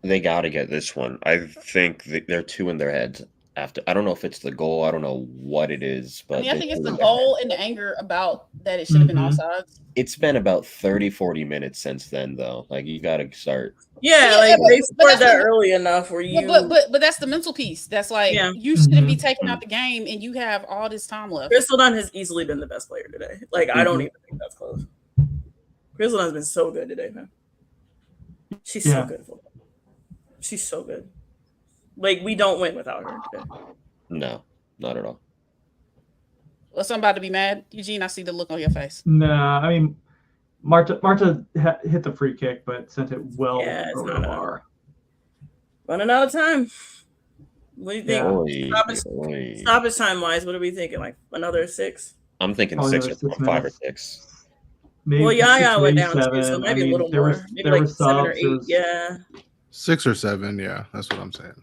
They got to get this one. I think they're 2 in their heads. After, I don't know if it's the goal. I don't know what it is, but I mean, I think it's the they're 2 in their goal heads. and the anger about that it should have been offsides. It's been about 30-40 minutes since then, though. Like, you got to start. Yeah, Yeah, like but- they but scored that's that the- early enough where you. But that's the mental piece. That's like Yeah. you shouldn't be Mhm. taking out the game, and you have all this time left. Crystal Dunn has easily been the best player today. Like, I don't even think that's close. Crystal Dunn's been so good today, man. She's so Yeah. good. She's so good. Like, we don't win without her today. No, not at all. Well, somebody to be mad, Eugene. I see the look on your face. Nah, I mean, Marta hit the free kick, but sent it well Yeah, it's over not the a- bar. Running out of time. What do you think? Yeah. Stoppage time wise, what are we thinking? Like another 6? I'm thinking Probably 6 another or 6 5 or minutes. 6. Maybe Well, Yaya 6, went maybe down too, so 7. maybe I mean, a little there more. was Maybe there like were 7 or subs. 8. Yeah. 6 or 7, yeah, that's what I'm saying.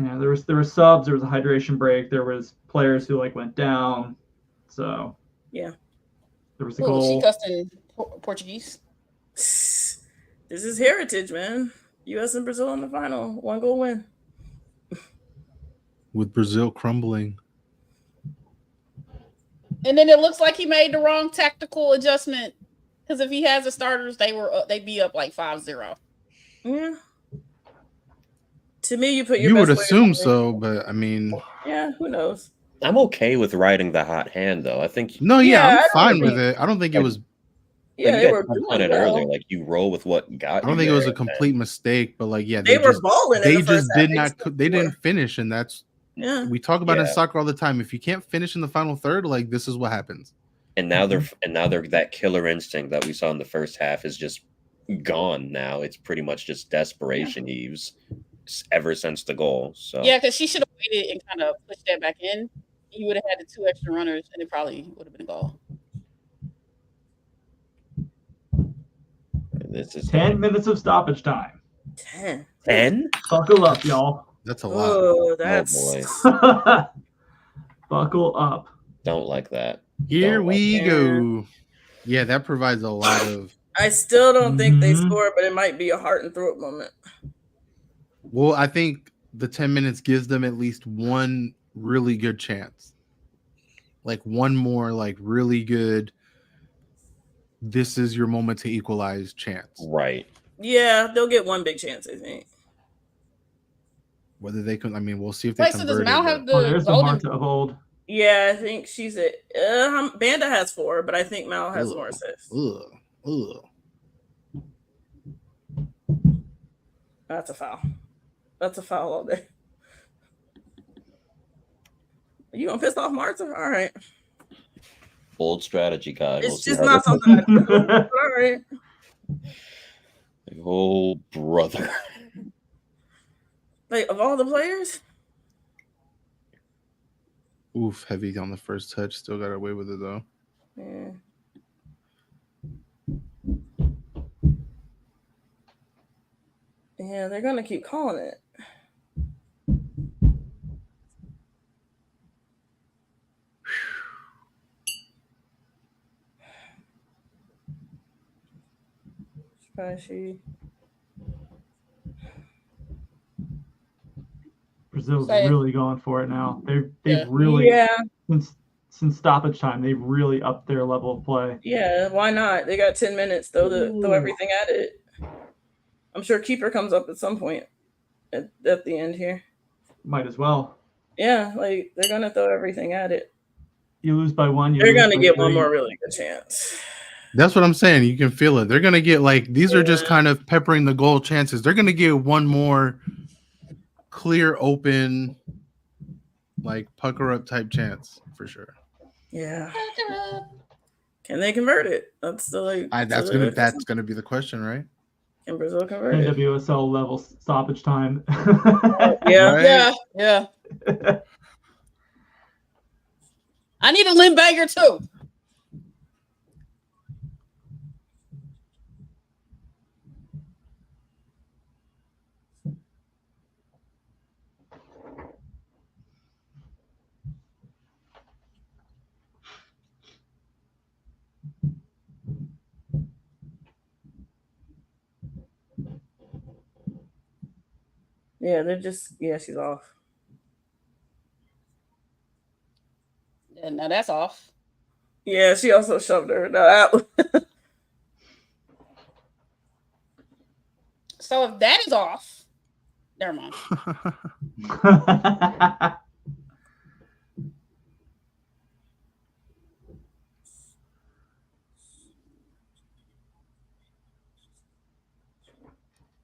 Yeah, there were subs. There was a hydration break. There was players who went down. So Yeah. there was a Oh, she goal. cussed in Portuguese. This is heritage, man. U.S. and Brazil in the final. 1 goal win. With Brazil crumbling. And then it looks like he made the wrong tactical adjustment Because if he has the starters, they'd be up like 5-0. Yeah. To me, you put your You best would players assume on the so, but I mean, yeah, who knows? I'm okay with riding the hot hand, though. I think no, Yeah, I'm I fine don't with think- it. I don't think it was. Yeah, you they guys were touched on doing it well. earlier. Like you roll with what got. I don't you think it was there, a complete mistake, but like, yeah, They were balling in They the first just half. did not. They didn't finish, and that's. Yeah. We talk about in Yeah. soccer all the time. If you can't finish in the final third, like this is what happens. And now they're that killer instinct that we saw in the first half is just gone. Now it's pretty much just desperation heaves ever since the goal. So Yeah, because she should have waited and kind of pushed that back in. You would have had the 2 extra runners, and it probably would have been a goal. this is 10 minutes of stoppage time. 10. Buckle up, y'all. That's a lot. Oh, Oh that's boy, Buckle up. don't like that. Here Don't we like go. Yeah, that provides a lot of. I still don't think they Mhm. scored, but it might be a heart and throat moment. Well, I think the 10 minutes gives them at least one really good chance. Like one more, like really good. This is your moment to equalize chance. Right. Yeah, they'll get one big chance, I think. Whether they can, I mean, we'll see if they Wait, so does convert Mal it, have but- Oh, the there's the golden? Marta of old. Yeah, I think she's at Banda has 4, but I think Mal has more assists. Ugh. That's a foul. That's a foul all day. You gonna piss off Marta? All right. Bold strategy, guys. It's just not something I do. But all right. Oh, brother. Like, of all the players? Oof, heavy on the first touch. Still got away with it though. Yeah. Yeah, they're gonna keep calling it. Spicy. Brazil's Say it. really going for it now. They've Yeah. really Yeah, since stoppage time, they've really upped their level of play. yeah. Why not? They got 10 minutes. Throw Ooh. everything at it. I'm sure keeper comes up at some point at the end here. Might as well. Yeah, like they're gonna throw everything at it. You lose by one. They're lose gonna by get 3. one more really good chance. That's what I'm saying. You can feel it. They're gonna get like these are just Yeah. kind of peppering the goal chances. They're gonna get one more clear, open, like pucker up type chance for sure. Yeah. Can they convert it? That's the like. That's gonna be the question, right? Can Brazil convert it? NWSL level stoppage time. Yeah. Right? Yeah. I need a limb bagger too. Yeah, they're just she's off. Yeah, now that's off. Yeah, she also shoved her. No, that So if that is off, never mind.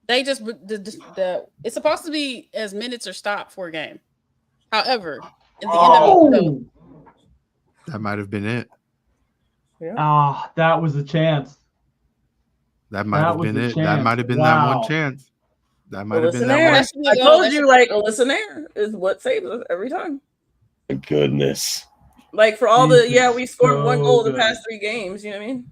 They just it's supposed to be as minutes are stopped for a game. However, in the NWSL, That might have been it. Ah, that was a chance. That might have been it. That chance. might have been that one Wow. chance. That might have been Alyssa that Nair. one. That should be I a goal. told That you, should- like Alyssa Nair is what saves us every time. Goodness. Like for all the She's we scored so one goal the good. past 3 games. You know what I mean?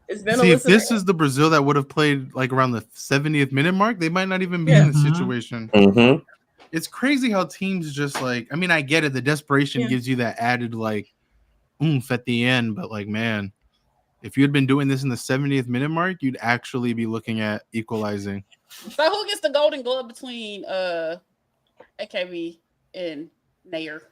It's been See, if Alyssa this Nair. is the Brazil that would have played like around the 70th minute mark, they might not even be in this Mhm. situation. Mm-hmm. It's crazy how teams just like, I mean, I get it. The desperation Yeah. gives you that added like oomph at the end, but like, man, if you had been doing this in the 70th minute mark, you'd actually be looking at equalizing. So who gets the golden glove between AKB and Nair?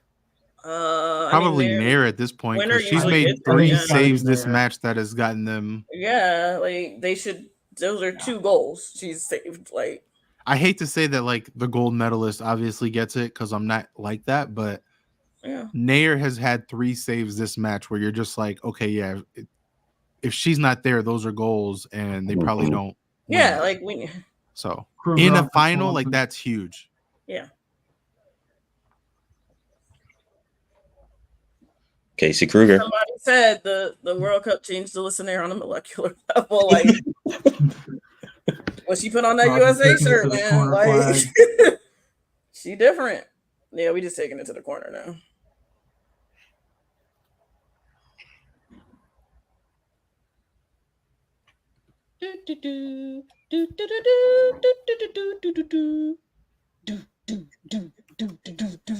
Probably Nair at this point Winner because she's usually made gets it, 3 yeah. saves this Nair. match that has gotten them. Yeah, like they should. Those are 2 goals she's saved. Like I hate to say that like the gold medalist obviously gets it because I'm not like that, but yeah, Nair has had 3 saves this match where you're just like, okay, yeah, if she's not there, those are goals, and they probably don't. yeah, win. like we. So Prove in her a own final, like performance. that's huge. Yeah. Casey Kruger. Somebody said the World Cup changed the listener on a molecular level. Like when she put on that Roger USA taking it shirt, to the man, corner like flag. she different. Yeah, we just taking it to the corner now. Do do do do do do do do do do do do do do do do do do do.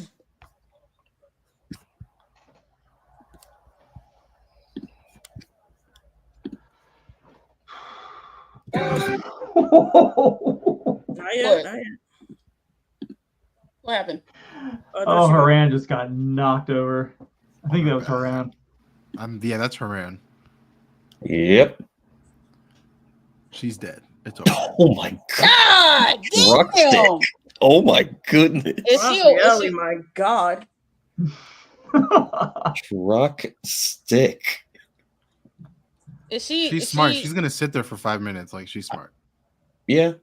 Not yet, not yet. What happened? Oh, Haran just got knocked over. I think that was Haran. Yeah, that's Haran. Yep. She's dead. It's over. Oh my god. God Rock damn! stick. Oh my goodness. Really, my God. Truck stick. Is she? She's smart. She's gonna sit there for 5 minutes. Like she's smart. Yeah.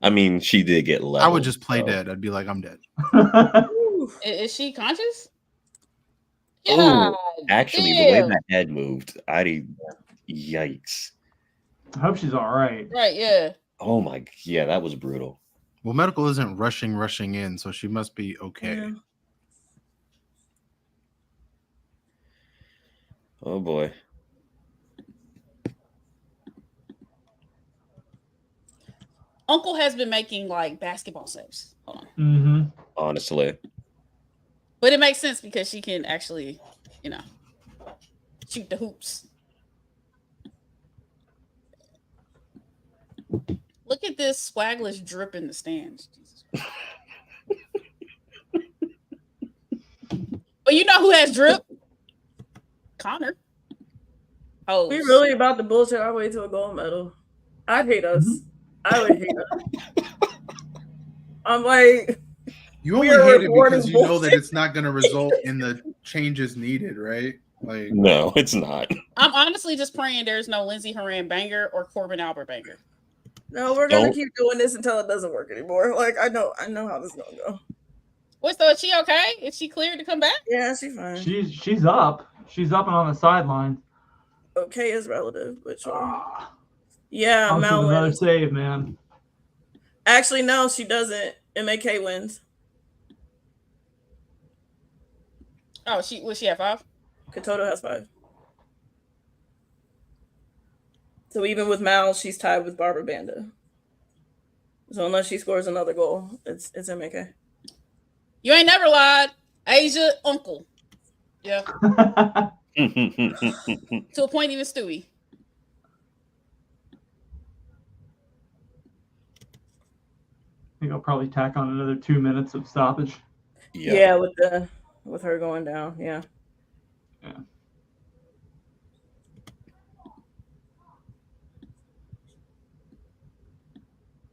I mean, she did get leveled. I would just play dead. I'd be like, I'm dead. Is she conscious? Oh, actually, the way damn. that head moved, yikes. I hope she's all right. Right, yeah. Oh my, yeah, that was brutal. Well, medical isn't rushing in, so she must be okay. Yeah. Oh boy. Uncle has been making like basketball saves. Hold on. Mm-hmm. Honestly. But it makes sense because she can actually, shoot the hoops. Look at this swagless drip in the stands. Jesus. But you know who has drip? Connor. Oh, We really about to bullshit our way to a gold medal. I'd hate us. I would hate us. I'm like, You only We are hate it reporting because you know that bullshit. it's not going to result in the changes needed, right? Like, No, it's not. I'm honestly just praying there's no Lindsey Horan banger or Corbin Albert banger. no, we're gonna Don't- keep doing this until it doesn't work anymore. Like I know how this is gonna go. Wait, so is she okay? Is she cleared to come back? Yeah, she's fine. She's up. She's up and on the sideline. Okay is relative, but sure. Ah, Yeah, comes with Mal another wins. save, man. Actually, no, she doesn't. MAK wins. Oh, was she at 5? Katoto has 5. So even with Mal, she's tied with Barbara Banda. So unless she scores another goal, it's MAK. You ain't never lied. Asia, uncle. Yeah. To a point, even Stewie. I think I'll probably tack on another 2 minutes of stoppage. Yeah, with her going down. Yeah. Yeah.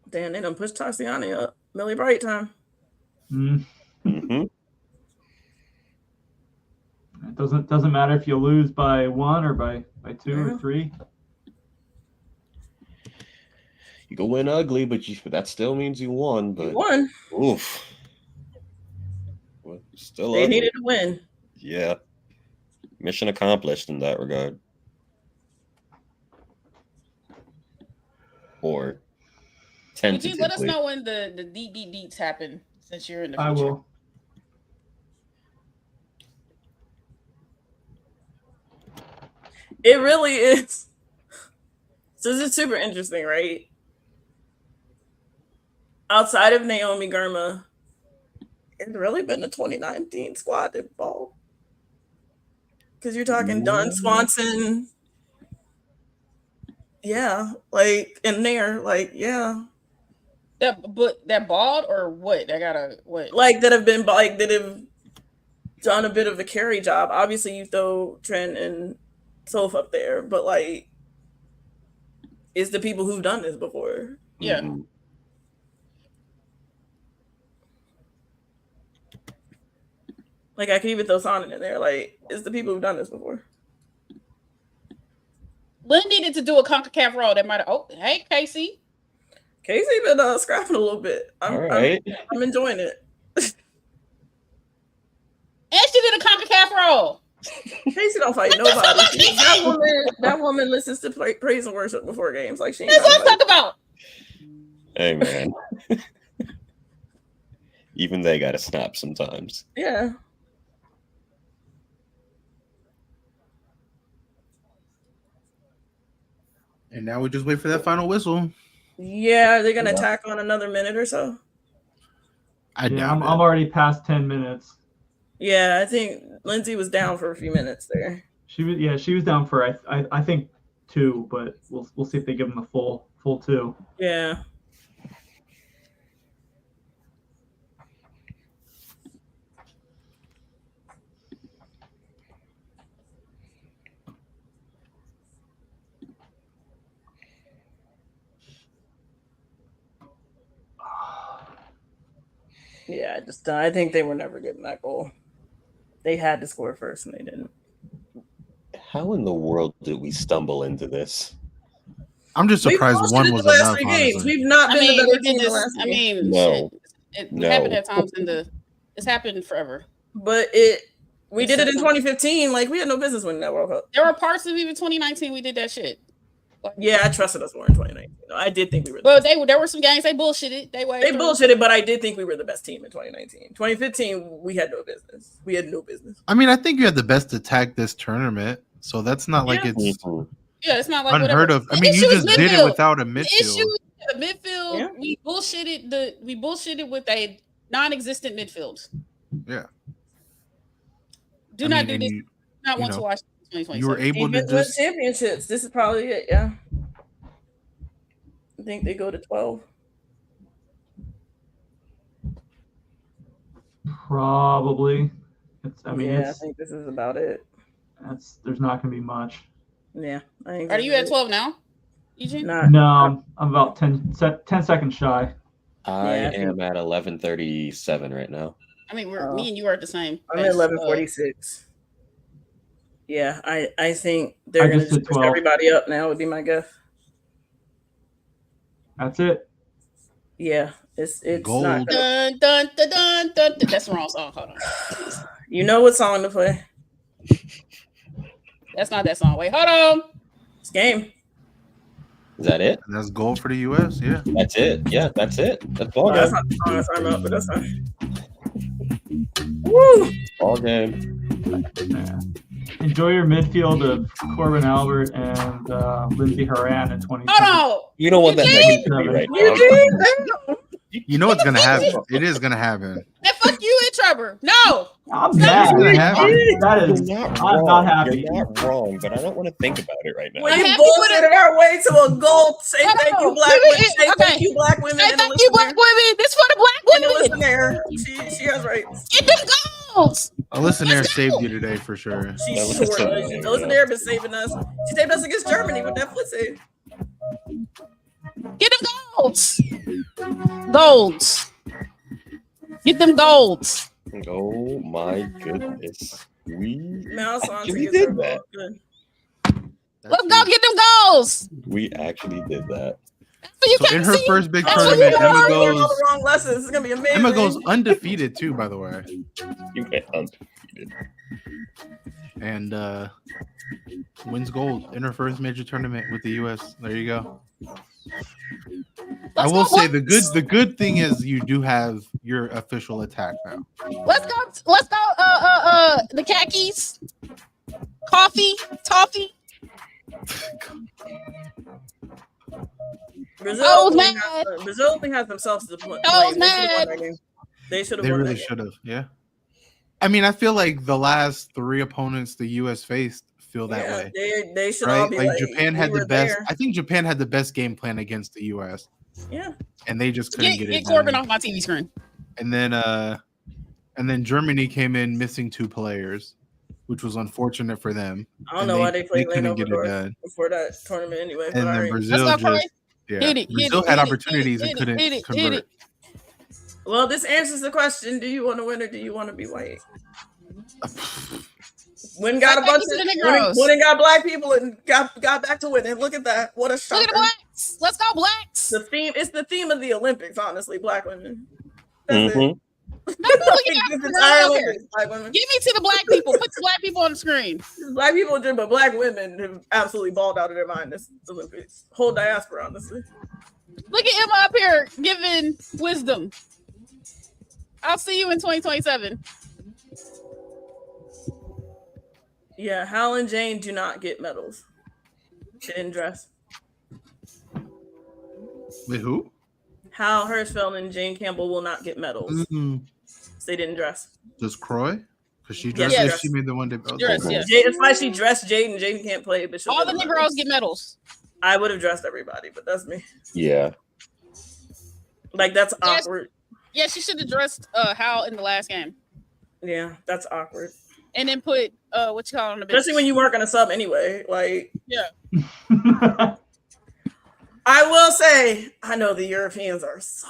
Damn, they done pushed Tassiani up. Millie Bright time. Mm-hmm. It doesn't matter if you lose by 1 or by 2 or 3. You go win ugly, but that still means you won. But You won. oof. Well, still They ugly. needed to win. Yeah. Mission accomplished in that regard. Or tentatively. Eugene, let us know when the deets happen since you're in the future. I will. It really is. So this is super interesting, right? Outside of Naomi Girma, it's really been the 2019 squad that ball. Because you're talking Dawn Swanson. Yeah, like in there, like, yeah. That bald or what? I gotta what? Like that have been like that have done a bit of a carry job. Obviously, you throw Trent and Soph up there, but like, it's the people who've done this before. Yeah. Mm-hmm. Like, I could even throw Sonnet in there. Like, it's the people who've done this before. Lynn needed to do a CONCACAF roll that might have. Oh, hey, Casey. Casey been scrapping a little bit. All right. I'm enjoying it. And she did a CONCACAF roll. Casey don't fight nobody. That woman listens to praise and worship before games. Like, she ain't That's what I'm talking about. Hey, man. Even they got to snap sometimes. Yeah. And now we just wait for that final whistle. Yeah, they're gonna tack on another minute or so. I'm already past 10 minutes. Yeah, I think Lindsay was down for a few minutes there. She was down for I think 2, but we'll see if they give them the full 2. Yeah. Yeah, I think they were never getting that goal. They had to score first, and they didn't. How in the world did we stumble into this? I'm just surprised one was enough. We've not been the better team the last I mean, no. It happened at times it's happened forever. But we did it in 2015. Like, we had no business winning that World Cup. There were parts of even 2019 we did that shit. Yeah, I trusted us more in 2019. I did think we were. Well, there were some games they bullshitted. They bullshitted, but I did think we were the best team in 2019. 2015, we had no business. I mean, I think you had the best attack this tournament, so that's not like it's it's not like unheard of. I mean, you just did it without a midfield. The midfield, we bullshitted with a non-existent midfield. Yeah. Do not do this. Not want to watch 2020. You were able to just championships. This is probably it. Yeah. I think they go to 12. Probably. I think this is about it. There's not going to be much. Yeah. Are you at 12 now, Eugene? No, I'm about 10 seconds shy. I am at 11:37 right now. I mean, me and you are at the same. I'm at 11:46. Yeah, I think they're going to just push everybody up now, would be my guess. That's it. Yeah, it's gold. Not dun, dun, dun, dun, dun. That's the wrong song. Hold on. You know what song to play. That's not that song. Wait, hold on. It's game. Is that it? And that's gold for the U.S., yeah. That's it. Yeah, that's it. That's all game. That's not the song that's talking about, but that's fine. Woo! All game. Yeah. Enjoy your midfield of Corbin Albert and Lindsey Horan in 2020. Oh no! You don't want that to be right now. You know what's gonna happen. It is gonna happen. And fuck you and Trebor. No! I'm mad. I'm not happy. You're not wrong, but I don't want to think about it right now. When you bullshit our way to a goal, say thank you, black women. Say thank you, black women. Say thank you, black women. This for the black women. Listen there. She has rights. Get them goals. A listener saved you today for sure. She sure does. The listener been saving us. She saved us against Germany with that foot save. Get them golds. Golds. Get them golds. Oh my goodness. We actually did that. Let's go get them goals. We actually did that. So in her first big tournament, Emma goes. All the wrong lessons. It's gonna be amazing. Emma goes undefeated too, by the way. You went undefeated. And wins gold in her first major tournament with the U.S. There you go. I will say the good thing is you do have your official attack now. Let's go. The khakis, coffee, toffee. Brazil only has themselves to play. They should have. They really should have. Yeah. I mean, I feel like the last 3 opponents the U.S. faced feel that way. They should all be like Japan had the best. I think Japan had the best game plan against the U.S. Yeah. And they just couldn't get it. Get Corbin off my TV screen. And then And then Germany came in missing 2 players, which was unfortunate for them. I don't know why they played Lane couldn't get it Overdorf done. before that tournament anyway. And then Brazil Let's go, just Hit it, Brazil hit had it, opportunities and couldn't convert. Well, this answers the question: do you want to win or do you want to be white? When got a bunch of when got black people and got back to winning. Look at that! What a shocker! Look at the blacks. Let's go, blacks. It's the theme of the Olympics. Honestly, black women. That's it. Give me to the black people. Put the black people on the screen. Black people did, but black women have absolutely balled out of their mind this Olympics. Whole diaspora, honestly. Look at Emma up here giving wisdom. I'll see you in 2027. Yeah, Hal and Jane do not get medals. They didn't dress. Wait, who? Hal Hirschfeld and Jane Campbell will not get medals. Mm-hmm. So they didn't dress. Does Croy? Because she dressed. Yes. She made the one day. It's why she dressed Jaden. Jaden can't play, but all the Negroes get medals. I would have dressed everybody, but that's me. Yeah. Like that's awkward. Yeah, she should have dressed Hal in the last game. Yeah, that's awkward. And then put what you call on the bench. Especially when you work on a sub anyway. Like yeah. I will say, I know the Europeans are so.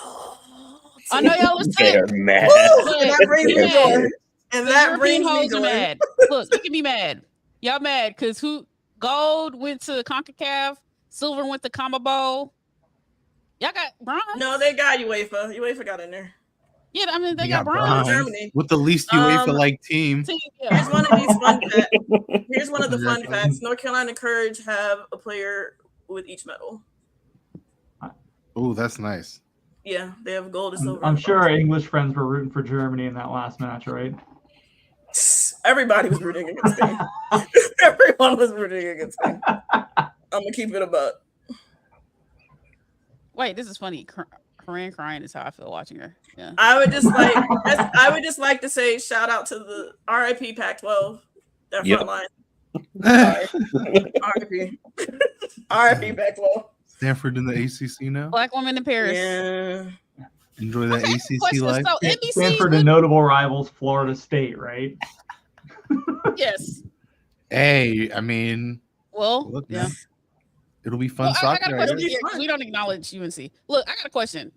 I know y'all was They're mad. And that brings me joy. And that brings me joy. Mad. Look, you can be mad. Y'all mad because gold went to CONCACAF, silver went to CONMEBOL. Y'all got bronze. No, they got UEFA. UEFA got in there. Yeah, I mean they got bronze. Germany with the least UEFA team. Yeah. Here's one of these fun facts. Here's one of the fun facts. North Carolina Courage have a player with each medal. Oh, that's nice. Yeah, they have gold and silver. I'm sure our English friends were rooting for Germany in that last match, right? Everybody was rooting against me. Everyone was rooting against me. I'm gonna keep it a buck. Wait, this is funny. Corinne crying is how I feel watching her. Yeah. I would just like to say shout out to the RIP Pac-12. That front line. RIP. RIP Pac-12. Stanford in the ACC now. Black woman in Paris. Yeah. Enjoy that ACC life. So NBC Stanford and notable rivals, Florida State, right? Yes. Hey, I mean, well, yeah. It'll be fun soccer. I got a question. Yeah, we don't acknowledge UNC. Look, I got a question.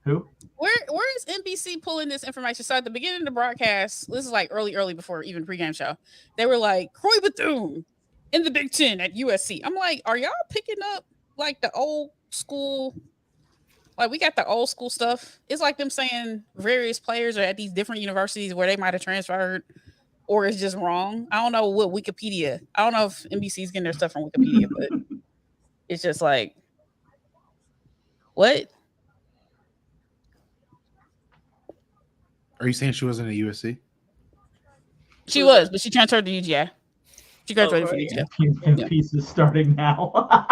Who? Where is NBC pulling this information? So at the beginning of the broadcast, this is like early before even pregame show, they were like Croy Bethune in the Big Ten at USC. I'm like, are y'all picking up like the old school? Like we got the old school stuff. It's like them saying various players are at these different universities where they might have transferred, or it's just wrong. I don't know what Wikipedia. I don't know if NBC's getting their stuff from Wikipedia, but it's just like, what? Are you saying she wasn't at USC? She was, but she transferred to UGA. She graduated from UGA. Piece is starting now.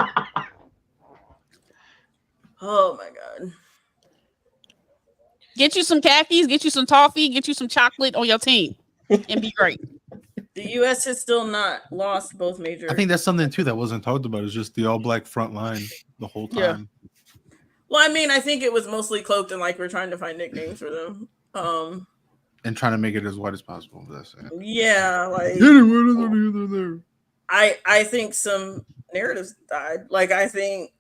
Oh my god! Get you some khakis, get you some toffee, get you some chocolate on your team, and be great. The U.S. has still not lost both major. I think that's something too that wasn't talked about. Is just the all-black front line the whole time. Yeah. Well, I mean, I think it was mostly cloaked in like we're trying to find nicknames for them. And trying to make it as white as possible. That's it. Yeah, like I think some narratives died. Like I think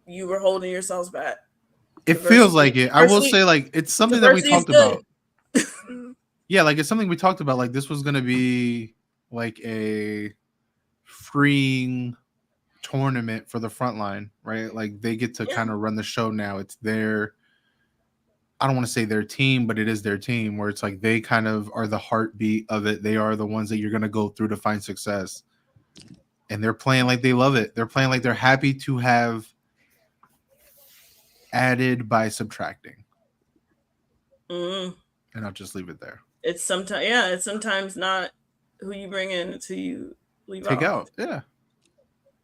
you were holding yourselves back. It feels like it. I will say, like, it's something that we talked about. Yeah, like it's something we talked about. Like this was gonna be like a freeing tournament for the front line, right? Like they get to kind of run the show now. It's their, I don't want to say their team, but it is their team where it's like they kind of are the heartbeat of it. They are the ones that you're gonna go through to find success. And they're playing like they love it. They're playing like they're happy to have added by subtracting. And I'll just leave it there. It's sometimes not who you bring in, it's who you leave Take out. Yeah.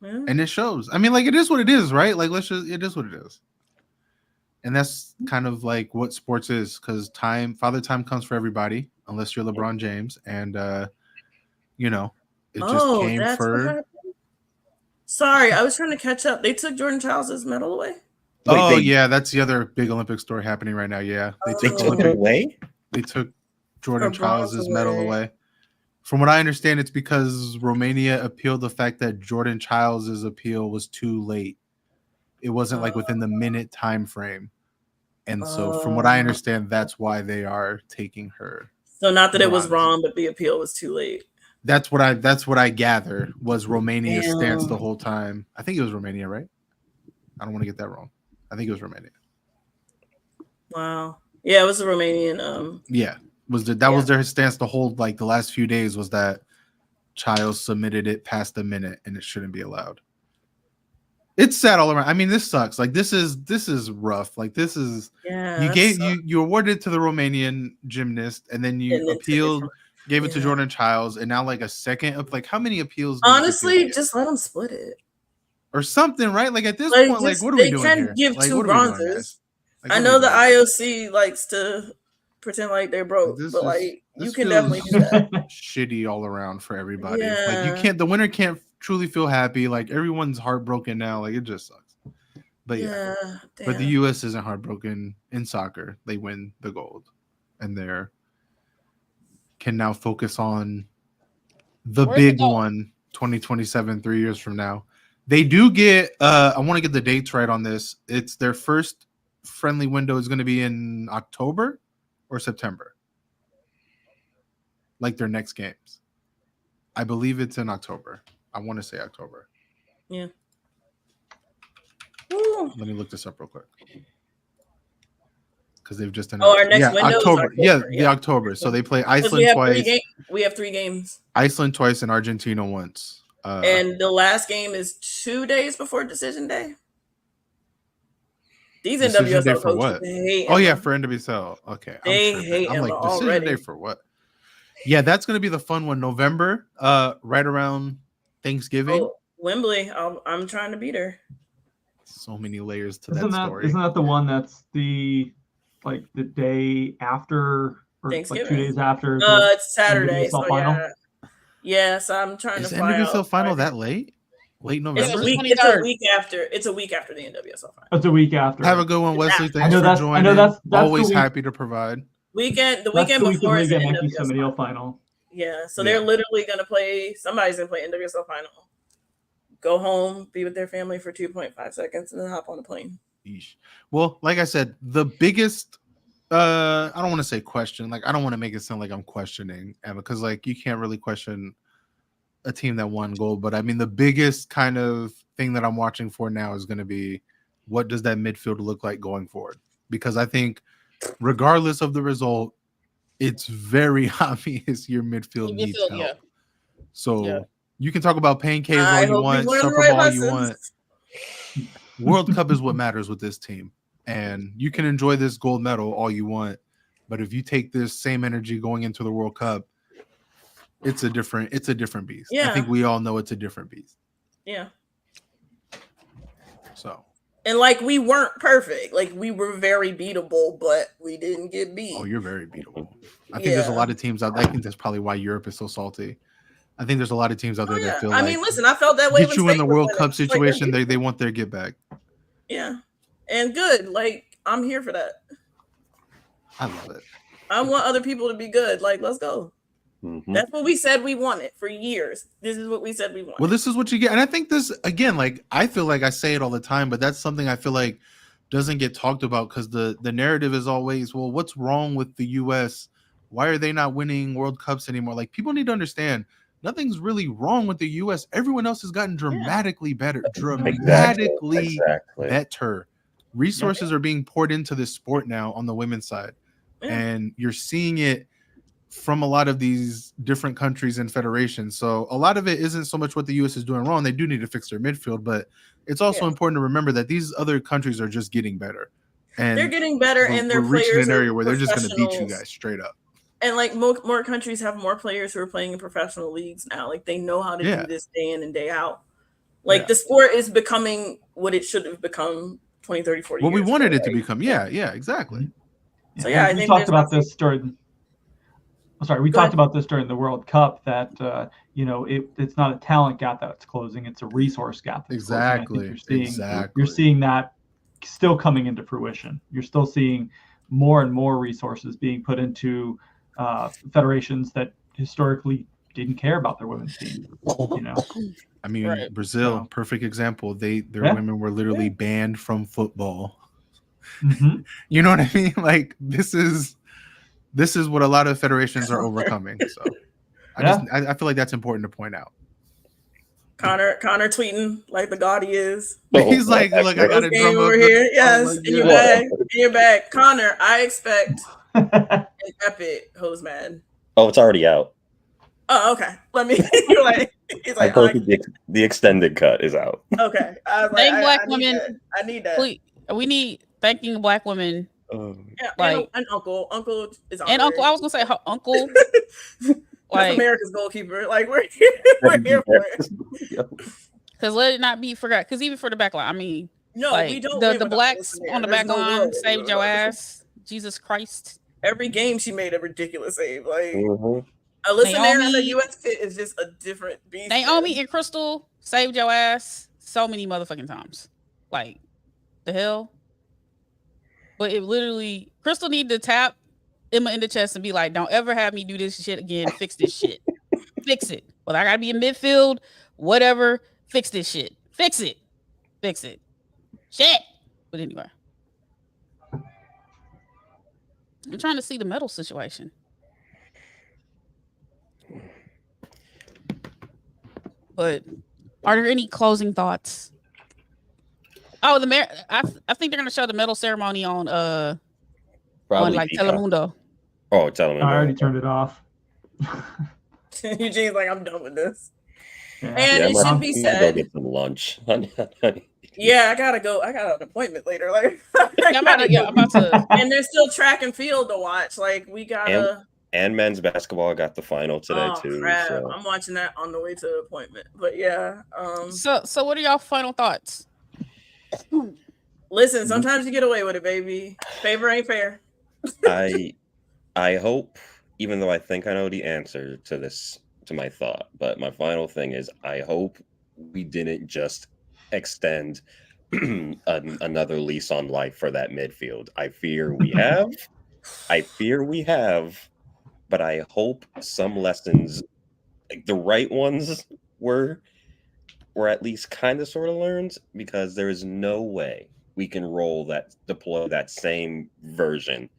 And it shows. I mean, like it is what it is, right? Like it is what it is. And that's kind of like what sports is, because father time comes for everybody, unless you're LeBron James. And it just came for. Sorry, I was trying to catch up. They took Jordan Childs' medal away. Yeah, that's the other big Olympic story happening right now. Yeah, they took it away. They took Jordan Her bronze Childs' medal away. From what I understand, it's because Romania appealed the fact that Jordan Childs' appeal was too late. It wasn't like within the minute time frame. And so from what I understand, that's why they are taking her. So not that it was bronze. wrong, but the appeal was too late. That's what I gather was Romania's stance the whole time. I think it was Romania, right? I don't want to get that wrong. I think it was Romania. Wow. Yeah, it was the Romanian. Yeah. Was their stance the whole like the last few days was that Childs submitted it past a minute and it shouldn't be allowed. It's sad all around. I mean, this sucks. Like this is rough. Like this is you awarded it to the Romanian gymnast and then you gave it to Jordan Childs and now like a second of like how many appeals? Honestly, just let them split it or something, right? Like at this point, like what are we doing here? They can give like, 2 bronzes. I know the IOC likes to pretend like they're broke, but like you can definitely do that. Shitty all around for everybody. Like the winner can't truly feel happy. Like everyone's heartbroken now. Like it just sucks. But but the US isn't heartbroken in soccer. They win the gold, and can now focus on the big one, 2027, 3 years from now. They do get. I want to get the dates right on this. It's their first friendly window is going to be in October or September. Like their next games. I believe it's in October. I want to say October. Yeah. Let me look this up real quick. Because they've just announced. Oh, our next window October. The October. So they play Iceland twice. We have 3 games. Iceland twice and Argentina once. And the last game is 2 days before decision day. These NWSL for what? For NWSL. Okay. They hate I'm Emma like, decision already. day for what? Yeah, that's going to be the fun one. November, right around Thanksgiving. Oh, Wembley. I'm trying to beat her. So many layers to that story. Isn't that the one that's the day after or Thanksgiving? Like 2 days after? It's Saturday. So final? Yeah, so I'm trying to find out. Is NWSL final that late? Late November? It's a week after. It's a week after the NWSL final. It's a week after. Have a good one, Wesley. Thanks for joining. I know that's always happy to provide. The weekend before is the NWSL final. Yeah, so they're literally going to play. Somebody's going to play NWSL final. Go home, be with their family for 2.5 seconds, and then hop on a plane. Yeesh. Well, like I said, the biggest. I don't want to say question. Like I don't want to make it sound like I'm questioning Emma because like you can't really question a team that won gold. But I mean, the biggest kind of thing that I'm watching for now is going to be what does that midfield look like going forward? Because I think regardless of the result, it's very obvious your midfield needs help. Yeah. So you can talk about pancakes all you want, supper all you want. World Cup is what matters with this team. And you can enjoy this gold medal all you want. But if you take this same energy going into the World Cup, it's a different beast. Yeah. I think we all know it's a different beast. Yeah. So. And like we weren't perfect. Like we were very beatable, but we didn't get beat. Oh, you're very beatable. I think there's a lot of teams out there. I think that's probably why Europe is so salty. I think there's a lot of teams out there that feel listen, I felt that way. Get you in the World Cup situation, they want their get back. Yeah. And good. Like I'm here for that. I love it. I want other people to be good. Like, let's go. Mm-hmm. That's what we said we wanted for years. This is what we said we wanted. Well, this is what you get. And I think this, again, like, I feel like I say it all the time, but that's something I feel like doesn't get talked about because the narrative is always, well, what's wrong with the U.S.? Why are they not winning World Cups anymore? Like, people need to understand nothing's really wrong with the U.S. Everyone else has gotten dramatically better. Dramatically better. Resources are being poured into this sport now on the women's side. And you're seeing it from a lot of these different countries and federations. So a lot of it isn't so much what the U.S. is doing wrong. They do need to fix their midfield, but it's also important to remember that these other countries are just getting better. And they're getting better, and they're reaching an area where they're just going to beat you guys straight up. And like more countries have more players who are playing in professional leagues now. Like they know how to do this day in and day out. Like the sport is becoming what it should have become 20, 30, 40 years we wanted ago, it to become. Yeah, exactly. So I think we talked about this during. We talked about this during the World Cup that it's not a talent gap that's closing; it's a resource gap. Exactly. You're seeing that still coming into fruition. You're still seeing more and more resources being put into federations that historically didn't care about their women's team. You know, I mean, Right. Brazil, So- perfect example. Their Yeah. women were literally banned from football. Mhm. You know what I mean? Like this is what a lot of federations are overcoming. So I feel like that's important to point out. Connor tweeting like the god he is. He's like, look, I got a Game drum over up. here. Yes, like, in your yeah. bag. In your bag. Connor, I expect an epic hose man. Oh, it's already out. Oh, okay. Let me. You're like, he's I like, posted the extended cut is out. okay. I was like, Thank Black I need women. that. I need that. Please, we need thanking Black women Yeah, like- and uncle is and Uncle. I was gonna say her uncle. That's Like, America's goalkeeper. Like we're here, we're here for it. because let it not be forgot. Because even for the back line, I mean, No, like we don't. the win without blacks Wilson there. on the There's back no line way. saved your ass. Jesus Christ. Every game she made a ridiculous save. Like Mhm. Alyssa Nair as a Naomi- US fit is just a different beast. Naomi and Crystal saved your ass so many motherfucking times. Like the hell. But it literally, Crystal need to tap Emma in the chest and be like, "Don't ever have me do this shit again. Fix this shit. Fix it. Well, I gotta be in midfield. Whatever. Fix this shit. Fix it. Fix it. Shit." But anyway, I'm trying to see the medal situation. But are there any closing thoughts? Oh, the mayor. I think they're gonna show the medal ceremony on Probably like Peacock. Telemundo. Oh, Telemundo. I already turned it off. Eugene's like, I'm done with this. Yeah. And it should be I'm gonna go said. get some lunch. Yeah, I gotta go. I got an appointment later. Like, I'm about to. and there's still track and field to watch. Like, we gotta. And men's basketball got the final today too. Crap. So. I'm watching that on the way to the appointment. But yeah. So what are y'all final thoughts? Listen, sometimes you get away with it, baby. Favor ain't fair. I hope, even though I think I know the answer to this, to my thought, but my final thing is I hope we didn't just extend another lease on life for that midfield. I fear we have, but I hope some lessons, like the right ones, were at least kind of sort of learned, because there is no way we can deploy that same version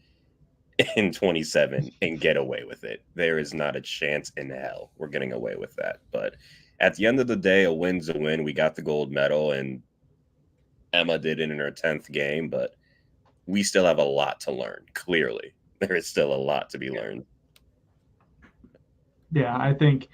in 27 and get away with it. There is not a chance in hell we're getting away with that. But at the end of the day, a win's a win. We got the gold medal, and Emma did it in her 10th game, but we still have a lot to learn. Clearly, there is still a lot to be learned. Yeah, I think,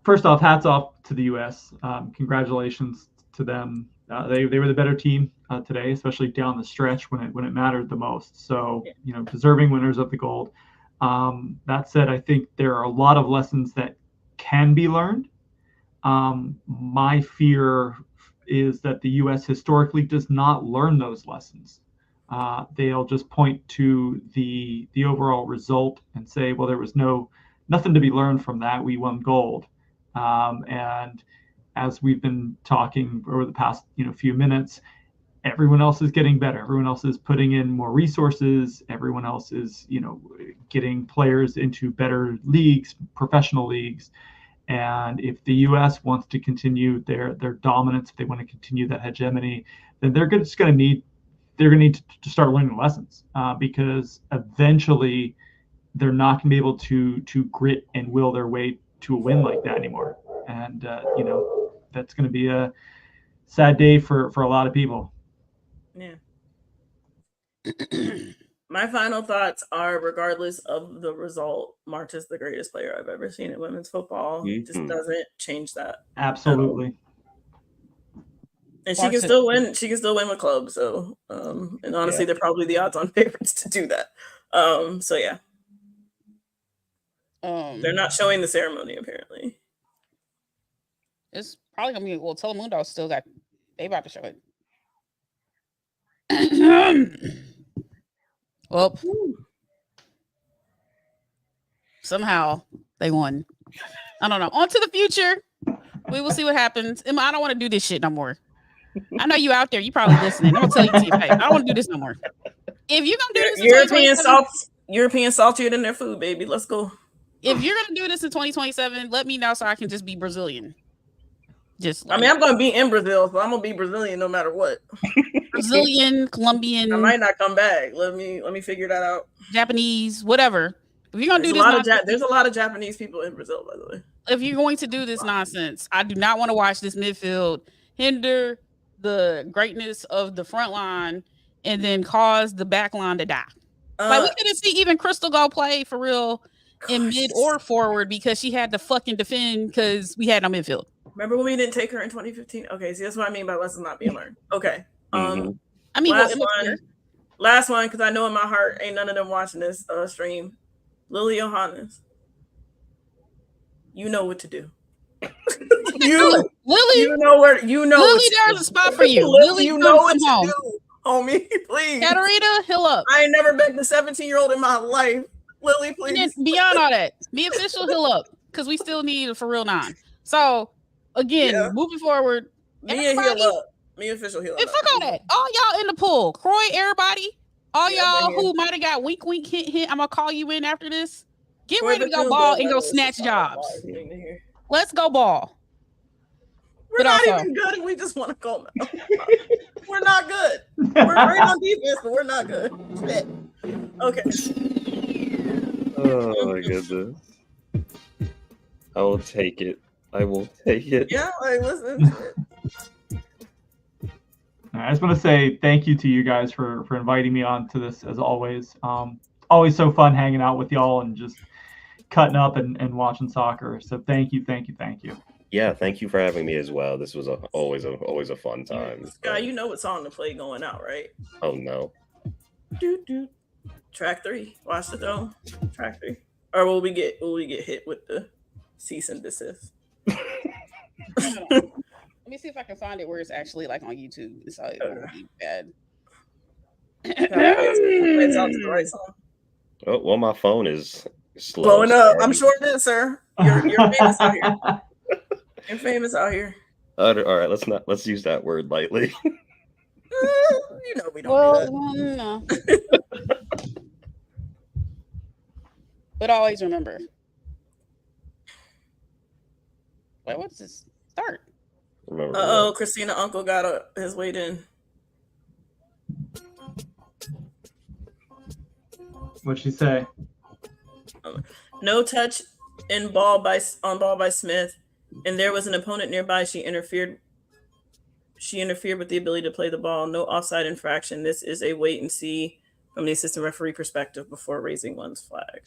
first off, hats off to the U.S. Congratulations to them. They were the better team today, especially down the stretch when it mattered the most. So, deserving winners of the gold. That said, I think there are a lot of lessons that can be learned. My fear is that the U.S. historically does not learn those lessons. They'll just point to the overall result and say, well, there was nothing to be learned from that. We won gold. And as we've been talking over the past few minutes, everyone else is getting better. Everyone else is putting in more resources. Everyone else is getting players into better leagues, professional leagues. And if the U.S. wants to continue their dominance, if they want to continue that hegemony, then they're going to need to start learning lessons, because eventually they're not going to be able to grit and will their way to a win like that anymore. And that's going to be a sad day for a lot of people. Yeah. My final thoughts are, regardless of the result, March is the greatest player I've ever seen in women's football. Mm-hmm. Just doesn't change that. Absolutely. And she can still win. She can still win with club. So, and honestly, they're probably the odds-on favorites to do that. So yeah. They're not showing the ceremony apparently. It's probably gonna be Telemundo still got. They about to show it. Well, somehow they won. I don't know. On to the future. We will see what happens. Emma, I don't want to do this shit no more. I know you out there. You probably listening. I'm gonna tell you to your face. I don't want to do this no more. if you're gonna do this in European 2027, European saltier than their food, baby. Let's go. if you're gonna do this in 2027, let me know so I can just be Brazilian. Just like, I mean, I'm gonna be in Brazil, so I'm gonna be Brazilian no matter what. Brazilian, Colombian, I might not come back. Let me figure that out. Japanese, whatever. If you're gonna There's do a this, lot of there's a lot of Japanese people in Brazil, by the way. if you're going to do this nonsense, I do not want to watch this midfield hinder the greatness of the front line and then cause the back line to die. Like we couldn't see even Crystal go play for real in mid or forward because she had to fucking defend because we had no midfield. Remember when we didn't take her in 2015? Okay, see that's what I mean by lessons not being learned. Okay. I mean, last one, because I know in my heart ain't none of them watching this stream. Lily Johannes, you know what to do. Lily, you know where you know. Lily, there's a spot for you. Lily, you know what to do, homie. Please, Katarina, heal up. I ain't never begged a 17-year-old in my life. Lily, please. And then beyond all that, be official, heal up, because we still need a for real 9. So again, moving forward, me and heal up. Me official heal up. And fuck all that. All y'all in the pool, Croy, everybody. All y'all who might have got wink, hint. I'm gonna call you in after this. Get ready to go ball and go snatch jobs. Let's go ball. We're not even good, and we just want to go now. We're not good. We're great on defense, but we're not good. Shit. Okay. Oh my goodness. I will take it. Yeah, like listen. I just want to say thank you to you guys for inviting me on to this as always. Always so fun hanging out with y'all and just cutting up and watching soccer. So thank you. Yeah, thank you for having me as well. This was always a fun time. Sky, you know what song to play going out, right? Oh no. Track 3. Watch the throne. Track 3. Or will we get hit with the cease and desist? Let me see if I can find it where it's actually like on YouTube. So it won't be bad. It's out to the right song. Oh, well, my phone is slow. Blowing up. I'm sure it is, sir. You're famous out here. You're famous out here. All right, let's use that word lightly. You know we don't do that. No. But always remember. Wait, what's this? Start. Remember. Christina uncle got his weight in. What'd she say? No touch on ball by Smith, and there was an opponent nearby. She interfered with the ability to play the ball. No offside infraction. This is a wait and see from the assistant referee perspective before raising one's flag.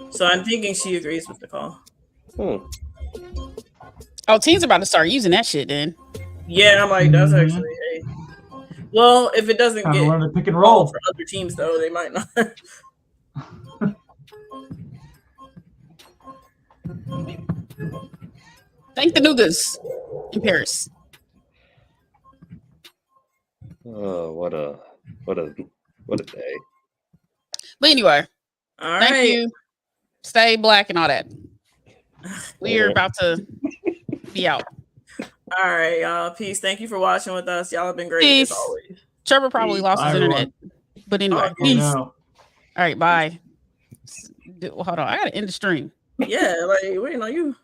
So I'm thinking she agrees with the call. Oh, teams are about to start using that shit then. Yeah, I'm like, that's actually hey. Well, if it doesn't get learn to pick and roll for other teams, though, they might not. Thank the Nugas in Paris. Oh, what a day. But anyway, all thank right. you. Stay black and all that. We're about to be out. All right, y'all. Peace. Thank you for watching with us. Y'all have been great Peace. as always. Trevor probably lost his internet. But anyway, peace. No. All right, bye. Hold on. I got to end the stream. Yeah, like, waiting on you.